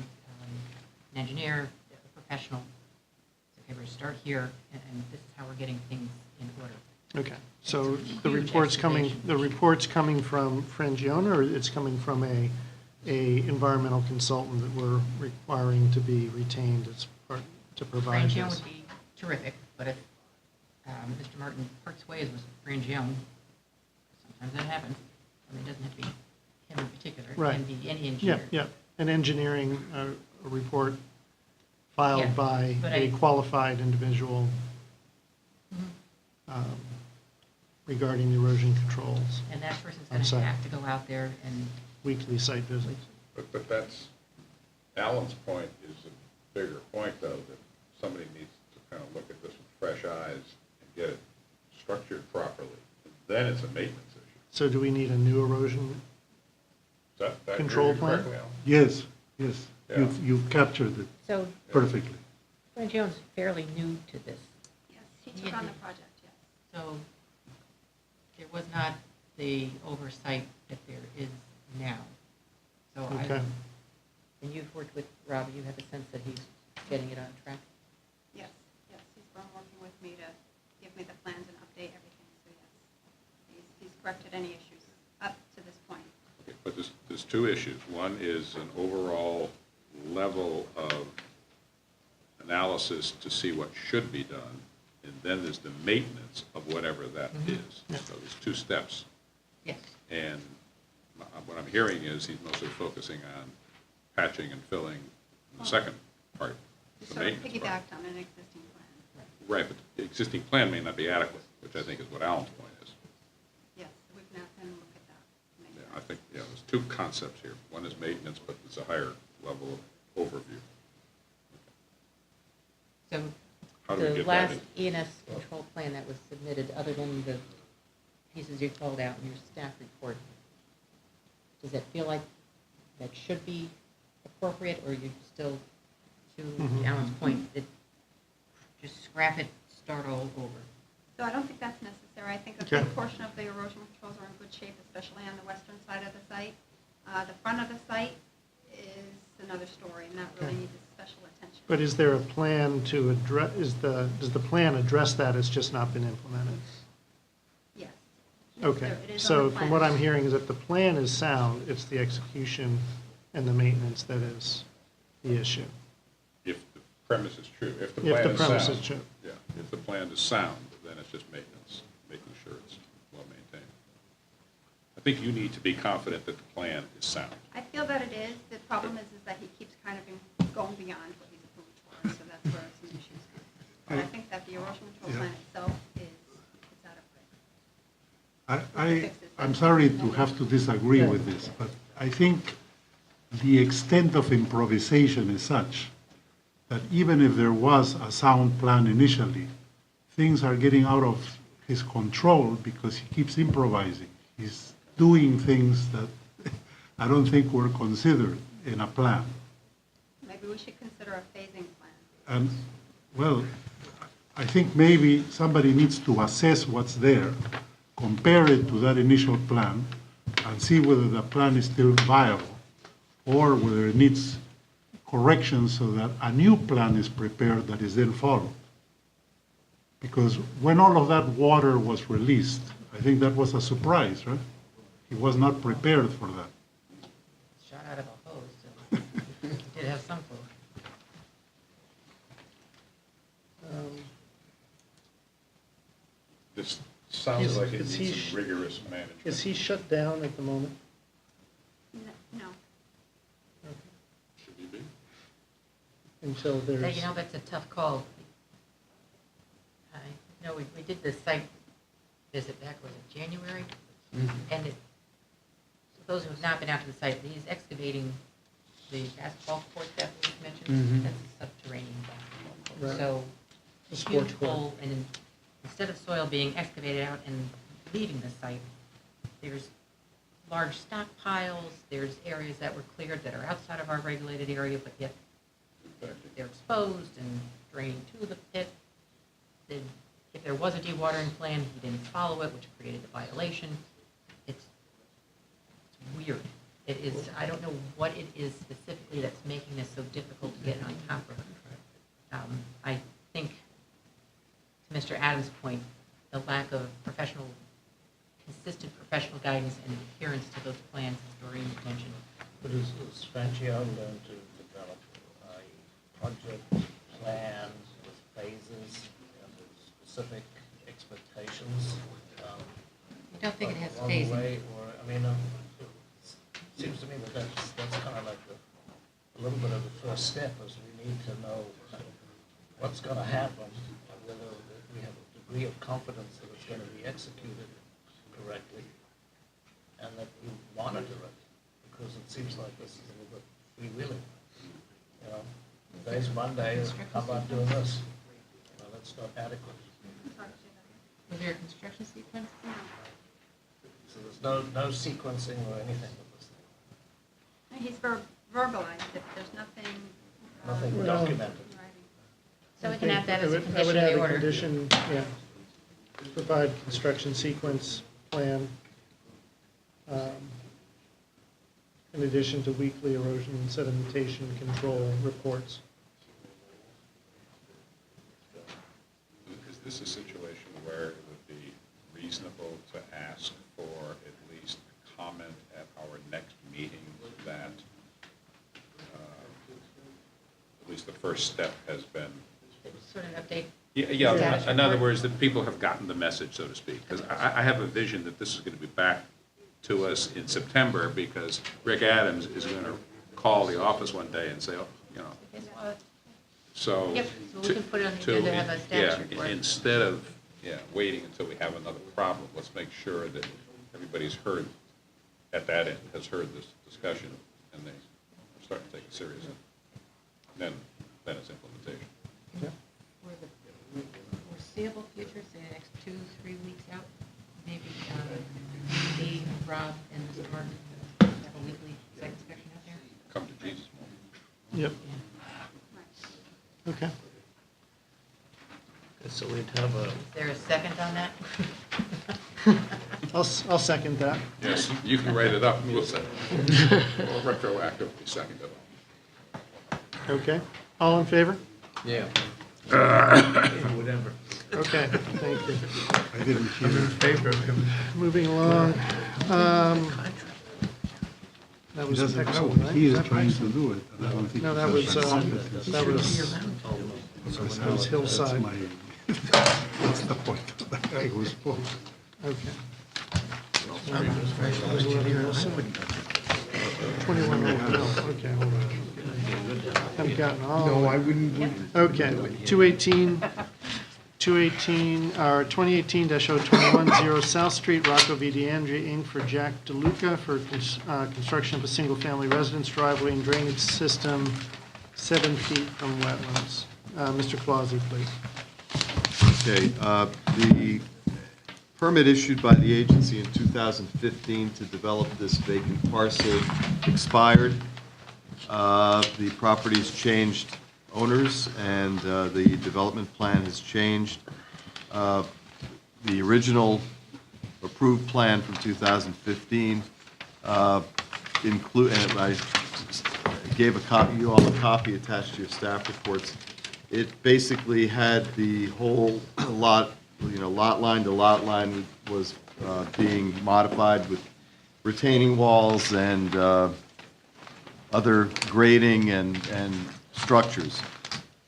an engineer, a professional, say, okay, we're start here, and this is how we're getting things in order. Okay, so It's a the huge report's coming from Frangione, or it's coming from a environmental consultant that we're requiring to be retained as part, to provide Frangione this? would be terrific, but if Mr. Martin parts ways with Frangione, sometimes that happens. I mean, it doesn't have to be him in particular. It Right. can be any Yeah, engineer. yeah, an engineering report filed Yeah, by but a I- qualified individual Mhm. regarding the erosion controls. And that person's on going to site. have to go out there and, Weekly site visits. But that's, Alan's point is a bigger point, though, that somebody needs to kind of look at this with fresh eyes and get it structured properly. Then it's a maintenance issue. So do we need a new erosion? Is that Control hear you plan? correctly, Alan? Yes, yes, Yeah. you've captured it so perfectly. Frangione's fairly new to this. Yes, he took on the project, yes. So there was not the oversight that there is now. So Okay. and you've worked with Rob, you have a sense that he's getting it on track? Yes, yes, he's been working with me to give me the plans and update everything, so yes. He's corrected any issues up to this point. Okay, but there's two issues. One is an overall level of analysis to see what should be done, and then there's the maintenance of whatever that is. So there's two steps. Yes. And what I'm hearing is he's mostly focusing on patching and filling the second part, He the sort of maintenance part. piggybacked on an existing plan. Right, but the existing plan may not be adequate, which I think is what Alan's point is. Yes, we've now been look at that. Make Yeah, sure. I think, yeah, there's two concepts here. One is maintenance, but it's a higher level of overview. So How do we the get that last in? ENS control plan that was submitted, other than the pieces you called out in your staff report, does it feel like that should be appropriate, or you still, to Alan's point, that just scrap it, start all over? So I don't think that's necessary. I think a Okay. big portion of the erosion controls are in good shape, especially on the western side of the site. The front of the site is another story, and that really Okay. needs special attention. But is there a plan to address, does the plan address that, it's just not been implemented? Yes. Okay, It is on so the from plan. what I'm hearing is that the plan is sound, it's the execution and the maintenance that is the issue. If the premise is true, if the If plan the is premise sound. is true. Yeah, if the plan is sound, then it's just maintenance, making sure it's well maintained. I think you need to be confident that the plan is sound. I feel that it is. The problem is that he keeps kind of going beyond what he's approved for, so that's where some issues come. But I think that the erosion control Yeah. plan itself is adequate. I'm sorry to have to disagree with this, but I think the extent of improvisation is such that even if there was a sound plan initially, things are getting out of his control because he keeps improvising. He's doing things that I don't think were considered in a plan. Maybe we should consider a phasing plan. And, well, I think maybe somebody needs to assess what's there, compare it to that initial plan, and see whether the plan is still viable, or whether it needs correction so that a new plan is prepared that is then followed. Because when all of that water was released, I think that was a surprise, right? He was not prepared for that. Shot out of a hose, so you did have some clue. This sounds Is- like it is needs he some rigorous management. Is he shut down at the moment? No. Should he be? Until there's, You know, that's a tough call. I know we did the site visit back, was it January? And so those who have not been out to the site, he's excavating the basketball court that was mentioned. That's a subterranean basketball court. Right. So The a sports huge court. hole, and instead of soil being excavated out and leaving the site, there's large stockpiles, there's areas that were cleared that are outside of our regulated area, but yet they're exposed and draining to the pit. They'd if there was a dewatering plan, he didn't follow it, which created the violation. It's weird. It is, I don't know what it is specifically that's making this so difficult to get on top of. I think, to Mr. Adams' point, the lack of consistent professional guidance and adherence to those plans is very mentioned. But is Franchio going to develop a project plan with phases and with specific expectations? I don't think it has along the phasing. way, or, I mean, it seems to me that that's kind of like a little bit of the first step, is we need to know what's going to happen, and whether we have a degree of confidence that it's going to be executed correctly, and that we monitor it, because it seems like this is a little bit freewheeling. You know, today's Monday, how about doing this? You know, that's not adequate. Was there a construction sequence? So there's no sequencing or anything with this thing. He's verbalized it, there's nothing. Nothing Well, documented. So we can add that as a I would condition of add the a order. condition, yeah. Provide construction sequence plan, in addition to weekly erosion and sedimentation control reports. Is this a situation where it would be reasonable to ask for at least a comment at our next meeting that at least the first step has been? Sort of update. Yeah, Status in other report. words, that people have gotten the message, so to speak. Because I have a vision that this is going to be back to us in September, because Rick Adams is going to call the office one day and say, oh, you know, Guess what? so. Yep, so we can put it on the to- agenda to have a status yeah, report. Instead of, waiting until we have another problem, let's make sure that everybody's heard, at that end, has heard this discussion, and they start to take it seriously. Then it's implementation. Yeah. For the foreseeable future, say the next 2-3 weeks out, maybe me, Rob, and Mr. Martin have a weekly site inspection out there. Come to Jesus. Yep. Okay. So we'd have a, Is there a second on that? I'll second that. Yes, you can write it up, and we'll say, we'll retroactively second it. Okay. All in favor? yeah. Whatever. Okay, thank you. I didn't hear. Moving along. That He was doesn't know excellent, what right? he is that trying right? to do it. and I don't think No, he that was, does. that was Hillside. That's the point. That guy who spoke. Okay. That was 11 Hillside. 21 Old Hill, okay, hold on. I've gotten all. I wouldn't. Okay, 218, or 2018-021, South Street, Rocco V. DeAndre, Inc., for Jack DeLuca for construction of a single-family residence driveway and drainage system 7 feet from wetlands. Mr. Clausen, please. Okay, the permit issued by the agency in 2015 to develop this vacant parcel expired. The property's changed owners, and the development plan has changed. The original approved plan from 2015 include, and I gave you all a copy attached to your staff reports. It basically had the whole lot, lot line to lot line was being modified with retaining walls and other grading and structures.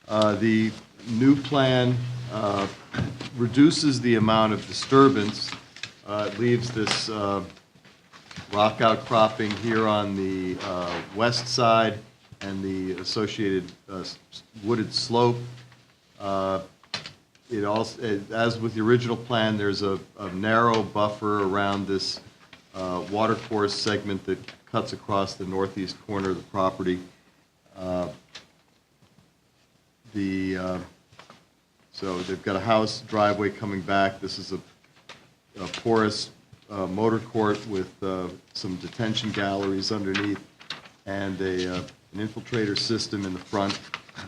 The new plan reduces the amount of disturbance. It leaves this rock outcropping here on the west side and the associated wooded slope. It also, as with the original plan, there's a narrow buffer around this watercourse segment that cuts across the northeast corner of the property. So they've got a house driveway coming back. This is a porous motor court with some detention galleries underneath, and an infiltrator system in the front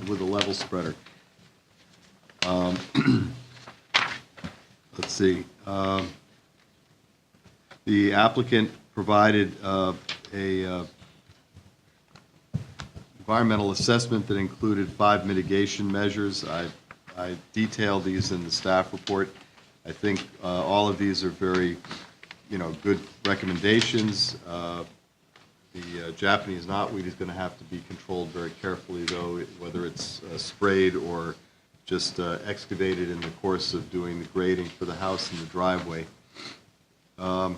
with a level spreader. see. The applicant provided a environmental assessment that included 5 mitigation measures. I detailed these in the staff report. I think all of these are very, good recommendations. The Japanese knotweed is going to have to be controlled very carefully, though, whether it's sprayed or just excavated in the course of doing the grading for the house and the driveway. Let's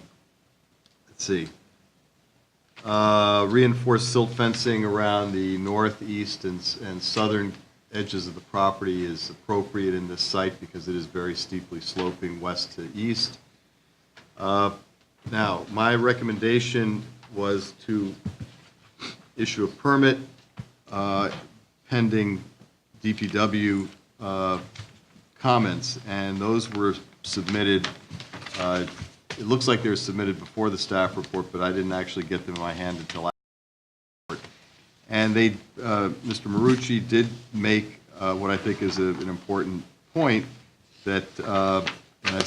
see. Reinforced silt fencing around the northeast and southern edges of the property is appropriate in this site because it is very steeply sloping west to east. Now, my recommendation was to issue a permit pending DPW comments, and those were submitted. It looks like they were submitted before the staff report, but I didn't actually get them in my hand until after. And they, Mr. Marucci did make what I think is an important point that, and I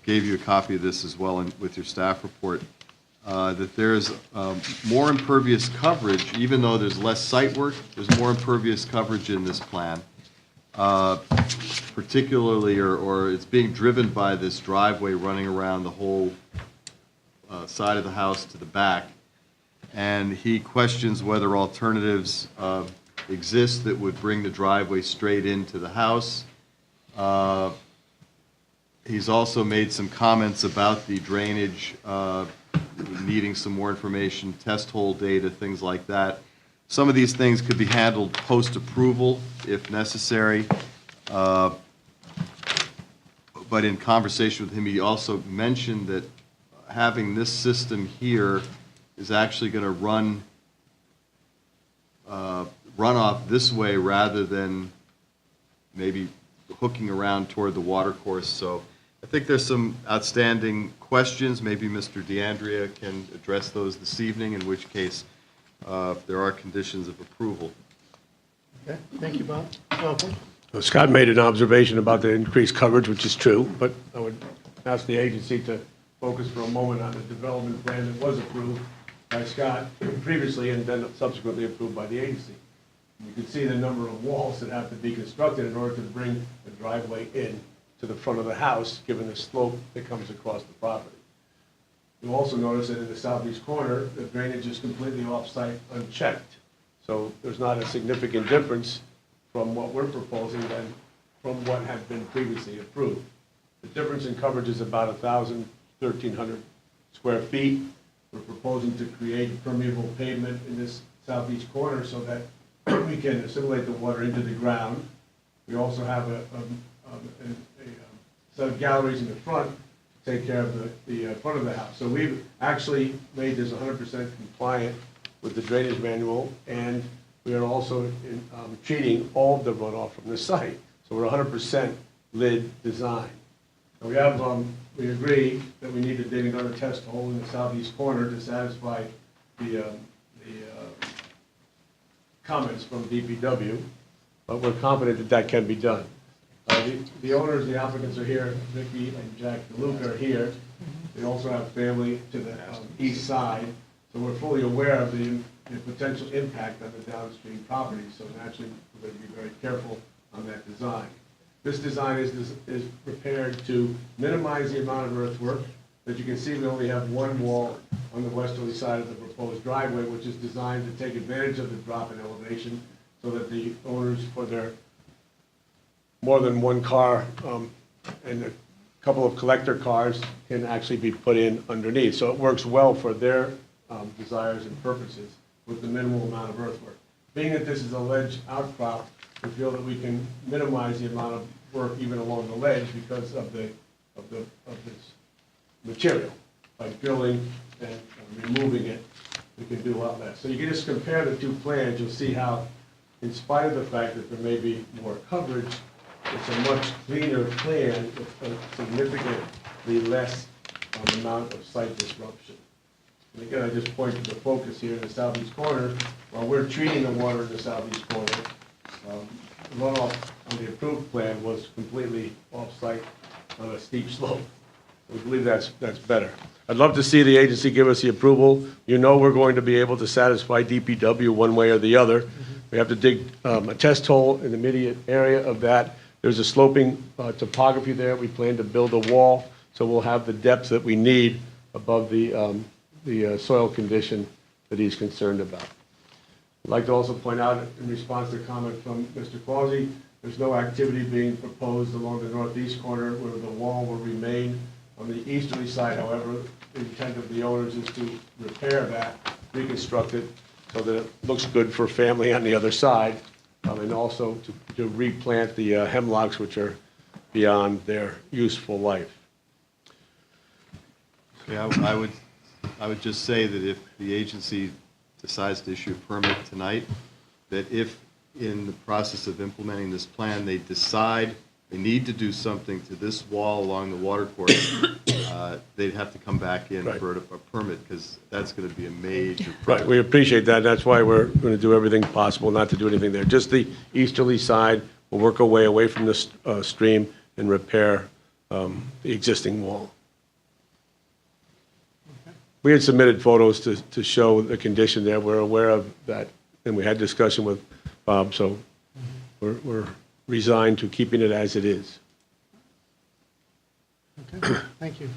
gave you a copy of this as well with your staff report, that there's more impervious coverage, even though there's less site work, there's more impervious coverage in this plan. Particularly, or it's being driven by this driveway running around the whole side of the house to the back. And he questions whether alternatives exist that would bring the driveway straight into the house. He's also made some comments about the drainage, needing some more information, test hole data, things like that. Some of these things could be handled post-approval if necessary. But in conversation with him, he also mentioned that having this system here is actually going to run off this way rather than maybe hooking around toward the water course. So I think there's some outstanding questions. Maybe Mr. DeAndrea can address those this evening, in which case there are conditions of approval. Okay, thank you, Bob. Welcome. Well, Scott made an observation about the increased coverage, which is true, but I would ask the agency to focus for a moment on the development plan that was approved by Scott previously and then subsequently approved by the agency. You can see the number of walls that have to be constructed in order to bring the driveway in to the front of the house, given the slope that comes across the property. You'll also notice that in the southeast corner, the drainage is completely off-site, unchecked. So there's not a significant difference from what we're proposing than from what had been previously approved. The difference in coverage is about 1,300 square feet. We're proposing to create permeable pavement in this southeast corner so that we can assimilate the water into the ground. We also have a set of galleries in the front to take care of the front of the house. So we've actually made this 100% compliant with the drainage manual, and we are also treating all of the runoff from the site. So we're 100% lid design. And we agree that we need to dig another test hole in the southeast corner to satisfy the comments from DPW, but we're confident that that can be done. The owners, the applicants are here, Vicki and Jack DeLuca are here. They also have family to the east side, so we're fully aware of the potential impact on the downstream property, so naturally we're going to be very careful on that design. This design is prepared to minimize the amount of earthwork. As you can see, we only have one wall on the westerly side of the proposed driveway, which is designed to take advantage of the drop in elevation so that the owners, for their more than one car and a couple of collector cars, can actually be put in underneath. So it works well for their desires and purposes with the minimal amount of earthwork. Being that this is a ledge outcrop, we feel that we can minimize the amount of work even along the ledge because of this material. By drilling and removing it, we can do a lot less. So you can just compare the two plans. You'll see how, in spite of the fact that there may be more coverage, it's a much cleaner plan with a significantly less amount of site disruption. And again, I just point to the focus here in the southeast corner. While we're treating the water in the southeast corner, runoff on the approved plan was completely off-site on a steep slope. We believe that's better. I'd love to see the agency give us the approval. You know we're going to be able to satisfy DPW one way or the other. We have to dig a test hole in the immediate area of that. There's a sloping topography there. We plan to build a wall, so we'll have the depth that we need above the soil condition that he's concerned about. I'd like to also point out, in response to a comment from Mr. Clausy, there's no activity being proposed along the northeast corner where the wall will remain. On the easterly side, however, the intent of the owners is to repair that, reconstruct it so that it looks good for family on the other side, and also to replant the hemlocks, which are beyond their useful life. Okay, I would just say that if the agency decides to issue a permit tonight, that if in the process of implementing this plan, they decide they need to do something to this wall along the water course, they'd have to come back in for a permit, because that's going to be a major Right, project. we appreciate that. That's why we're going to do everything possible not to do anything there. Just the easterly side, we'll work our way away from this stream and repair the existing wall. We had submitted photos to show the condition there. We're aware of that, and we had discussion with Bob, so we're resigned to keeping it as it is. Okay, thank you.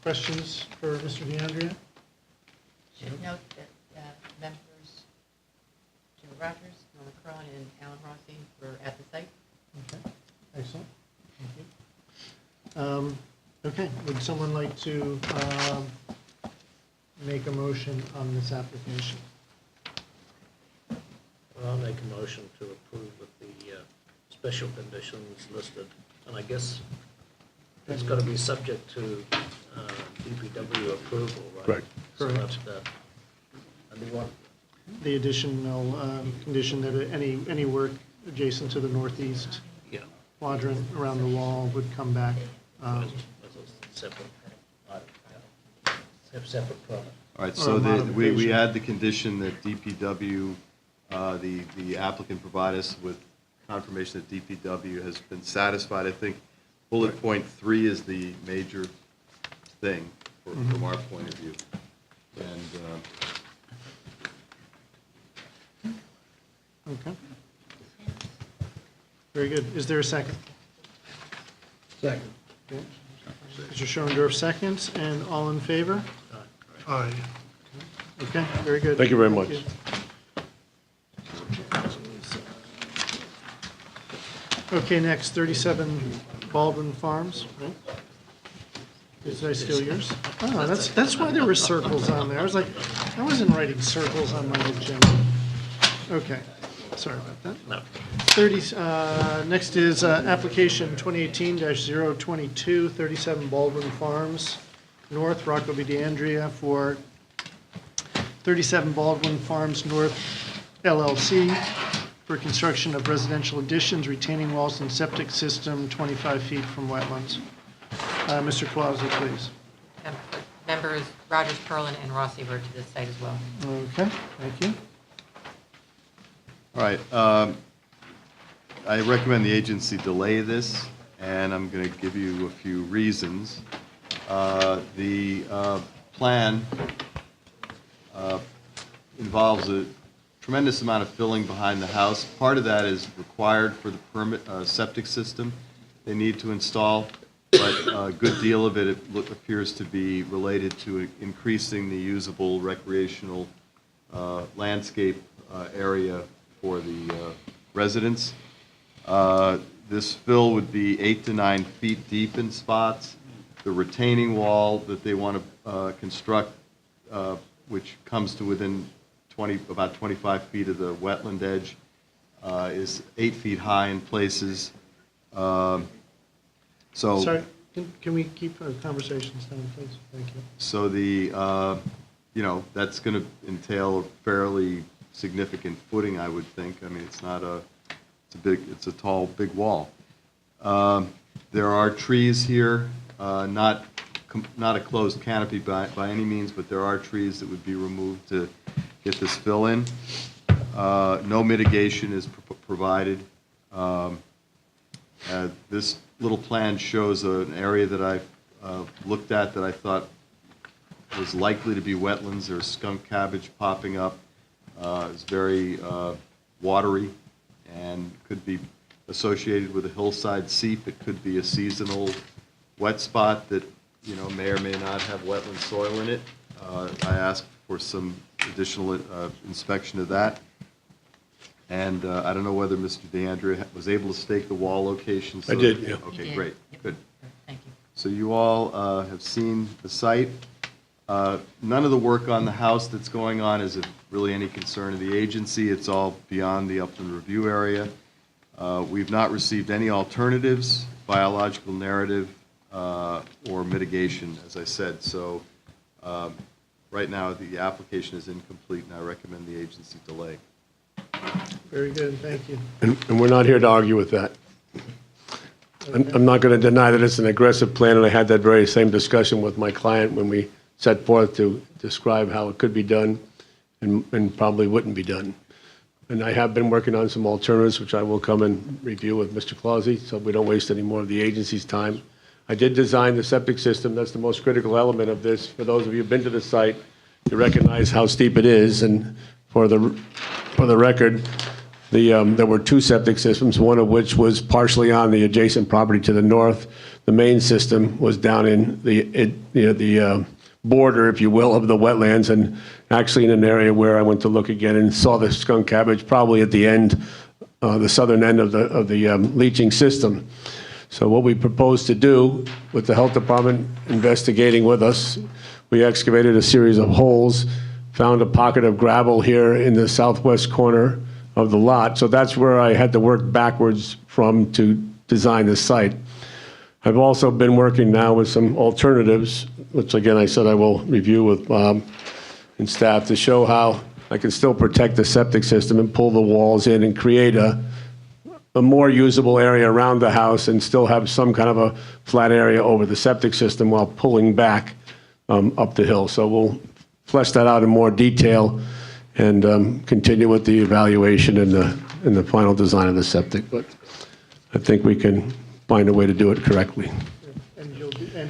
Questions for Mr. DeAndrea? Should note that members Jim Rogers, Norma Curran, and Alan Rossi were at the site. Okay, excellent. Thank you. Okay, would someone like to make a motion on this application? I'll make a motion to approve with the special conditions listed. And I guess it's got to be subject to DPW approval, right? Correct. So Correct. that's and the one, The additional condition that any work adjacent to the northeast yeah, quadrant around the wall would come back. as a separate, separate permit. All right, Or so a we modification. add the condition that DPW, the applicant provide us with confirmation that DPW has been satisfied. I think bullet point 3 is the major thing from our point of view. And Okay. Very good. Is there a second? Second. Okay. Mr. Schoendorf seconds, and all in favor? Aye. Okay, very good. Thank you very much. Okay, next, 37 Baldwin Farms, right? Is that still yours? Oh, that's why there were circles on there. I was like, I wasn't writing circles on my agenda. Okay, sorry about that. No. 30, next is application 2018-022, 37 Baldwin Farms, North, Rocco v. DeAndrea, for 37 Baldwin Farms North LLC, for construction of residential additions, retaining walls, and septic system 25 feet from wetlands. Mr. Clausen, please. Members Rogers, Perlin, and Rossi were to this site as well. Okay, thank you. all right, I recommend the agency delay this, and I'm going to give you a few reasons. The plan involves a tremendous amount of filling behind the house. Part of that is required for the permit septic system they need to install, but a good deal of it appears to be related to increasing the usable recreational landscape area for the residents. This fill would be 8 to 9 feet deep in spots. The retaining wall that they want to construct, which comes to within about 25 feet of the wetland edge, is 8 feet high in places. Sorry, can we keep our conversations down, please? Thank you. So the, that's going to entail a fairly significant footing, I would think. I mean, it's a tall, big wall. There are trees here, not a closed canopy by any means, but there are trees that would be removed to get this fill in. No mitigation is provided. This little plan shows an area that I looked at that I thought was likely to be wetlands. There's skunk cabbage popping up. It's very watery and could be associated with a hillside seep. It could be a seasonal wet spot that, you know, may or may not have wetland soil in it. I asked for some additional inspection of that. And I don't know whether Mr. DeAndrea was able to stake the wall location. I did, yeah. Okay, You did. great, Yep. good. Thank you. So you all have seen the site. None of the work on the house that's going on is of really any concern of the agency. It's all beyond the upland review area. We've not received any alternatives, biological narrative, or mitigation, as I said. So right now, the application is incomplete, and I recommend the agency delay. Very good, thank you. And we're not here to argue with that. I'm not going to deny that it's an aggressive plan, and I had that very same discussion with my client when we set forth to describe how it could be done and probably wouldn't be done. And I have been working on some alternatives, which I will come and review with Mr. Clausy, so we don't waste any more of the agency's time. I did design the septic system. That's the most critical element of this. For those of you who've been to the site, you recognize how steep it is. And for the record, there were two septic systems, one of which was partially on the adjacent property to the north. The main system was down in the border, if you will, of the wetlands, and actually in an area where I went to look again and saw the skunk cabbage probably at the end, the southern end of the leaching system. So what we proposed to do, with the health department investigating with us, we excavated a series of holes, found a pocket of gravel here in the southwest corner of the lot. So that's where I had to work backwards from to design this site. I've also been working now with some alternatives, which again I said I will review with Bob and staff to show how I can still protect the septic system and pull the walls in and create a more usable area around the house and still have some kind of a flat area over the septic system while pulling back up the hill. So we'll flesh that out in more detail and continue with the evaluation and the final design of the septic. But I think we can find a way to do it correctly. And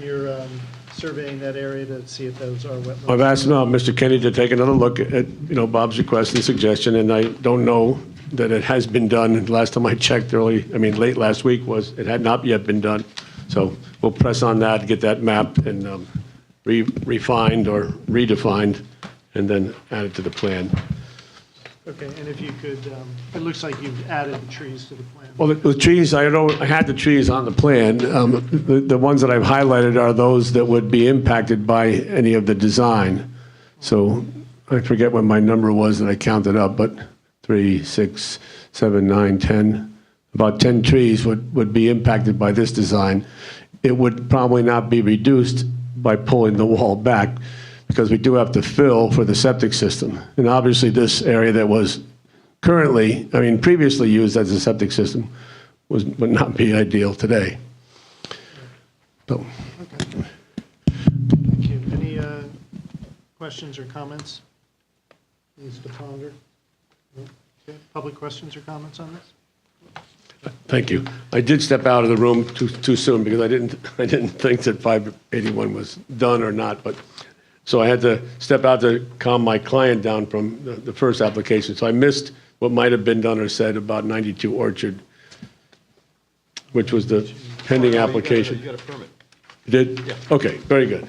you're surveying that area to see if those are wetlands? I've asked Mr. Kenny to take another look at Bob's request and suggestion, and I don't know that it has been done. Last time I checked late last week it had not yet been done. So we'll press on that, get that mapped and refined or redefined, and then add it to the plan. Okay, and if you could, it looks like you've added the trees to the plan. Well, the trees, I had the trees on the plan. The ones that I've highlighted are those that would be impacted by any of the design. So I forget what my number was that I counted up, but 3, 6, 7, 9, 10, about 10 trees would be impacted by this design. It would probably not be reduced by pulling the wall back, because we do have to fill for the septic system. And obviously this area that was previously used as a septic system would not be ideal today. So. Okay. Thank you. Any questions or comments? Needs to ponder? No? Okay. Public questions or comments on this? Thank you. I did step out of the room too soon because I didn't think that 581 was done or not, but so I had to step out to calm my client down from the first application. So I missed what might have been done or said about 92 Orchard, which was the pending application. You got a permit. You did? Yeah. Okay, very good.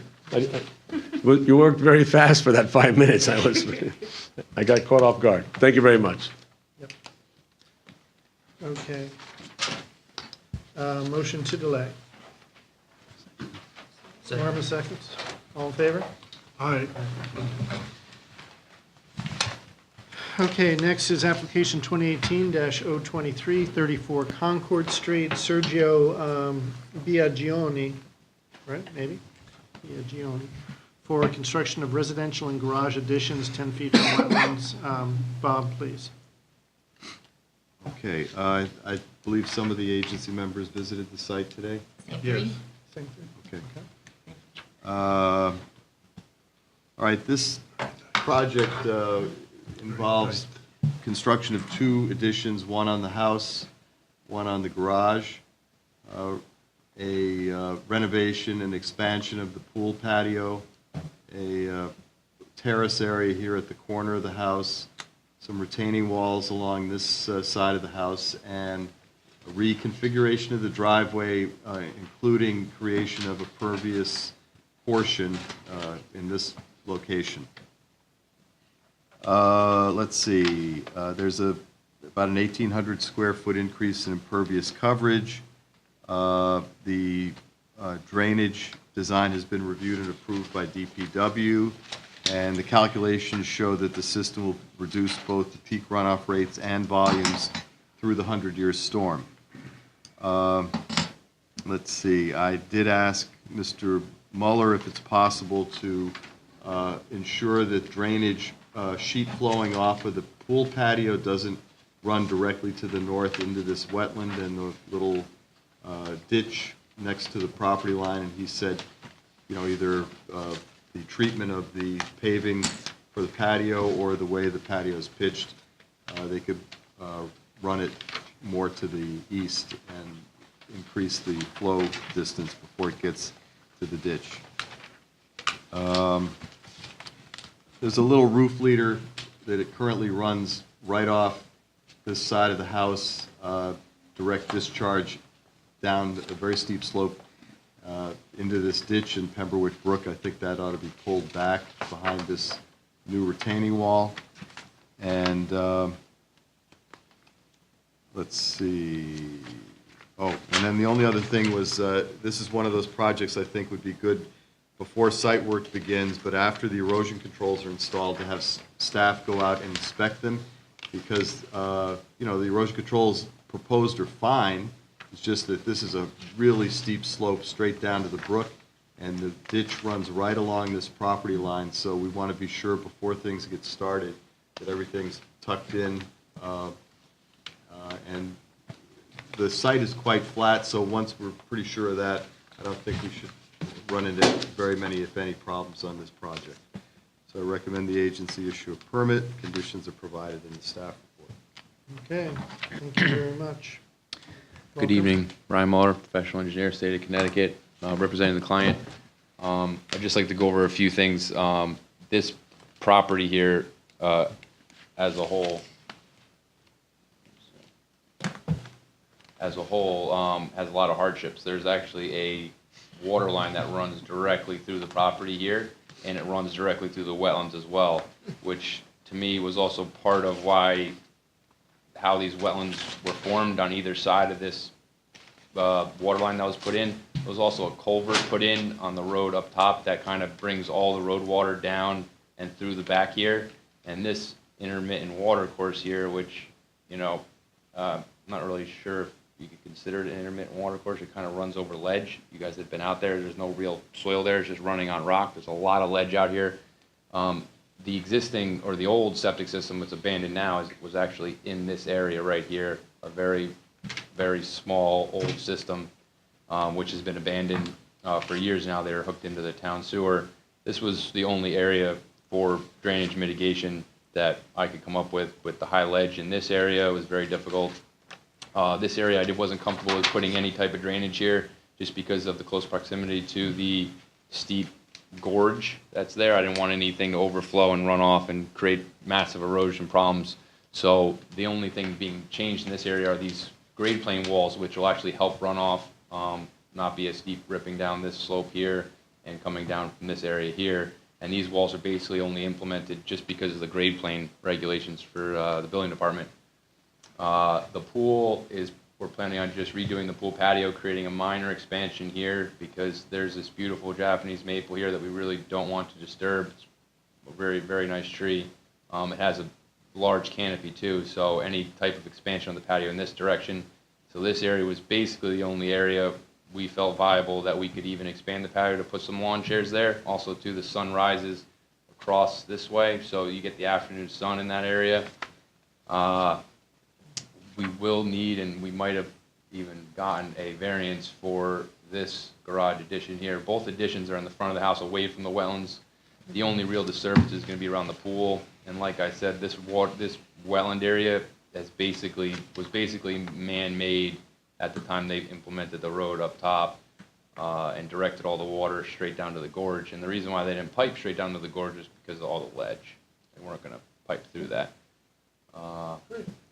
You worked very fast for that 5 minutes. I got caught off guard. Thank you very much. Yep. Okay. Motion to delay. Norma seconds. All in favor? Aye. Okay, next is application 2018-023, 34 Concord Street, Sergio Biagioni, right, maybe? Biagioni, for construction of residential and garage additions 10 feet from wetlands. Bob, please. Okay, I believe some of the agency members visited the site today? Yes. Same thing. Okay. All right, this project involves construction of 2 additions, one on the house, one on the garage. a renovation and expansion of the pool patio, a terrace area here at the corner of the house, some retaining walls along this side of the house, and a reconfiguration of the driveway, including creation of a pervious portion in this location. Let's see, there's about an 1,800 square foot increase in impervious coverage. The drainage design has been reviewed and approved by DPW, and the calculations show that the system will reduce both the peak runoff rates and volumes through the 100-year storm. Let's see, I did ask Mr. Mueller if it's possible to ensure that drainage sheet flowing off of the pool patio doesn't run directly to the north into this wetland and the little ditch next to the property line, and he said, you know, either the treatment of the paving for the patio or the way the patio is pitched, they could run it more to the east and increase the flow distance before it gets to the ditch. There's a little roof leader that it currently runs right off this side of the house, direct discharge down a very steep slope into this ditch in Pemberwick Brook. I think that ought to be pulled back behind this new retaining wall. And let's see. Oh, and then the only other thing was, this is one of those projects I think would be good before site work begins, but after the erosion controls are installed, to have staff go out and inspect them, because you know, the erosion controls proposed are fine. It's just that this is a really steep slope straight down to the brook, and the ditch runs right along this property line, so we want to be sure before things get started that everything's tucked in. And the site is quite flat, so once we're pretty sure of that, I don't think we should run into very many, if any, problems on this project. So I recommend the agency issue a permit. Conditions are provided in the staff report. Okay, thank you very much. Good Welcome. evening, Ryan Mueller, professional engineer, state of Connecticut, representing the client. I'd just like to go over a few things. This property here, as a whole, has a lot of hardships. There's actually a water line that runs directly through the property here, and it runs directly through the wetlands as well, which to me was also part of how these wetlands were formed on either side of this water line that was put in. There was also a culvert put in on the road up top that kind of brings all the road water down and through the back here. And this intermittent water course here, which, you know, I'm not really sure if you could consider it an intermittent water course. It kind of runs over ledge. You guys have been out there. There's no real soil there. It's just running on rock. There's a lot of ledge out here. The existing, or the old septic system that's abandoned now was actually in this area right here, a very, very small old system, which has been abandoned for years now. They're hooked into the town sewer. This was the only area for drainage mitigation that I could come up with the high ledge in this area. It was very difficult. This area I wasn't comfortable with putting any type of drainage here just because of the close proximity to the steep gorge that's there. I didn't want anything to overflow and run off and create massive erosion problems. So the only thing being changed in this area are these grade plane walls, which will actually help runoff not be as steep ripping down this slope here and coming down from this area here. And these walls are basically only implemented just because of the grade plane regulations for the building department. The pool we're planning on just redoing the pool patio, creating a minor expansion here because there's this beautiful Japanese maple here that we really don't want to disturb. It's a very, very nice tree. It has a large canopy too, so any type of expansion on the patio in this direction. So this area was basically the only area we felt viable that we could even expand the patio to put some lawn chairs there. Also too, the sun rises across this way, so you get the afternoon sun in that area. We will need, and we might have even gotten a variance for this garage addition here. Both additions are in the front of the house away from the wetlands. The only real disturbance is going to be around the pool. And like I said, this wetland area was basically man-made at the time they implemented the road up top. and directed all the water straight down to the gorge. And the reason why they didn't pipe straight down to the gorge is because of all the ledge. They weren't going to pipe through that.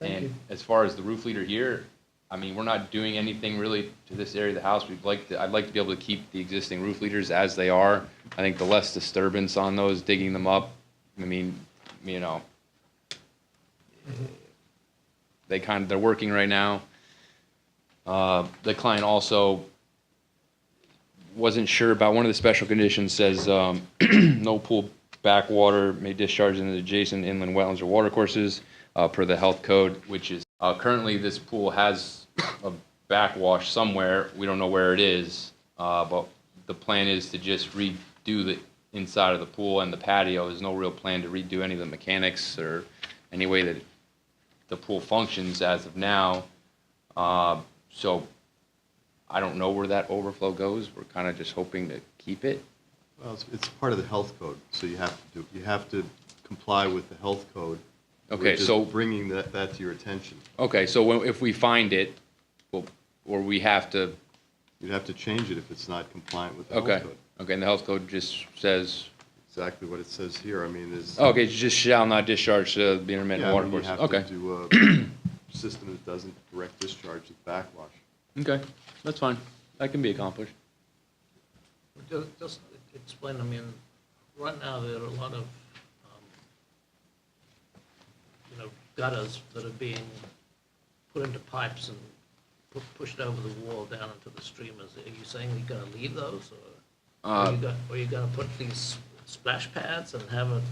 And as far as the roof leader here, I mean, we're not doing anything really to this area of the house. I'd like to be able to keep the existing roof leaders as they are. I think the less disturbance on those, digging them up, I mean, you know, they're working right now. The client also wasn't sure about one of the special conditions says no pool backwater may discharge into adjacent inland wetlands or watercourses per the health code, which is currently this pool has a backwash somewhere. We don't know where it is, but the plan is to just redo the inside of the pool and the patio. There's no real plan to redo any of the mechanics or any way that the pool functions as of now. So I don't know where that overflow goes. We're kind of just hoping to keep it. Well, it's part of the health code, so you have to comply with the health code. Okay, We're just so bringing that to your attention. Okay, so if we find it, or we have to. You'd have to change it if it's not compliant with the health code. Okay, and the health code just says. Exactly what it says here. I mean, is. Okay, just shall not discharge the intermittent water course. You have Okay. to do a system that doesn't direct discharge with backwash. Okay, that's fine. That can be accomplished. Just explain, I mean, right now there are a lot of, gutters that are being put into pipes and pushed over the wall down into the streamers. Are you saying you're going to leave those, or are you going to put these splash pads and have it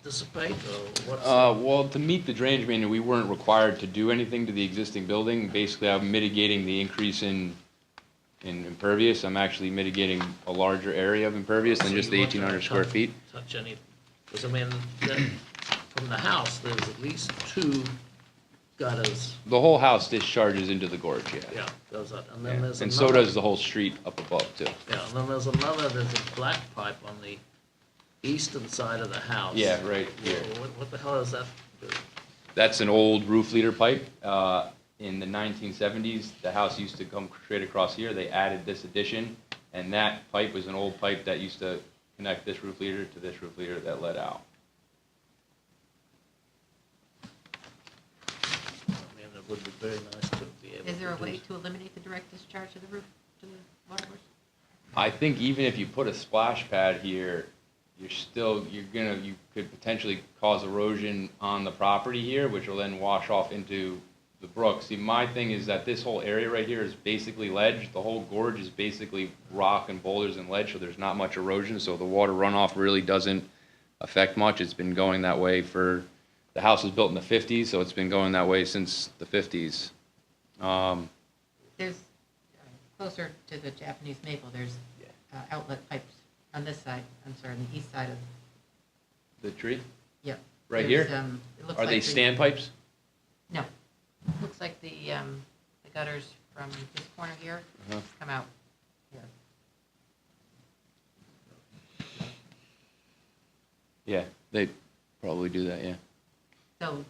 dissipate, or what's? Well, to meet the drainage manual, we weren't required to do anything to the existing building. Basically, I'm mitigating the increase in impervious. I'm actually mitigating a larger area of impervious than just the 1,800 square feet. Touch any, because I mean, from the house, there's at least 2 gutters. The whole house discharges into the gorge, yeah. Yeah, goes up, and then there's And another. so does the whole street up above, too. Yeah, and then there's a black pipe on the eastern side of the house. Yeah, right here. What the hell is that? That's an old roof leader pipe. In the 1970s, the house used to come straight across here. They added this addition, and that pipe was an old pipe that used to connect this roof leader to this roof leader that led out. I mean, it would be very nice to be able to. Is there a do way s- to eliminate the direct discharge of the roof to the water course? I think even if you put a splash pad here, you could potentially cause erosion on the property here, which will then wash off into the brook. See, my thing is that this whole area right here is basically ledge. The whole gorge is basically rock and boulders and ledge, so there's not much erosion, so the water runoff really doesn't affect much. It's been going that way the house was built in the 50s, so it's been going that way since the 50s. There's, closer to the Japanese maple, there's outlet pipes on this side, I'm sorry, on the east side of, The tree? yep. Right There's, here? it looks Are like they the- stand pipes? No. Looks like the gutters from this corner here come out here. Yeah, they probably do that, yeah. So,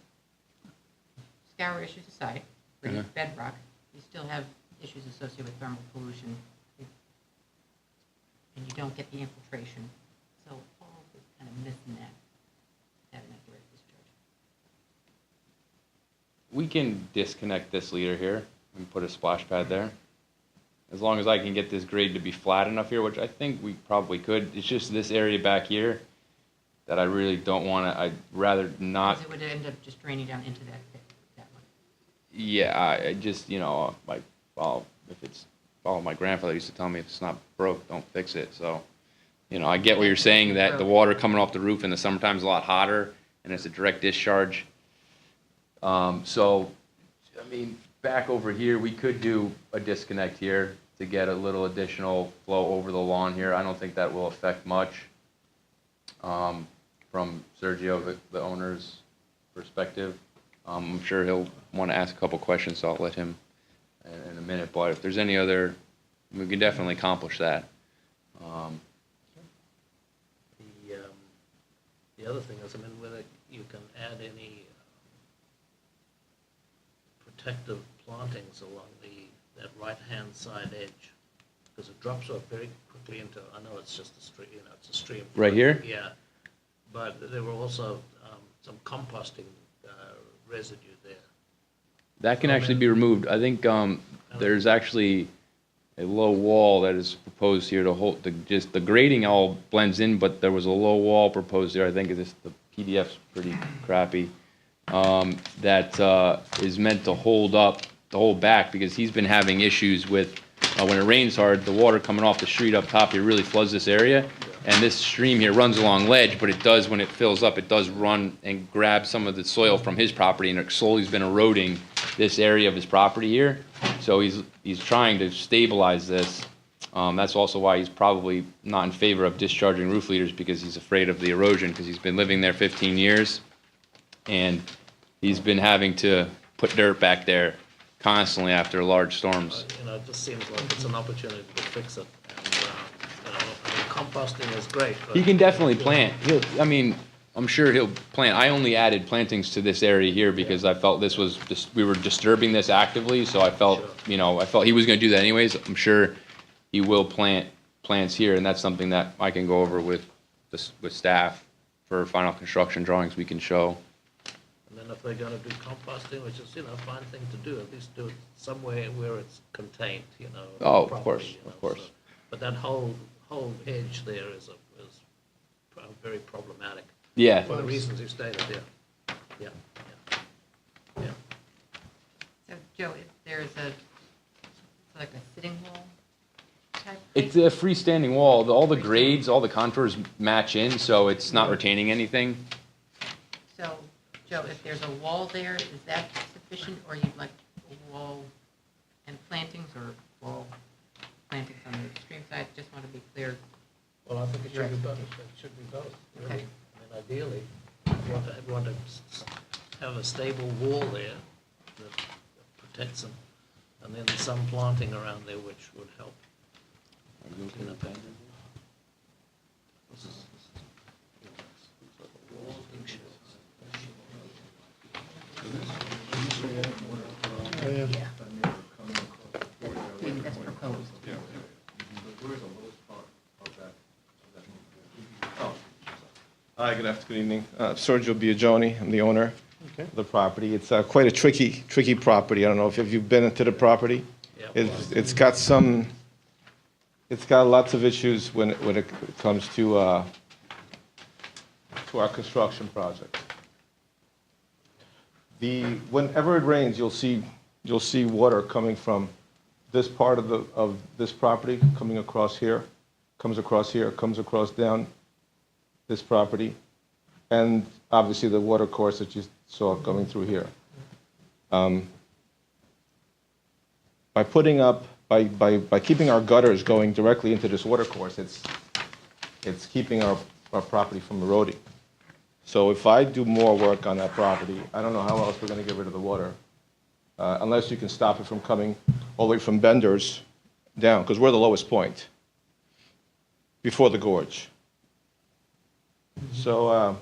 scour issues aside, for Uh-huh. bedrock, you still have issues associated with thermal pollution, and you don't get the infiltration. So all is kind of missing that direct discharge. We can disconnect this leader here and put a splash pad there. As long as I can get this grade to be flat enough here, which I think we probably could. It's just this area back here that I really don't want to, I'd rather not. Because it would end up just draining down into that pit, that one. Yeah, I just, my grandfather used to tell me, if it's not broke, don't fix it. So, I get what you're saying, that the water coming off the roof in the summertime is a lot hotter, and it's a direct discharge. Back over here, we could do a disconnect here to get a little additional flow over the lawn here. I don't think that will affect much. From Sergio, the owner's perspective. I'm sure he'll want to ask a couple questions, so I'll let him in a minute. But if there's any other, we can definitely accomplish that. The other thing is, whether you can add any protective plantings along that right-hand side edge. because it drops off very quickly into, I know it's just a stream, it's a stream. Right here? Yeah, but there were also some composting residue there. That can actually be removed. I think there's actually a low wall that is proposed here to hold, just the grading all blends in, but there was a low wall proposed there. I think it's the PDF's pretty crappy. That is meant to hold back, because he's been having issues with, when it rains hard, the water coming off the street up top here really floods this area. And this stream here runs along ledge, but it does, when it fills up, it does run and grab some of the soil from his property, and it slowly has been eroding this area of his property here. So he's trying to stabilize this. That's also why he's probably not in favor of discharging roof leaders, because he's afraid of the erosion, because he's been living there 15 years. And he's been having to put dirt back there constantly after large storms. It just seems like it's an opportunity to fix it. And, composting is great. But, He can definitely plant. I'm sure he'll plant. I only added plantings to this area here because I felt this was we were disturbing this actively, so I felt, I felt he was going to do that anyways. I'm sure he will plant plants here, and that's something that I can go over with staff for final construction drawings we can show. And then if they're going to do composting, which is, a fine thing to do, at least do it somewhere where it's contained, Oh, properly, of course. So, but that whole edge there is very problematic. Yeah. For the reasons you stated, yeah. So, Joe, if there's like a sitting wall type It's a freestanding wall. All the grades, all the contours match in, so it's not retaining anything. So, Joe, if there's a wall there, is that sufficient, or you'd like a wall and plantings, or wall plantings on the extreme side? Just want to be clear. Well, I think it should be both. It should be both, really. Okay. Ideally, you want to have a stable wall there that protects them, and then some planting around there which would help. Clean up that. Maybe that's proposed. Hi, good evening. Sergio Biagioni, I'm the owner of the property. It's quite a tricky property. I don't know if you've been into the property. It's got lots of issues when it comes to our construction project. Whenever it rains, you'll see water coming from this part of this property, coming across here, comes across down this property, and obviously the water course that you saw coming through here. By keeping our gutters going directly into this water course, it's keeping our property from eroding. So if I do more work on that property, I don't know how else we're going to get rid of the water, unless you can stop it from coming all the way from Bender's down, because we're the lowest point before the gorge. So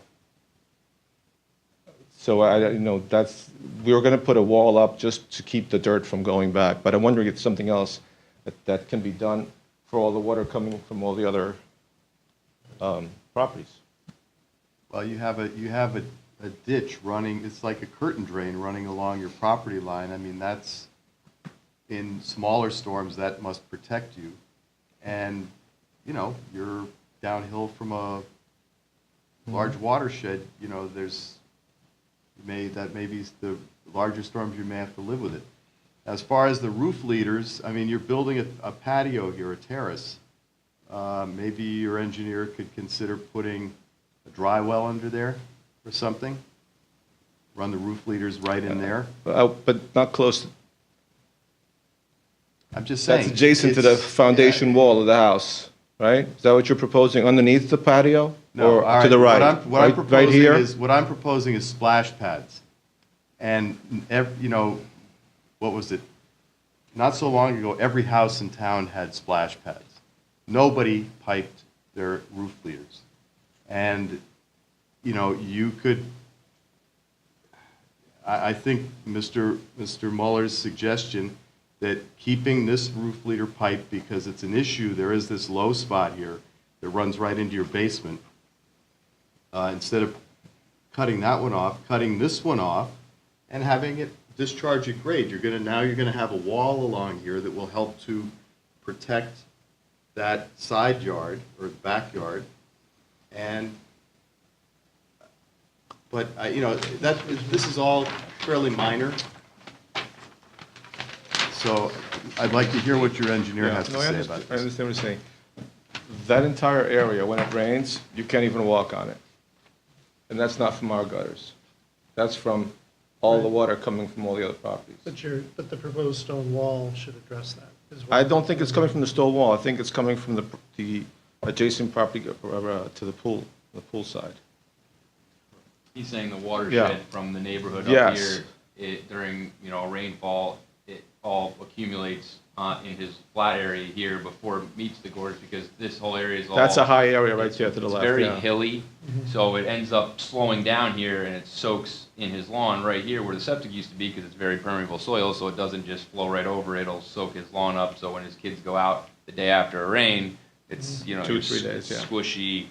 we were going to put a wall up just to keep the dirt from going back, but I'm wondering if something else that can be done for all the water coming from all the other properties. Well, you have a ditch running, it's like a curtain drain running along your property line. I mean, that's, in smaller storms, that must protect you. And, you're downhill from a large watershed, that may be the larger storms, you may have to live with it. As far as the roof leaders, I mean, you're building a patio here, a terrace. Maybe your engineer could consider putting a dry well under there or something. Run the roof leaders right in there. But not close. I'm just saying. That's adjacent to the foundation wall of the house, right? Is that what you're proposing, underneath the patio? No, or to the right? What I'm proposing is splash pads. And, what was it? Not so long ago, every house in town had splash pads. Nobody piped their roof leaders. And, you could, I think Mr. Muller's suggestion that keeping this roof leader pipe, because it's an issue, there is this low spot here that runs right into your basement. Instead of cutting that one off, cutting this one off and having it discharge at grade. You're gonna have a wall along here that will help to protect that side yard or the backyard. But this is all fairly minor. So I'd like to hear what your engineer has to No, I say understand, about I this. understand what you're saying. That entire area, when it rains, you can't even walk on it. And that's not from our gutters. That's from all the water coming from all the other properties. But the proposed stone wall should address that as well. I don't think it's coming from the stone wall. I think it's coming from the adjacent property to the pool side. He's saying the Yeah. watershed from the neighborhood up Yes. here, during, rainfall, it all accumulates in his flat area here before it meets the gorge, because this whole area is all... That's a high area right there to the left, It's very yeah. hilly, so it ends up slowing down here, and it soaks in his lawn right here where the septic used to be, because it's very permeable soil, so it doesn't just flow right over, it'll soak his lawn up, so when his kids go out the day after a rain, it's, 2 or 3 days, it's yeah. squishy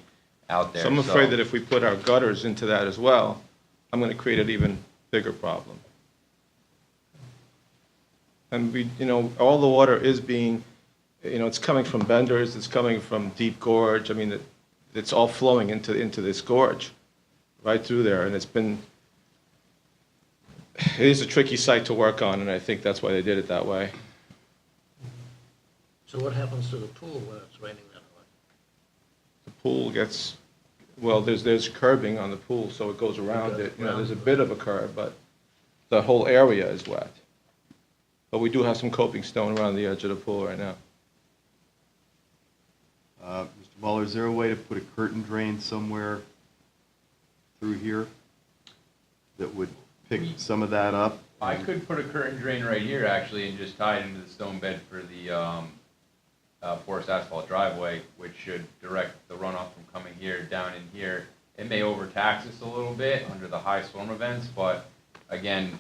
out there. So I'm afraid that if we put our gutters into that as well, I'm going to create an even bigger problem. And all the water is being, it's coming from benders, it's coming from deep gorge. I mean, it's all flowing into this gorge, right through there. And it is a tricky site to work on, and I think that's why they did it that way. So what happens to the pool when it's raining that way? The pool gets, well, there's curbing on the pool, so it goes around it. There's a bit of a curb, but the whole area is wet. But we do have some coping stone around the edge of the pool right now. Mr. Muller, is there a way to put a curtain drain somewhere through here that would pick some of that up? I could put a curtain drain right here, actually, and just tie it into the stone bed for the porous asphalt driveway, which should direct the runoff from coming here down in here. It may overtax us a little bit under the high storm events, but again,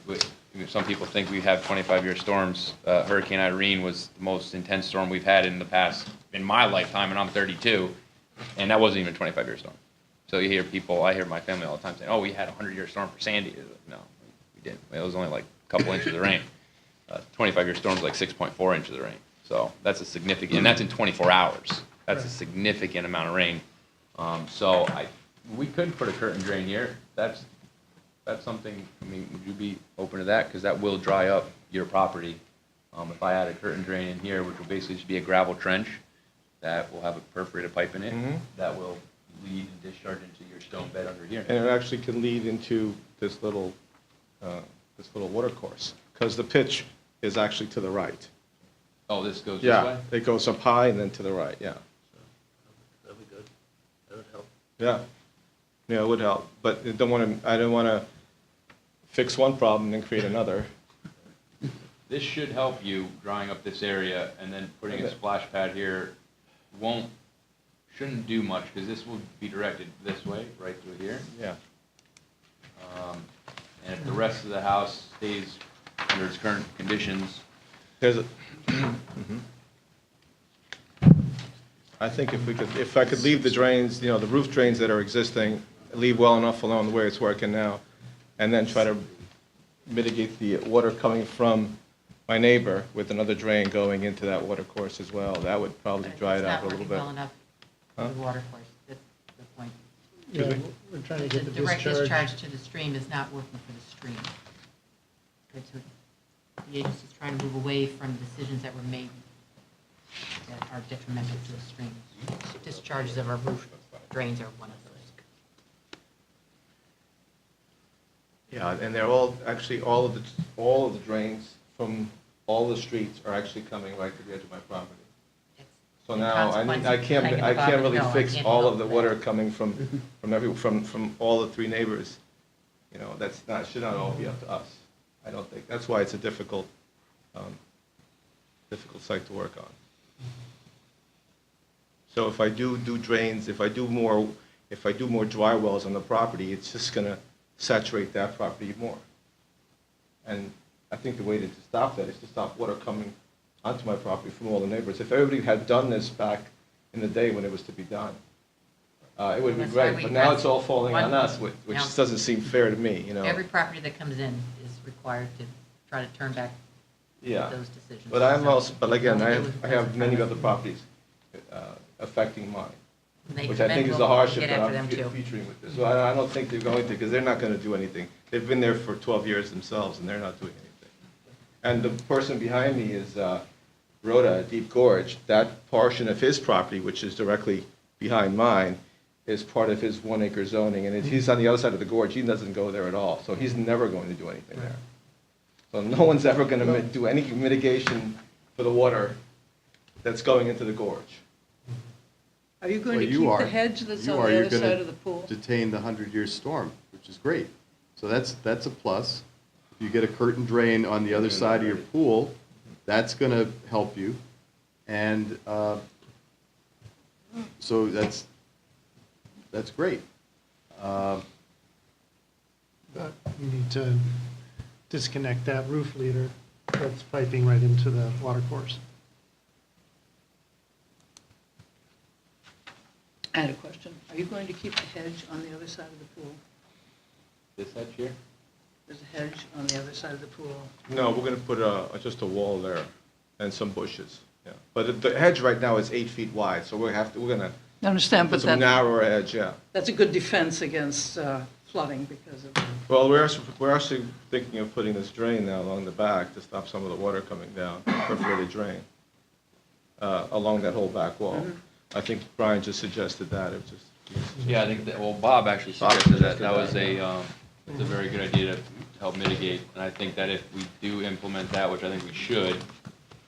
some people think we have 25-year storms. Hurricane Irene was the most intense storm we've had in my lifetime, and I'm 32, and that wasn't even a 25-year storm. So you hear I hear my family all the time saying, oh, we had a 100-year storm for Sandy. No, we didn't. It was only like a couple inches of rain. 25-year storm is like 6.4 inches of rain. So that's a significant, and that's in 24 hours. That's a significant amount of rain. So we could put a curtain drain here. That's something, would you be open to that? Because that will dry up your property. If I add a curtain drain in here, which will basically just be a gravel trench that will have a perforated pipe in it, that will lead and discharge into your stone bed under here. And it actually can lead into this little water course, because the pitch is actually to the right. Oh, this goes this way? Yeah, it goes up high and then to the right, yeah. That'd be good. That would help. Yeah, yeah, it would help, but I don't want to fix one problem and then create another. This should help you drying up this area, and then putting a splash pad here shouldn't do much, because this will be directed this way, right through here. Yeah. And if the rest of the house stays under its current conditions, I think if I could leave the drains, the roof drains that are existing, leave well enough along the way it's working now, and then try to mitigate the water coming from my neighbor with another drain going into that water course as well, that would probably dry it out a little bit. It's not working well enough for the water course, that's the point. Yeah, we're trying to get the direct discharge. discharge to the stream is not working for the stream. Good, so the agency's trying to move away from decisions that were made that are detrimental to the stream. Discharges of our roof drains are one of those. Yeah, and they're all, actually, all of the drains from all the streets are actually coming right to the edge of my property. So the now, consequence I of playing in the can't bottom, really no, I fix can't all help of the that. water coming from all the 3 neighbors. Should not all be up to us. I don't think, that's why it's a difficult site to work on. So if I do drains, if I do more dry wells on the property, it's just gonna saturate that property more. And I think the way to stop that is to stop water coming onto my property from all the neighbors. If everybody had done this back in the day when it was to be done, it would be That's why great. we But now have it's all falling on one- us, which Now- just doesn't seem fair to me, you know? Every property that comes in is required to try to turn back Yeah. those decisions. But I'm So, also, but again, I nothing to do have, I with have many present other properties affecting mine, When they which come I in, think is we'll the hardship get that after I'm them too. featuring with this. So I don't think they're going to, because they're not going to do anything. They've been there for 12 years themselves, and they're not doing anything. And the person behind me is Rhoda, Deep Gorge. That portion of his property, which is directly behind mine, is part of his 1 acre zoning, and if he's on the other side of the gorge, he doesn't go there at all, so he's never going to do anything there. So no one's ever going to do any mitigation for the water that's going into the gorge. Are you going Well, to you keep are. the hedge that's You on are. the You're other gonna side of the pool? Detain the 100-year storm, which is great. So that's a plus. If you get a curtain drain on the other side of your pool, that's going to help you. And so that's great. But you need to disconnect that roof leader that's piping right into the water course. I had a question. Are you going to keep the hedge on the other side of the pool? This hedge here? There's a hedge on the other side of the pool. No, we're going to put just a wall there and some bushes, yeah. But the hedge right now is 8 feet wide, so we're going to I understand, put but some narrower edge, yeah. that's a good defense against flooding because of, Well, we're actually thinking of putting this drain now along the back to stop some of the water coming down, perforated drain, along that whole back wall. I think Brian just suggested that, it was just. Yeah, I think that, well, Bob actually suggested that. That was it's a very good idea to help mitigate. And I think that if we do implement that, which I think we should,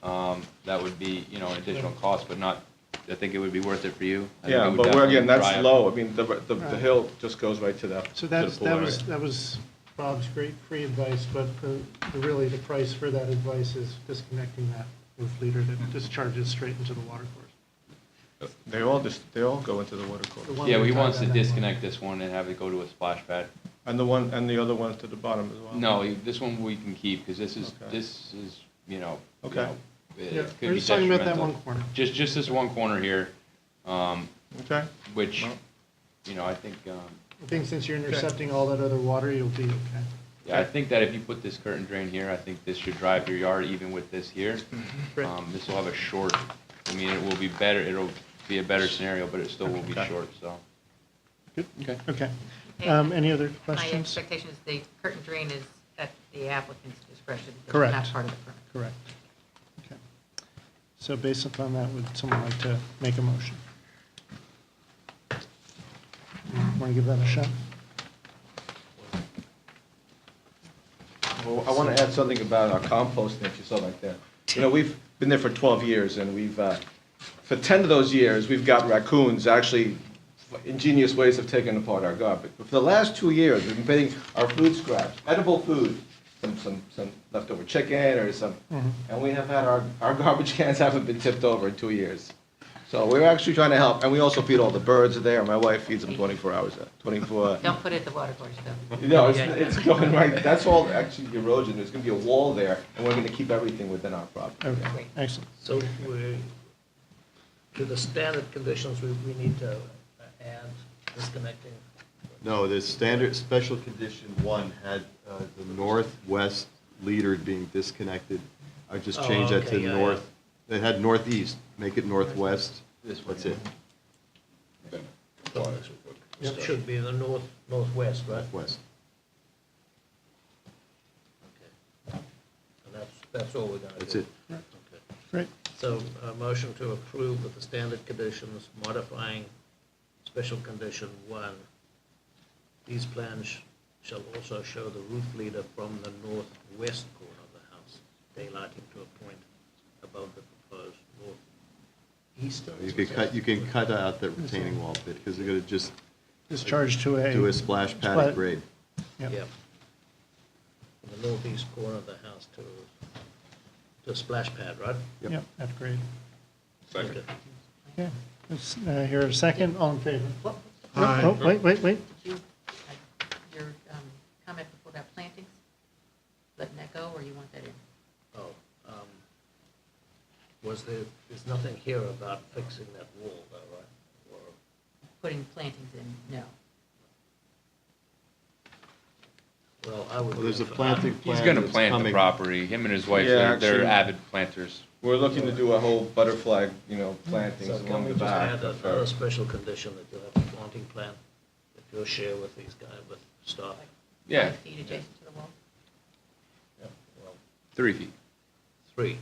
that would be, an additional cost, but not, I think it would be worth it for you. I think it Yeah, would but definitely again, dry that's up. low, I mean, the hill just goes right to the So to the pool area. that was Bob's great free advice, but really the price for that advice is disconnecting that roof leader that discharges straight into the water course. They all go into the water course. The one Yeah, we he wants to talked about. disconnect this one and have it go to a splash pad. And the other ones to the bottom as well? No, this one we can keep, because this Okay. is, Okay. it Yeah, could we're be just talking about that detrimental. one corner. Just this one corner here, Okay. which, Well. I think, I think since you're intercepting all that other water, you'll be okay. yeah, I think that if you put this curtain drain here, I think this should drive your yard even with this here. Great. This will have a short, it will be better, it'll be a better scenario, but it still will be Okay. short, so. Good, Okay. okay. Okay. Any other My questions? expectation is the curtain drain is at the applicant's discretion. It's Correct. not part of the permit. Correct. Okay. So based upon that, would someone like to make a motion? Want to give that a shot? Well, I want to add something about our composting, if you saw right there. We've been there for 12 years, and for 10 of those years, we've got raccoons actually ingenious ways of taking apart our garbage. But for the last 2 years, we've been putting our food scraps, edible food, some leftover chicken or some, and we have had our garbage cans haven't been tipped over in 2 years. So we're actually trying to help, and we also feed all the birds there. My wife feeds them 24 hours, 24. Don't put it at the water course, though. No, it's going right, that's all actually the erosion, there's gonna be a wall there, and we're gonna keep everything within our property. Okay, excellent. So to the standard conditions, we need to add disconnecting. No, the standard, special condition 1 had the northwest leader being disconnected. I just Oh, changed that to okay, yeah, north. It had northeast, make it northwest. This one. That's it, So it should be the northwest, right? west. Okay. And that's all we're gonna do? That's it. Okay. Great. So a motion to approve with the standard conditions, modifying special condition 1. These plans shall also show the roof leader from the northwest corner of the house, daylighting to a point above the proposed northeast. You can cut out that retaining wall bit, because they're gonna just Discharge to a. do a splash pad at grade. Yep. Yep. From the northeast corner of the house to a splash pad, right? Yep, at grade. Second. Okay. Okay, let's hear a second, all in favor? Aye. Oh, wait. Did you, your comment before about plantings, letting that go, or you want that there's nothing here about fixing that wall, though, right? Or, Putting plantings in, no. well, I would. Well, there's a go for- planting He's plan going to that's plant the coming. property. Him and his wife, Yeah, they're actually- avid planters. We're looking to do a whole butterfly, plantings So can along we the just back. add another special condition that you have a planting plan that you'll share with these guys, with staff? Yeah, 5 feet adjacent to the wall. Yeah, well, 3 feet. 3,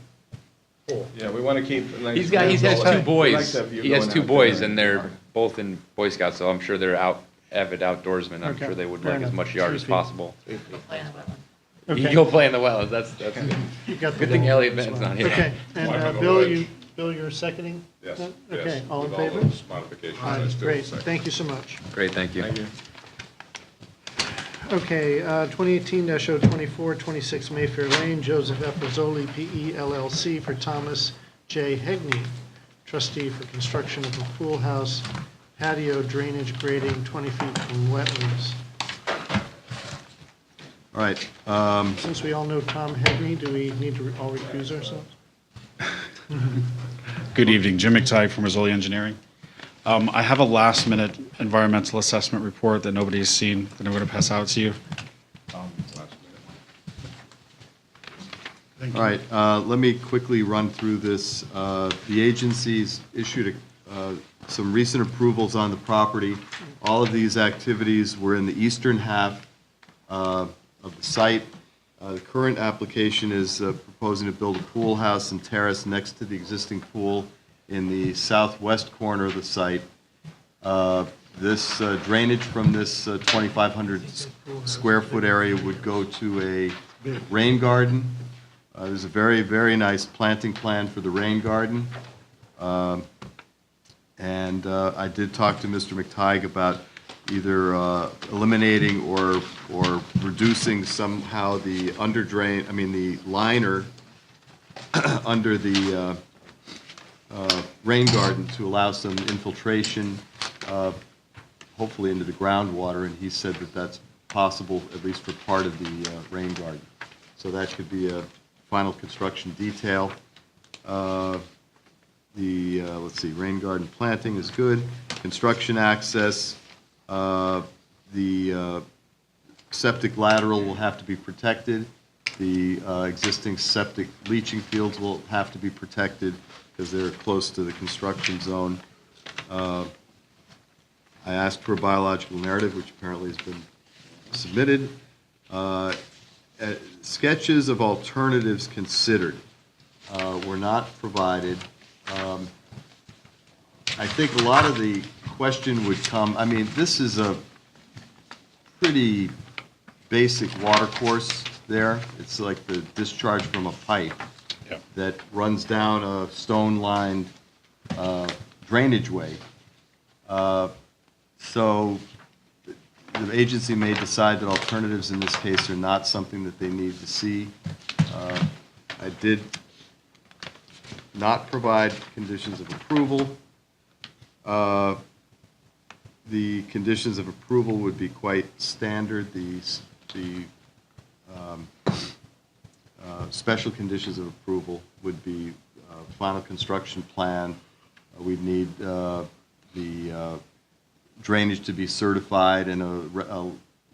4. Yeah, we want to keep. He has two boys. He has two boys, there. and they're both in Boy Scouts, so I'm sure they're avid outdoorsmen. I'm Okay, sure they would fair like as enough. much yard 3 as feet. possible. 3 feet. Go play in the wetland. You Okay. go play in the wells. That's good. You got the Good thing wall Elliot as Benton's well. not here. Okay, and Bill, you're seconding? Yes, that? yes, Okay, all in with all favor? those modifications, All I right, still great, second. thank you so much. Great, thank you. Thank you. Okay, 2018-024, 26 Mayfair Lane, Joseph F. Rizzoli, P.E. LLC, for Thomas J. Hegney, trustee for construction of a pool house, patio drainage grading 20 feet from wetlands. All right, Since we all know Tom Hegney, do we need to all recuse ourselves? Good evening, Jim McTighe from Rizzoli Engineering. I have a last-minute environmental assessment report that nobody has seen that I'm going to pass out to you. all right, let me quickly run through this. The agencies issued some recent approvals on the property. All of these activities were in the eastern half of the site. The current application is proposing to build a pool house and terrace next to the existing pool in the southwest corner of the site. This drainage from this 2,500 square foot area would go to a rain garden. There's a very, very nice planting plan for the rain garden. And I did talk to Mr. McTighe about either eliminating or reducing somehow the the liner under the rain garden to allow some infiltration, hopefully into the groundwater, and he said that that's possible, at least for part of the rain garden. So that could be a final construction detail. Let's see, rain garden planting is good. Construction access, the septic lateral will have to be protected. The existing septic leaching fields will have to be protected because they're close to the construction zone. I asked for a biological narrative, which apparently has been submitted. Sketches of alternatives considered were not provided. I think a lot of the question would come, this is a pretty basic water course there. It's like the discharge from a pipe that runs down a stone-lined drainage way. So the agency may decide that alternatives in this case are not something that they need to see. I did not provide conditions of approval. The conditions of approval would be quite standard. The special conditions of approval would be final construction plan. We'd need the drainage to be certified and a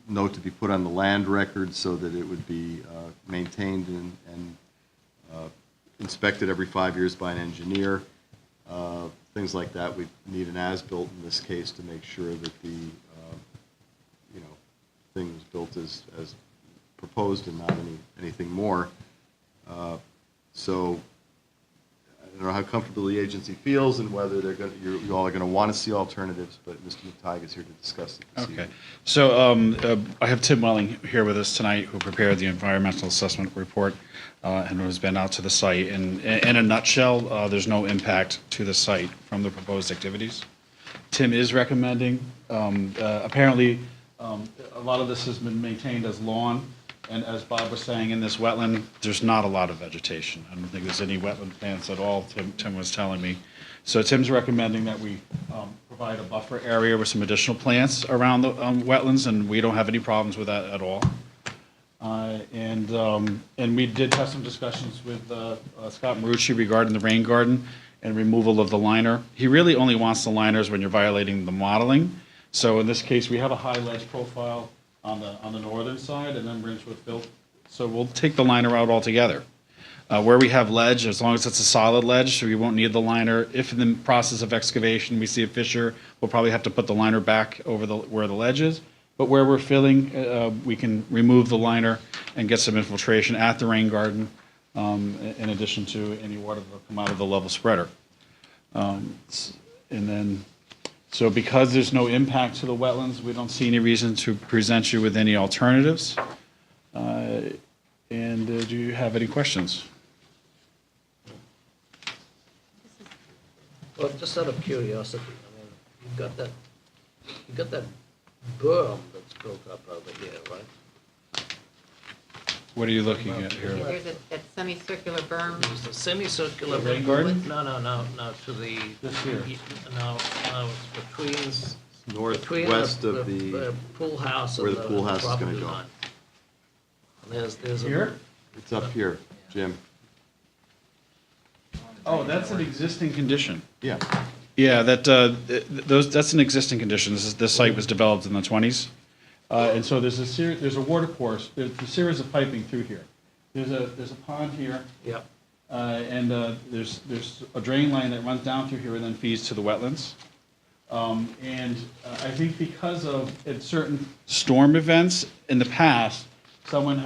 note to be put on the land record so that it would be maintained and inspected every 5 years by an engineer. Things like that. We need an as-built in this case to make sure that the thing was built as proposed and not anything more. So I don't know how comfortable the agency feels and whether you all are going to want to see alternatives, but Mr. McTighe is here to discuss it this Okay. evening. So I have Tim Welling here with us tonight, who prepared the environmental assessment report and has been out to the site. And in a nutshell, there's no impact to the site from the proposed activities. Tim is recommending, apparently, a lot of this has been maintained as lawn. And as Bob was saying, in this wetland, there's not a lot of vegetation. I don't think there's any wetland plants at all, Tim was telling me. So Tim's recommending that we provide a buffer area with some additional plants around the wetlands, and we don't have any problems with that at all. And we did have some discussions with Scott Marucci regarding the rain garden and removal of the liner. He really only wants the liners when you're violating the modeling. So in this case, we have a high ledge profile on the northern side and then Ringewood Field. So we'll take the liner out altogether. Where we have ledge, as long as it's a solid ledge, so we won't need the liner. If in the process of excavation we see a fissure, we'll probably have to put the liner back over where the ledge is. But where we're filling, we can remove the liner and get some infiltration at the rain garden, in addition to any water that will come out of the level spreader. So because there's no impact to the wetlands, we don't see any reason to present you with any alternatives. Do you have any questions? Well, just out of curiosity, I mean, you've got that berm that's built up over here, right? What are you looking at here? There's that semicircular berm. There's a semicircular. The rain garden? No, to the. This here. No, it's between. Northwest of the, pool house where and the pool house is property gonna go. line. And there's a. Here? It's up here, Jim. Oh, that's an existing condition. Yeah. Yeah, that's an existing condition. This site was developed in the 20s. And so there's a water course, there's a series of piping through here. There's a pond here. Yep. And there's a drain line that runs down through here and then feeds to the wetlands. I think because of certain storm events in the past, someone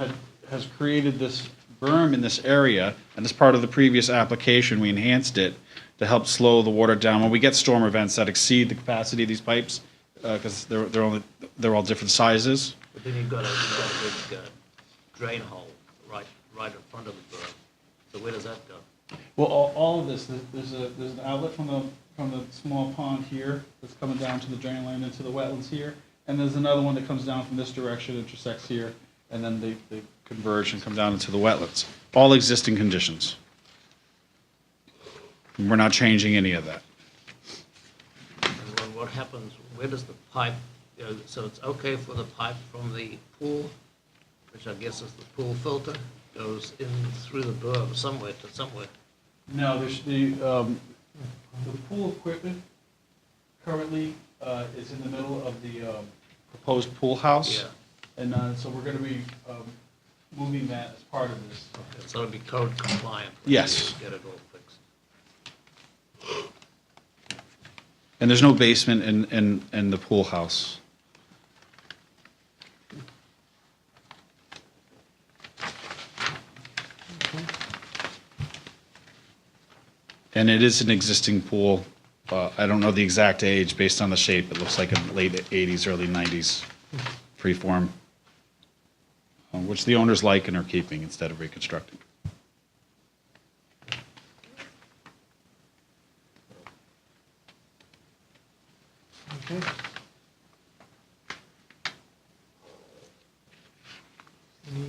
has created this berm in this area, and as part of the previous application, we enhanced it to help slow the water down. When we get storm events that exceed the capacity of these pipes, because they're all different sizes. But then you've got a big drain hole right in front of the berm. So where does that go? Well, all of this, there's an outlet from the small pond here that's coming down to the drain line into the wetlands here, and there's another one that comes down from this direction, intersects here, and then they converge and come down into the wetlands. All existing conditions. We're not changing any of that. And then what happens, where does the pipe, so it's okay for the pipe from the pool, which I guess is the pool filter, goes in through the berm somewhere to somewhere? No, there's the pool equipment currently is in the middle of the proposed pool house. Yeah. And so we're going to be moving that as part of this. Okay, so it'll be code compliant. Yes. Get it all fixed. And there's no basement in the pool house. And it is an existing pool. I don't know the exact age based on the shape. It looks like a late 80s, early 90s freeform, which the owners like and are keeping instead of reconstructing. Okay. Any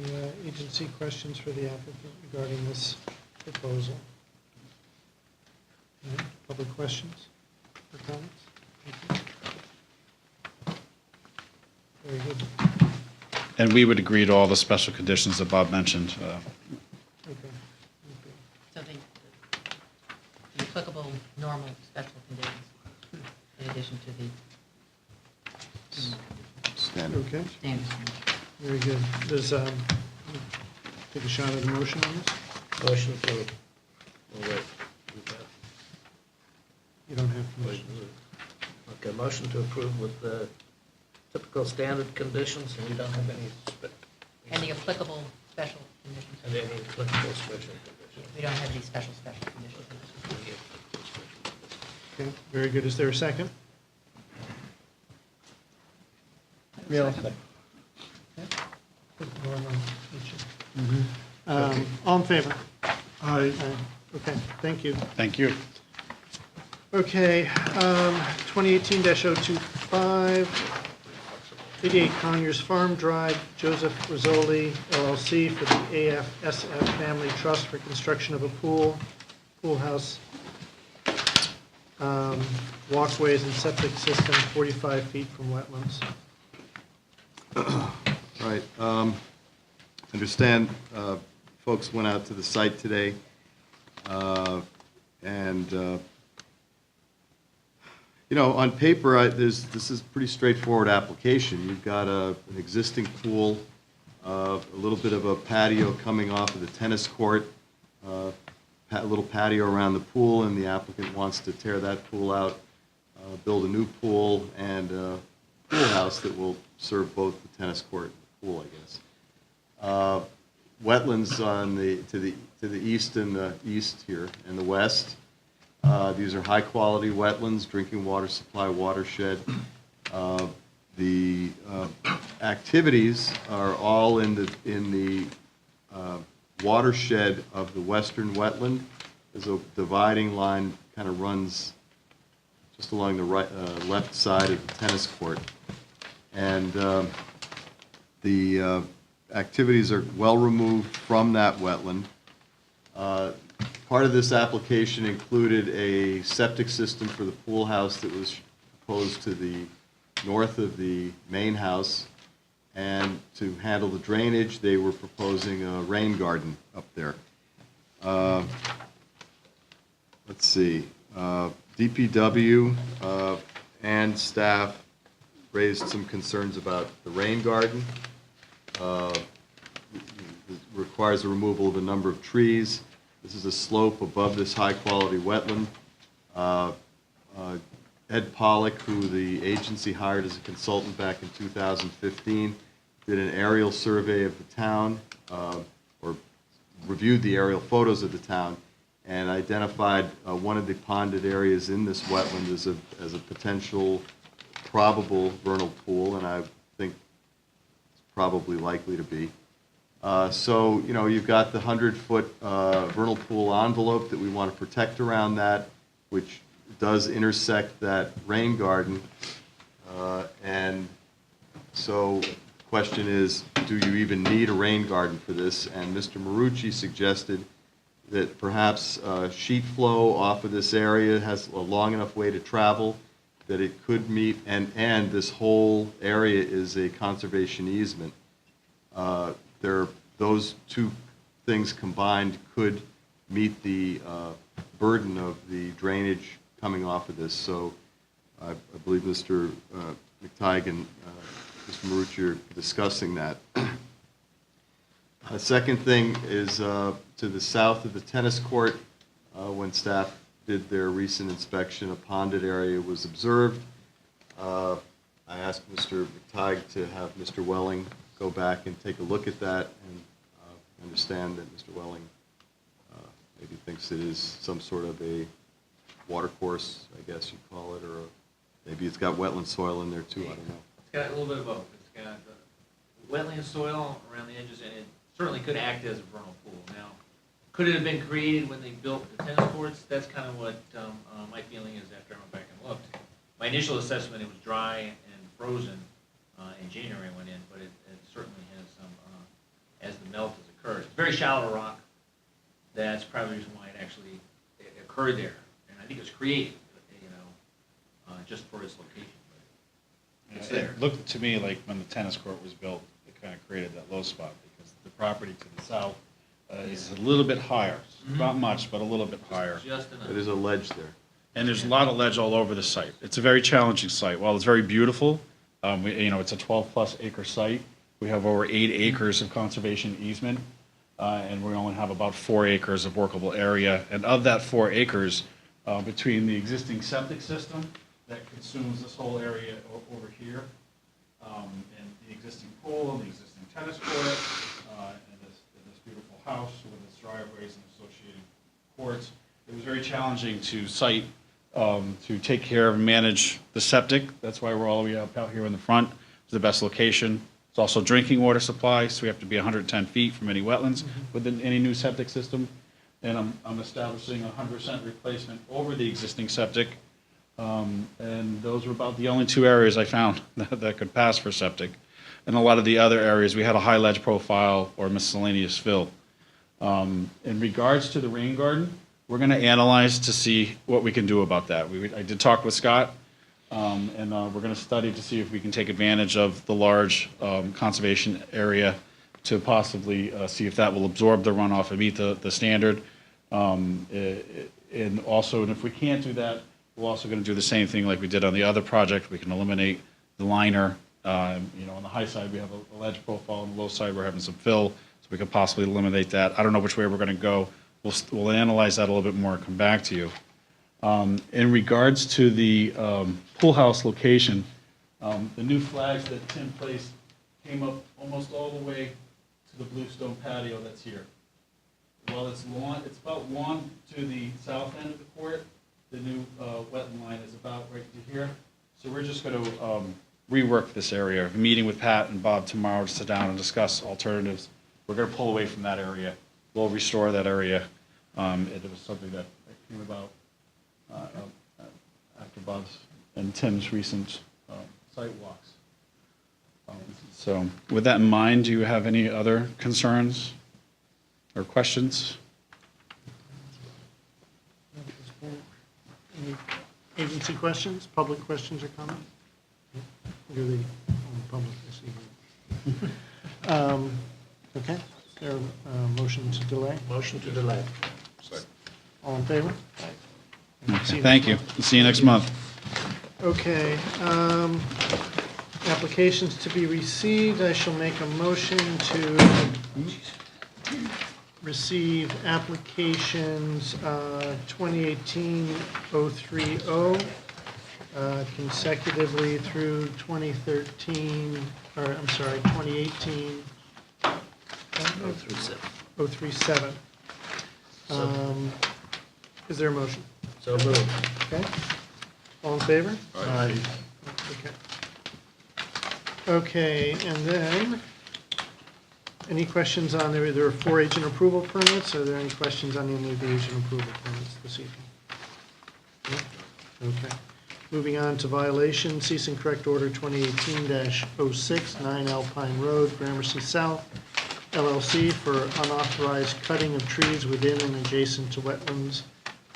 agency questions for the applicant regarding this proposal? No? Public questions or comments? Thank you. Very good. And we would agree to all the special conditions that Bob mentioned. Okay. So the applicable normal special conditions, in addition to the Standard. Okay, standards. very good. Does, take a shot at the motion on this? Motion to, oh wait, we've got- You don't have to motion. okay, motion to approve with the typical standard conditions, and we don't have any, And the applicable special conditions. and any applicable special conditions. We don't have any special conditions. Okay, very good. Is there a second? All in favor? Aye. Okay, thank you. Thank you. Okay, 2018-025, 88 Conyers Farm Drive, Joseph Rizzoli LLC for the AFSF Family Trust for construction of a pool house, walkways and septic system 45 feet from wetlands. Right. understand folks went out to the site today, and you know, on paper, this is a pretty straightforward application. You've got an existing pool, a little bit of a patio coming off of the tennis court, a little patio around the pool, and the applicant wants to tear that pool out, build a new pool, and a pool house that will serve both the tennis court and the pool, I guess. Wetlands on to the east and the east here, and the west. These are high-quality wetlands, drinking water supply, watershed. The activities are all in the watershed of the western wetland. There's a dividing line, kind of runs just along the left side of the tennis court. And the activities are well removed from that wetland. Part of this application included a septic system for the pool house that was proposed to the north of the main house. And to handle the drainage, they were proposing a rain garden up there. Let's see. DPW and staff raised some concerns about the rain garden. It requires the removal of a number of trees. This is a slope above this high-quality wetland. Ed Pollack, who the agency hired as a consultant back in 2015, did an aerial survey of the town, or reviewed the aerial photos of the town, and identified one of the ponded areas in this wetland as a potential probable vernal pool, and I think it's probably likely to be. So, you know, you've got the 100-foot vernal pool envelope that we want to protect around that, which does intersect that rain garden. And so the question is, do you even need a rain garden for this? And Mr. Marucci suggested that perhaps sheet flow off of this area has a long enough way to travel that it could meet, and this whole area is a conservation easement. Those two things combined could meet the burden of the drainage coming off of this. So I believe Mr. McTighe and Mr. Marucci are discussing that. The second thing is to the south of the tennis court. When staff did their recent inspection, a ponded area was observed. I asked Mr. McTighe to have Mr. Welling go back and take a look at that, and understand that Mr. Welling maybe thinks it is some sort of a water course, I guess you'd call it, or maybe it's got wetland soil in there too, I don't know. It's got a little bit of both. It's got wetland soil around the edges, and it certainly could act as a vernal pool. Now, could it have been created when they built the tennis courts? That's kind of what my feeling is after I went back and looked. My initial assessment, it was dry and frozen in January I went in, but it certainly has some, as the melt has occurred. It's very shallow rock. That's probably the reason why it actually occurred there. And I think it was created, you know, just for its location. But it's there. It looked to me like when the tennis court was built, it kind of created that low spot, because the property to the south is a little bit higher. Not much, but a little bit higher. Just enough. There's a ledge there. And there's a lot of ledge all over the site. It's a very challenging site. While it's very beautiful, you know, it's a 12-plus acre site. We have over 8 acres of conservation easement, and we only have about 4 acres of workable area. And of that 4 acres, between the existing septic system that consumes this whole area over here, and the existing pool, and the existing tennis court, and this beautiful house with its driveways and associated courts, it was very challenging to site, to take care of and manage the septic. That's why we're all the way out here in the front. It's the best location. It's also drinking water supply, so we have to be 110 feet from any wetlands within any new septic system. And I'm establishing 100% replacement over the existing septic. And those were about the only 2 areas I found that could pass for septic. And a lot of the other areas, we had a high ledge profile or miscellaneous fill. In regards to the rain garden, we're going to analyze to see what we can do about that. I did talk with Scott, and we're going to study to see if we can take advantage of the large conservation area to possibly see if that will absorb the runoff and meet the standard. And also, and if we can't do that, we're also going to do the same thing like we did on the other project. We can eliminate the liner. On the high side, we have a ledge profile. On the low side, we're having some fill, so we could possibly eliminate that. I don't know which way we're going to go. We'll analyze that a little bit more and come back to you. In regards to the pool house location, the new flags that Tim placed came up almost all the way to the bluestone patio that's here. While it's about lawn to the south end of the court, the new wetland line is about right to here. So we're just going to rework this area. I'm meeting with Pat and Bob tomorrow to sit down and discuss alternatives. We're going to pull away from that area. We'll restore that area. It was something that came about after Bob's and Tim's recent site walks. So with that in mind, do you have any other concerns or questions? Any agency questions, public questions or comments? You're the only public this evening. Okay, is there a motion to delay? Motion to delay. All in favor? Okay, thank you. See you next month. Okay, applications to be received, I shall make a motion to receive applications 2018-030 consecutively through 2013, or I'm sorry, 2018 037. Is there a motion? So moved. Okay. All in favor? Aye. Okay. Okay, and then, any questions on, there are 4 agent approval permits. Are there any questions on any of the agent approval permits this evening? No? Okay. Moving on to violation, cease and correct order 2018-06, 9 Alpine Road, Gramercy South, LLC, for unauthorized cutting of trees within and adjacent to wetlands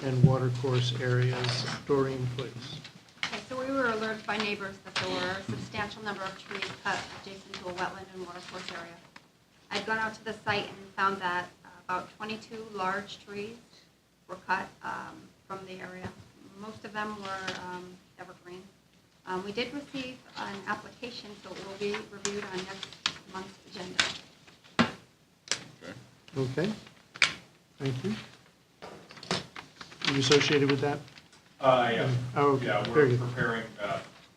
and watercourse areas. Doreen, please. Okay, so we were alerted by neighbors that there were a substantial number of trees cut adjacent to a wetland and watercourse area. I'd gone out to the site and found that about 22 large trees were cut from the area. Most of them were evergreen. We did receive an application, so it will be reviewed on next month's agenda. Okay. Thank you. Are you associated with that? Yeah. Oh, okay. Yeah, Very we're good. preparing,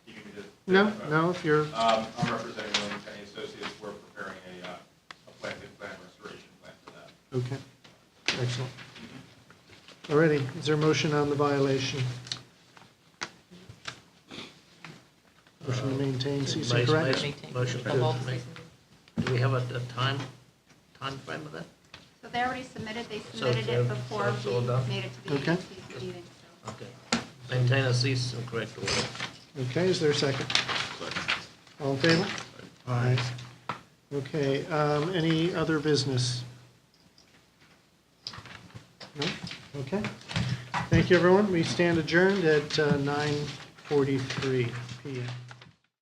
you can just. No, no, if you're, I'm representing William Penny Associates. We're preparing a planting plan, restoration plan for that. okay. Excellent. Alrighty, is there a motion on the violation? Motion to maintain cease and correct? Motion to make. Do we have a time frame of that? So they already submitted, they So submitted it's- it before so it's all done? we made it to the Okay. agency's meeting. So. Okay. Maintain a cease and correct order. Okay, is there a second? All in favor? Aye. Okay, any other business? No? Okay. Thank you, everyone. We stand adjourned at 9:43 PM.